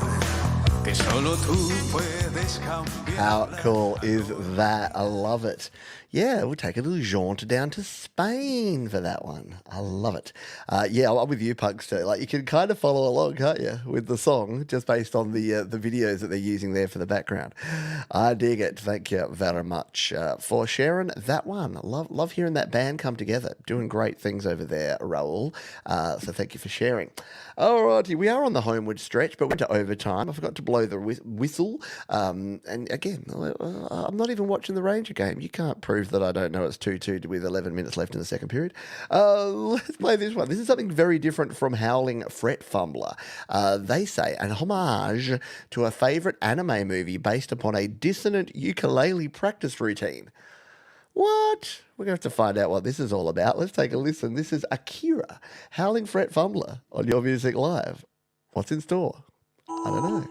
que solo tú puedes cambiar. How cool is that? I love it. Yeah, we'll take a little jaunt down to Spain for that one. I love it. Yeah, I'm with you, Punks, too. Like, you can kind of follow along, can't you, with the song, just based on the videos that they're using there for the background. I dig it. Thank you very much for sharing that one. Love hearing that band come together. Doing great things over there, Raul. So thank you for sharing. All righty, we are on the homeward stretch, but we're into overtime. I forgot to blow the whistle. And again, I'm not even watching the Ranger game. You can't prove that I don't know it's 2-2 with 11 minutes left in the second period. Let's play this one. This is something very different from Howling Fret Fumbler. They say an homage to a favourite anime movie based upon a dissonant ukulele practice routine. What? We're going to have to find out what this is all about. Let's take a listen. This is Akira, Howling Fret Fumbler on Your Music Live. What's in store? I don't know.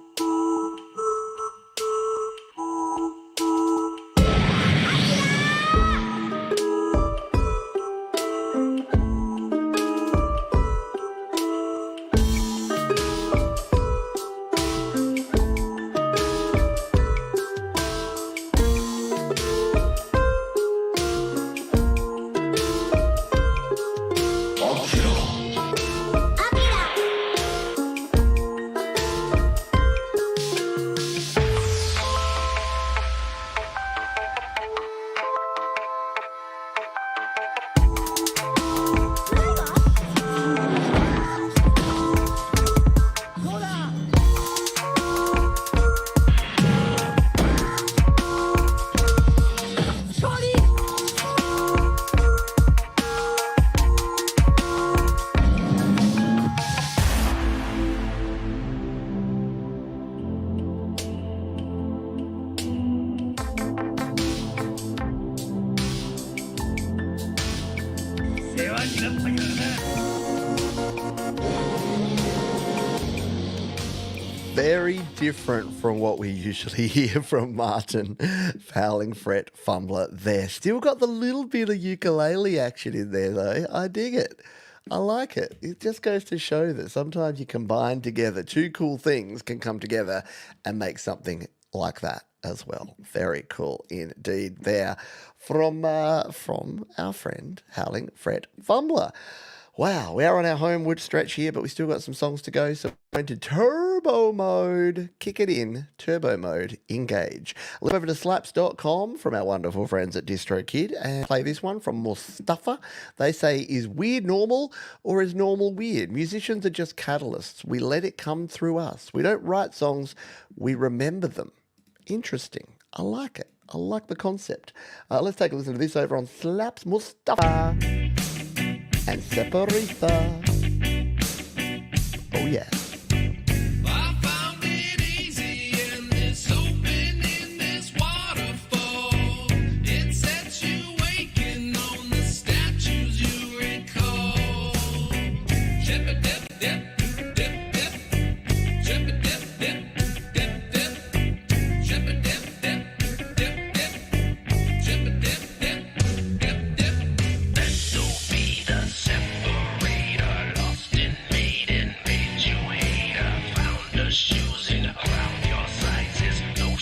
Very different from what we usually hear from Martin, Howling Fret Fumbler there. Still got the little bit of ukulele action in there though. I dig it. I like it. It just goes to show that sometimes you combine together, two cool things can come together and make something like that as well. Very cool indeed there from our friend Howling Fret Fumbler. Wow, we are on our homeward stretch here, but we still got some songs to go, so we're into turbo mode. Kick it in, turbo mode, engage. Look over to slaps.com from our wonderful friends at DrroKid and play this one from Mustafa. They say, is weird normal or is normal weird? Musicians are just catalysts. We let it come through us. We don't write songs, we remember them. Interesting. I like it. I like the concept. Let's take a listen to this over on Slaps Mustafa and Separita. Oh yeah. I found it easy in this open, in this waterfall. It sets you waking on the statues you recall. Ship dip dip dip dip. Ship dip dip dip dip. Ship dip dip dip dip. Ship dip dip dip dip. This will be the separator, lost and made you hater. Found the shoes in around your sizes, no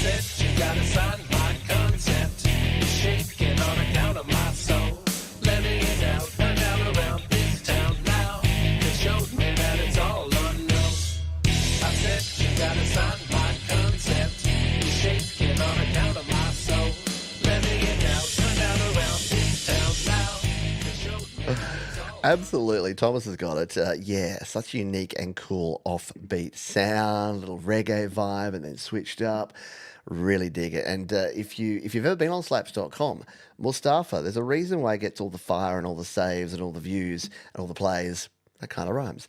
said she gotta sign my concept. Shaking on account of my soul. Let me get out and down around this town now. They showed me that it's all unknown. I said she gotta sign my concept. Shaking on account of my soul. Let me get out and down around this town now. They showed me that it's all Absolutely, Thomas has got it. Yeah, such a unique and cool offbeat sound, little reggae vibe, and then switched up. Really dig it. And if you've ever been on slaps.com, Mustafa, there's a reason why it gets all the fire and all the saves and all the views and all the plays. That kind of rhymes.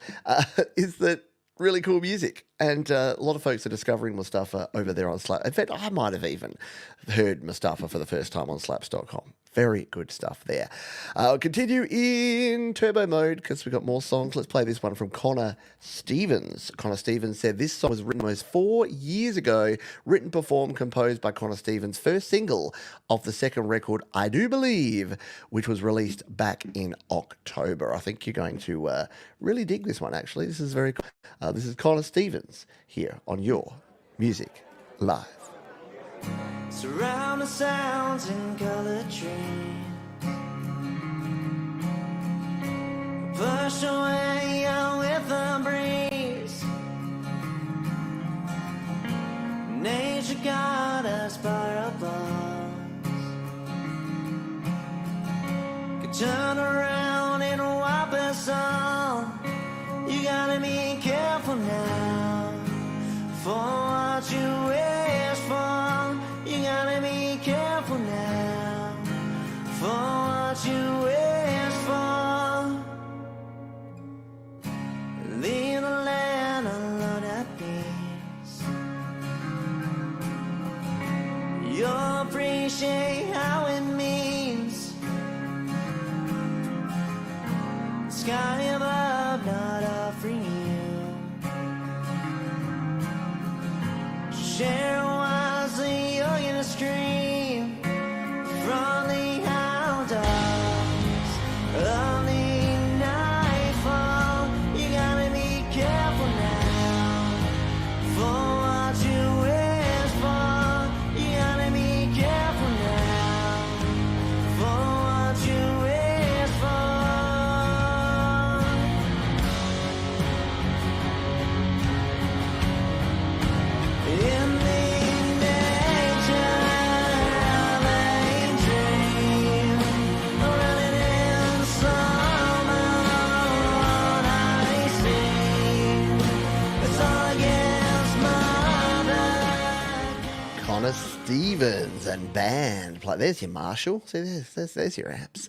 Is that really cool music? And a lot of folks are discovering Mustafa over there on Slap. In fact, I might have even heard Mustafa for the first time on slaps.com. Very good stuff there. I'll continue in turbo mode because we've got more songs. Let's play this one from Connor Stevens. Connor Stevens said this song was written almost 4 years ago, written, performed, composed by Connor Stevens' first single of the second record, I Do Believe, which was released back in October. I think you're going to really dig this one, actually. This is very cool. This is Connor Stevens here on Your Music Live. Surround the sounds in color dreams. Push away with the breeze. Nature got us by our balls. Could turn around and wipe us all. You gotta be careful now for what you wish for. You gotta be careful now for what you wish for. Leave the land alone at peace. You'll appreciate how it means. Sky above not offering you. Share wisely, you're gonna scream from the outdoors of the nightfall. You gotta be careful now for what you wish for. You gotta be careful now for what you wish for. In the nature of a dream, running in summer, what I see, it's all against my back. Connor Stevens and band. There's your Marshall. See, there's your apps.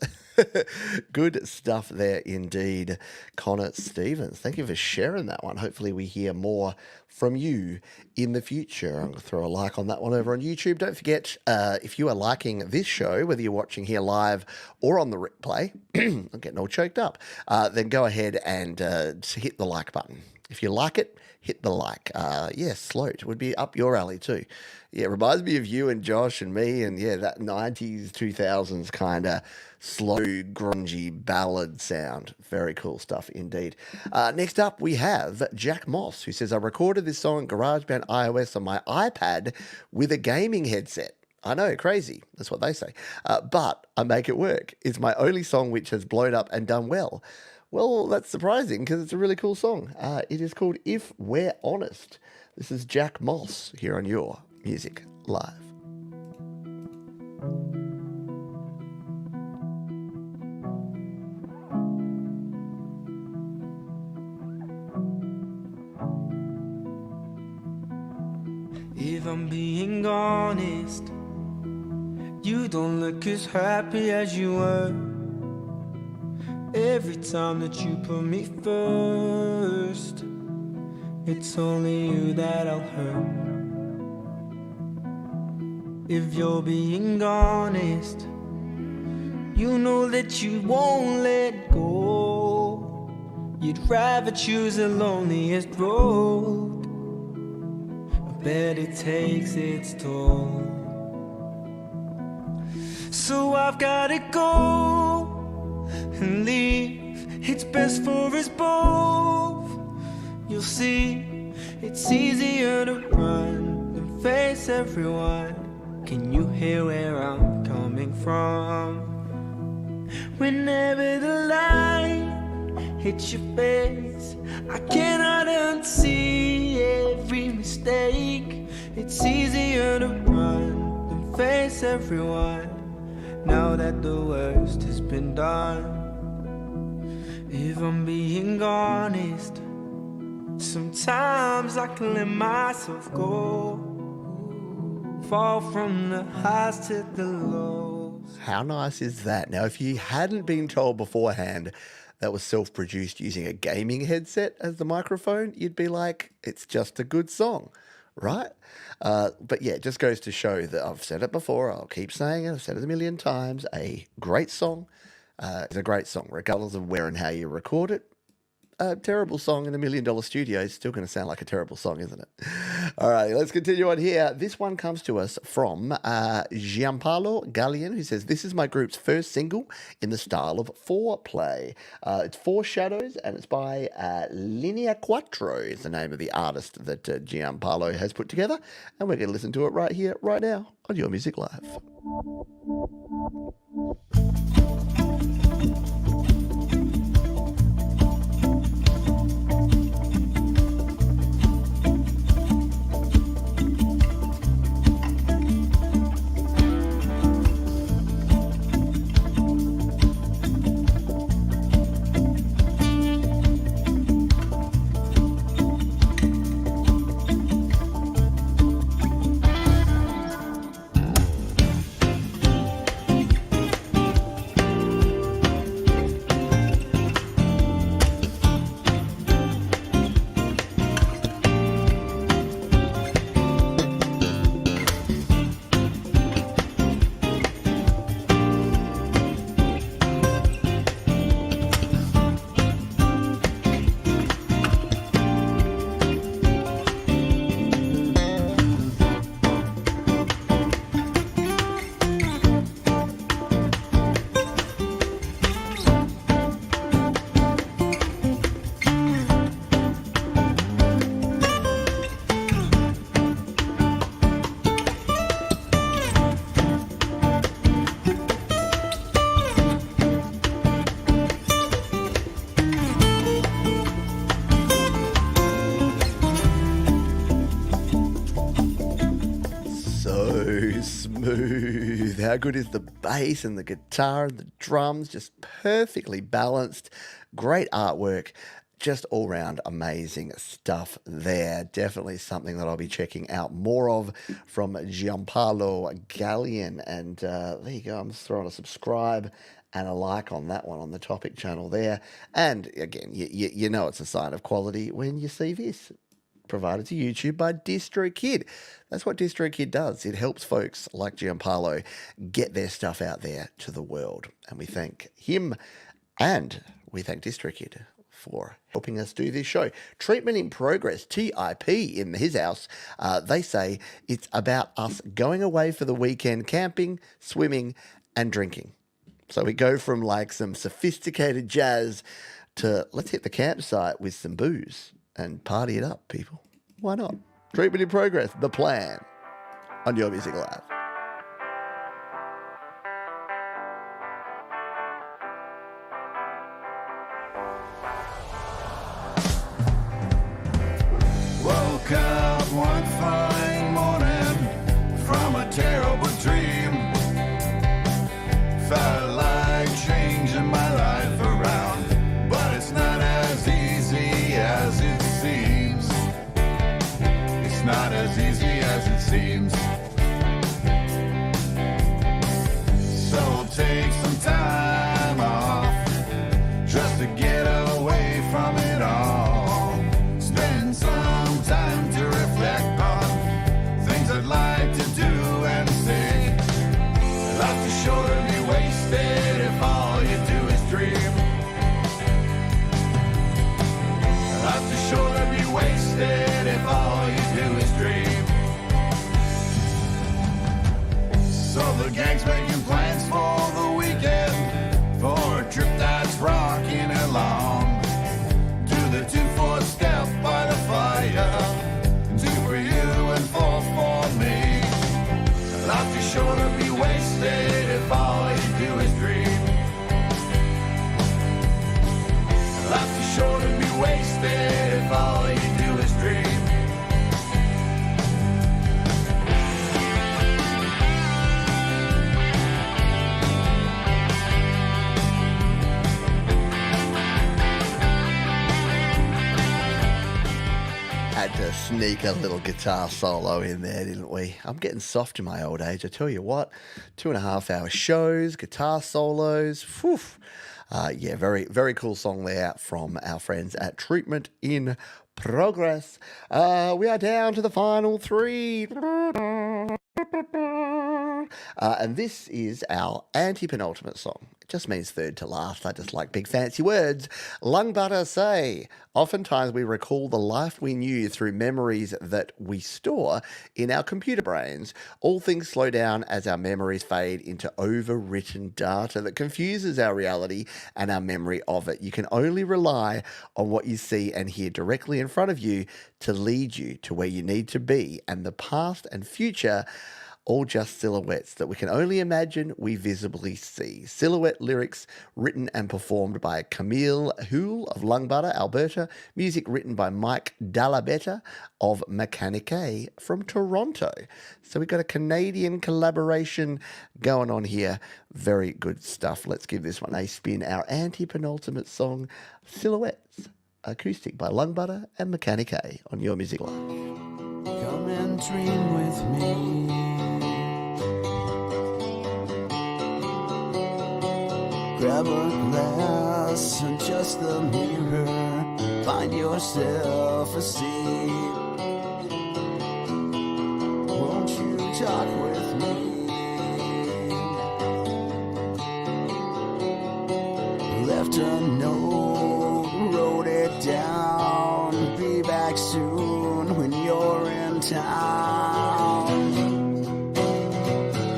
Good stuff there indeed, Connor Stevens. Thank you for sharing that one. Hopefully we hear more from you in the future. I'm going to throw a like on that one over on YouTube. Don't forget, if you are liking this show, whether you're watching here live or on the replay, I'm getting all choked up, then go ahead and hit the like button. If you like it, hit the like. Sloat would be up your alley too. Yeah, it reminds me of you and Josh and me and that 90s, 2000s kind of slow, grungy ballad sound. Very cool stuff indeed. Next up, we have Jack Moss, who says, I recorded this song in GarageBand iOS on my iPad with a gaming headset. I know, crazy. That's what they say. But I make it work. It's my only song which has blown up and done well. Well, that's surprising because it's a really cool song. It is called If We're Honest. This is Jack Moss here on Your Music Live. If I'm being honest, you don't look as happy as you were. Every time that you put me first, it's only you that I'll hurt. If you're being honest, you know that you won't let go. You'd rather choose the loneliest road. I bet it takes its toll. So I've gotta go and leave. It's best for us both. You'll see, it's easier to run than face everyone. Can you hear where I'm coming from? Whenever the light hits your face, I cannot unsee every mistake. It's easier to run than face everyone. Now that the worst has been done, if I'm being honest, sometimes I can let myself go, fall from the highs to the lows. How nice is that? Now, if you hadn't been told beforehand that was self-produced using a gaming headset as the microphone, you'd be like, it's just a good song, right? But yeah, it just goes to show that I've said it before, I'll keep saying it, I've said it a million times, a great song is a great song, regardless of where and how you record it. A terrible song in $1 million studio is still going to sound like a terrible song, isn't it? All right, let's continue on here. This one comes to us from Gianpaolo Gallian, who says, this is my group's first single in the style of foreplay. It's Four Shadows, and it's by Linea Quattro is the name of the artist that Gianpaolo has put together. And we're going to listen to it right here, right now on Your Music Live. Smooth. How good is the bass and the guitar and the drums? Just perfectly balanced. Great artwork. Just all round amazing stuff there. Definitely something that I'll be checking out more of from Gianpaolo Gallian. And there you go. I'm just throwing a subscribe and a like on that one on the Topic channel there. And again, you know it's a sign of quality when you see this. Provided to YouTube by DrroKid. That's what DrroKid does. It helps folks like Gianpaolo get their stuff out there to the world. And we thank him and we thank DrroKid for helping us do this show. Treatment in Progress, TIP, in his house. They say it's about us going away for the weekend camping, swimming, and drinking. So we go from like some sophisticated jazz to let's hit the campsite with some booze and party it up, people. Why not? Treatment in Progress, the plan on Your Music Live. Woke up one fine morning from a terrible dream. Felt like changing my life around, but it's not as easy as it seems. It's not as easy as it seems. So take some time off just to get away from it all. Spend some time to reflect on things I'd like to do and say. Life is sure to be wasted if all you do is dream. Life is sure to be wasted if all you do is dream. So the gang's making plans for the weekend, for a trip that's rocking along. Do the 2-4 step by the fire, 2 for you and 4 for sure to be wasted if all you do is dream. Life's too short to be wasted if all you do is dream. Had to sneak a little guitar solo in there, didn't we? I'm getting soft in my old age, I tell you what. 2.5 hour shows, guitar solos. Whew. Yeah, very, very cool song there from our friends at Treatment in Progress. We are down to the final three. And this is our anti-penultimate song. It just means third to last. I just like big fancy words. Lung Butter say, oftentimes we recall the life we knew through memories that we store in our computer brains. All things slow down as our memories fade into overwritten data that confuses our reality and our memory of it. You can only rely on what you see and hear directly in front of you to lead you to where you need to be, and the past and future all just silhouettes that we can only imagine we visibly see. Silhouette lyrics written and performed by Camille Houle of Lung Butter, Alberta. Music written by Mike Dalabetta of Mechanique from Toronto. So we've got a Canadian collaboration going on here. Very good stuff. Let's give this one a spin. Our anti-penultimate song, Silhouettes, acoustic by Lung Butter and Mechanique on Your Music Live. Come and dream with me. Grab a glass and just the mirror. Find yourself a seat. Won't you talk with me? Left a note, wrote it down. Be back soon when you're in town.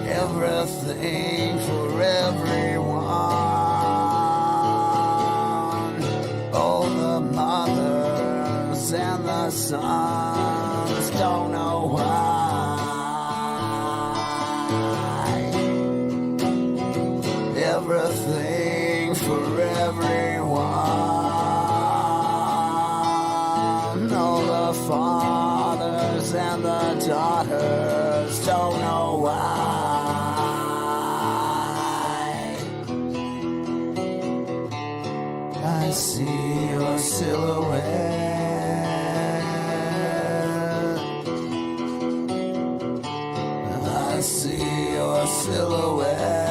Everything for everyone. All the mothers and the sons don't know why. Everything for everyone. All the fathers and the daughters don't know why. I see your silhouette. I see your silhouette.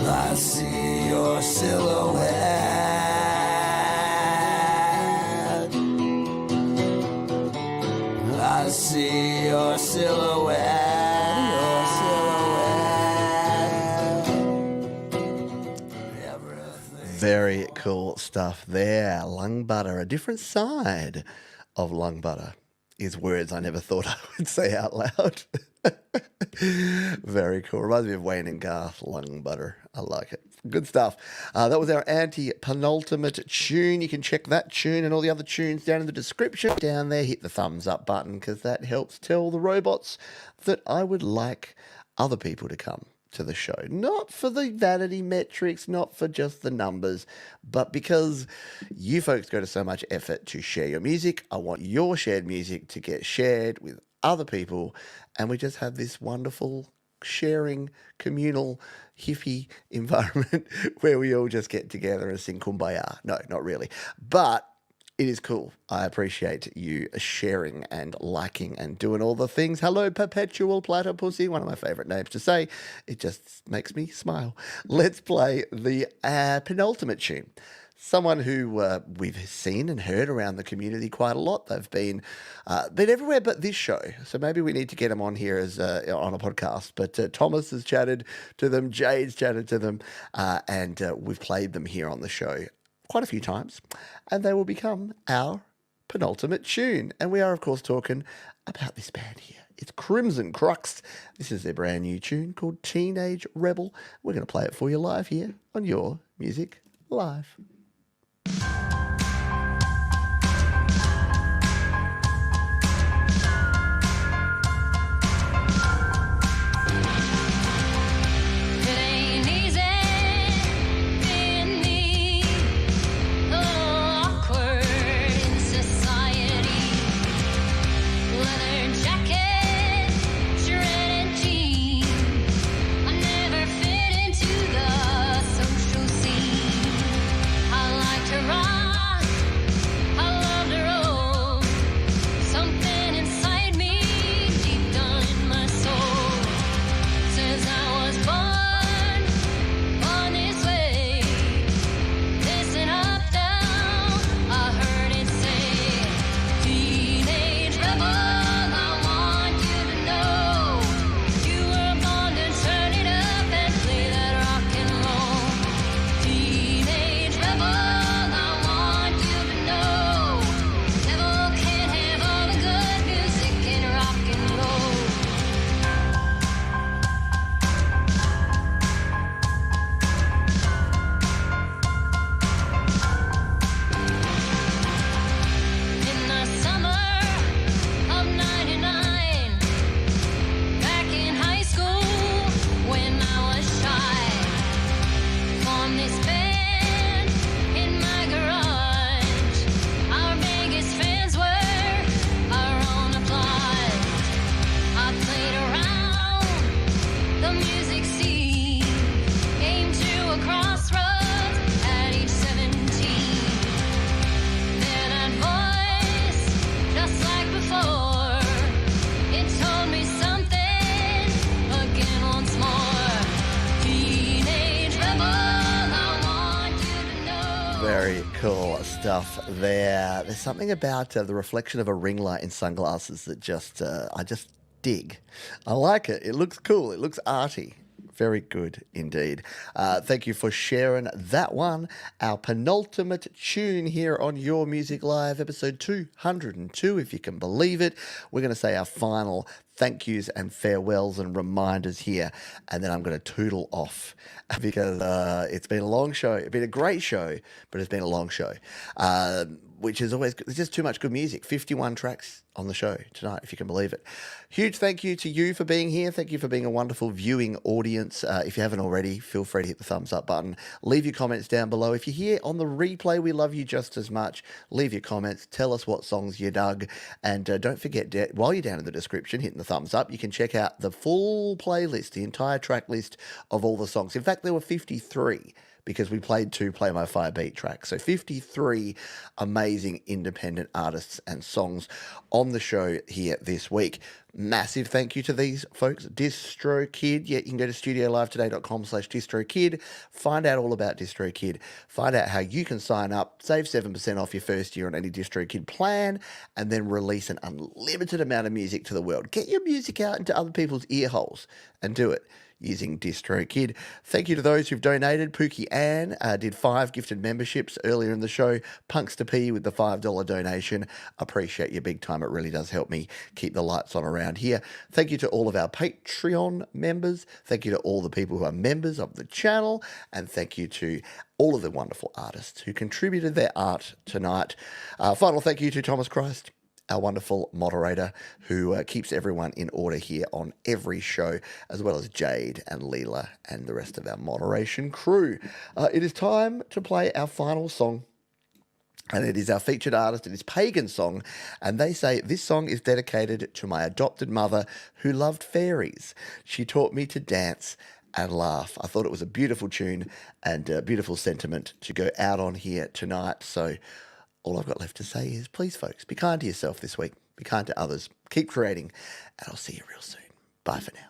I see your silhouette. I see your silhouette. Very cool stuff there. Lung Butter, a different side of Lung Butter is words I never thought I would say out loud. Very cool. Reminds me of Wayne and Garth, Lung Butter. I like it. Good stuff. That was our anti-penultimate tune. You can check that tune and all the other tunes down in the description. Down there, hit the thumbs up button because that helps tell the robots that I would like other people to come to the show. Not for the vanity metrics, not for just the numbers, but because you folks go to so much effort to share your music. I want your shared music to get shared with other people, and we just have this wonderful sharing, communal, hippie environment where we all just get together and sing Kumbaya. No, not really. But it is cool. I appreciate you sharing and liking and doing all the things. Hello, Perpetual Platypussy, one of my favourite names to say. It just makes me smile. Let's play the penultimate tune. Someone who we've seen and heard around the community quite a lot. They've been everywhere but this show. So maybe we need to get them on here as on a podcast. But Thomas has chatted to them. Jade's chatted to them. And we've played them here on the show quite a few times, and they will become our penultimate tune. And we are, of course, talking about this band here. It's Crimson Crux. This is their brand new tune called Teenage Rebel. We're going to play it for you live here on Your Music Live. Very cool stuff there. There's something about the reflection of a ring light in sunglasses that I just dig. I like it. It looks cool. It looks arty. Very good indeed. Thank you for sharing that one. Our penultimate tune here on Your Music Live, episode 202, if you can believe it. We're going to say our final thank yous and farewells and reminders here, and then I'm going to tootle off because it's been a long show. It's been a great show, but it's been a long show, which is always good. There's just too much good music. 51 tracks on the show tonight, if you can believe it. Huge thank you to you for being here. Thank you for being a wonderful viewing audience. If you haven't already, feel free to hit the thumbs up button. Leave your comments down below. If you're here on the replay, we love you just as much. Leave your comments. Tell us what songs you dug. And don't forget, while you're down in the description, hitting the thumbs up, you can check out the full playlist, the entire track list of all the songs. In fact, there were 53. Because we played 2 Play My Fire Beat tracks. So 53 amazing independent artists and songs on the show here this week. Massive thank you to these folks. DrroKid. Yeah, you can go to studiolivetoday.com/DrroKid. Find out all about DrroKid. Find out how you can sign up. Save 7% off your first year on any DrroKid plan. And then release an unlimited amount of music to the world. Get your music out into other people's ear holes and do it using DrroKid. Thank you to those who've donated. Pookie Ann did 5 gifted memberships earlier in the show. Punks to P with the $5 donation. Appreciate you big time. It really does help me keep the lights on around here. Thank you to all of our Patreon members. Thank you to all the people who are members of the channel. And thank you to all of the wonderful artists who contributed their art tonight. Final thank you to Thomas Christ, our wonderful moderator who keeps everyone in order here on every show, as well as Jade and Leela and the rest of our moderation crew. It is time to play our final song, and it is our featured artist. It is Pagan Song, and they say, this song is dedicated to my adopted mother who loved fairies. She taught me to dance and laugh. I thought it was a beautiful tune and a beautiful sentiment to go out on here tonight, so all I've got left to say is, please, folks, be kind to yourself this week. Be kind to others. Keep creating, and I'll see you real soon. Bye for now.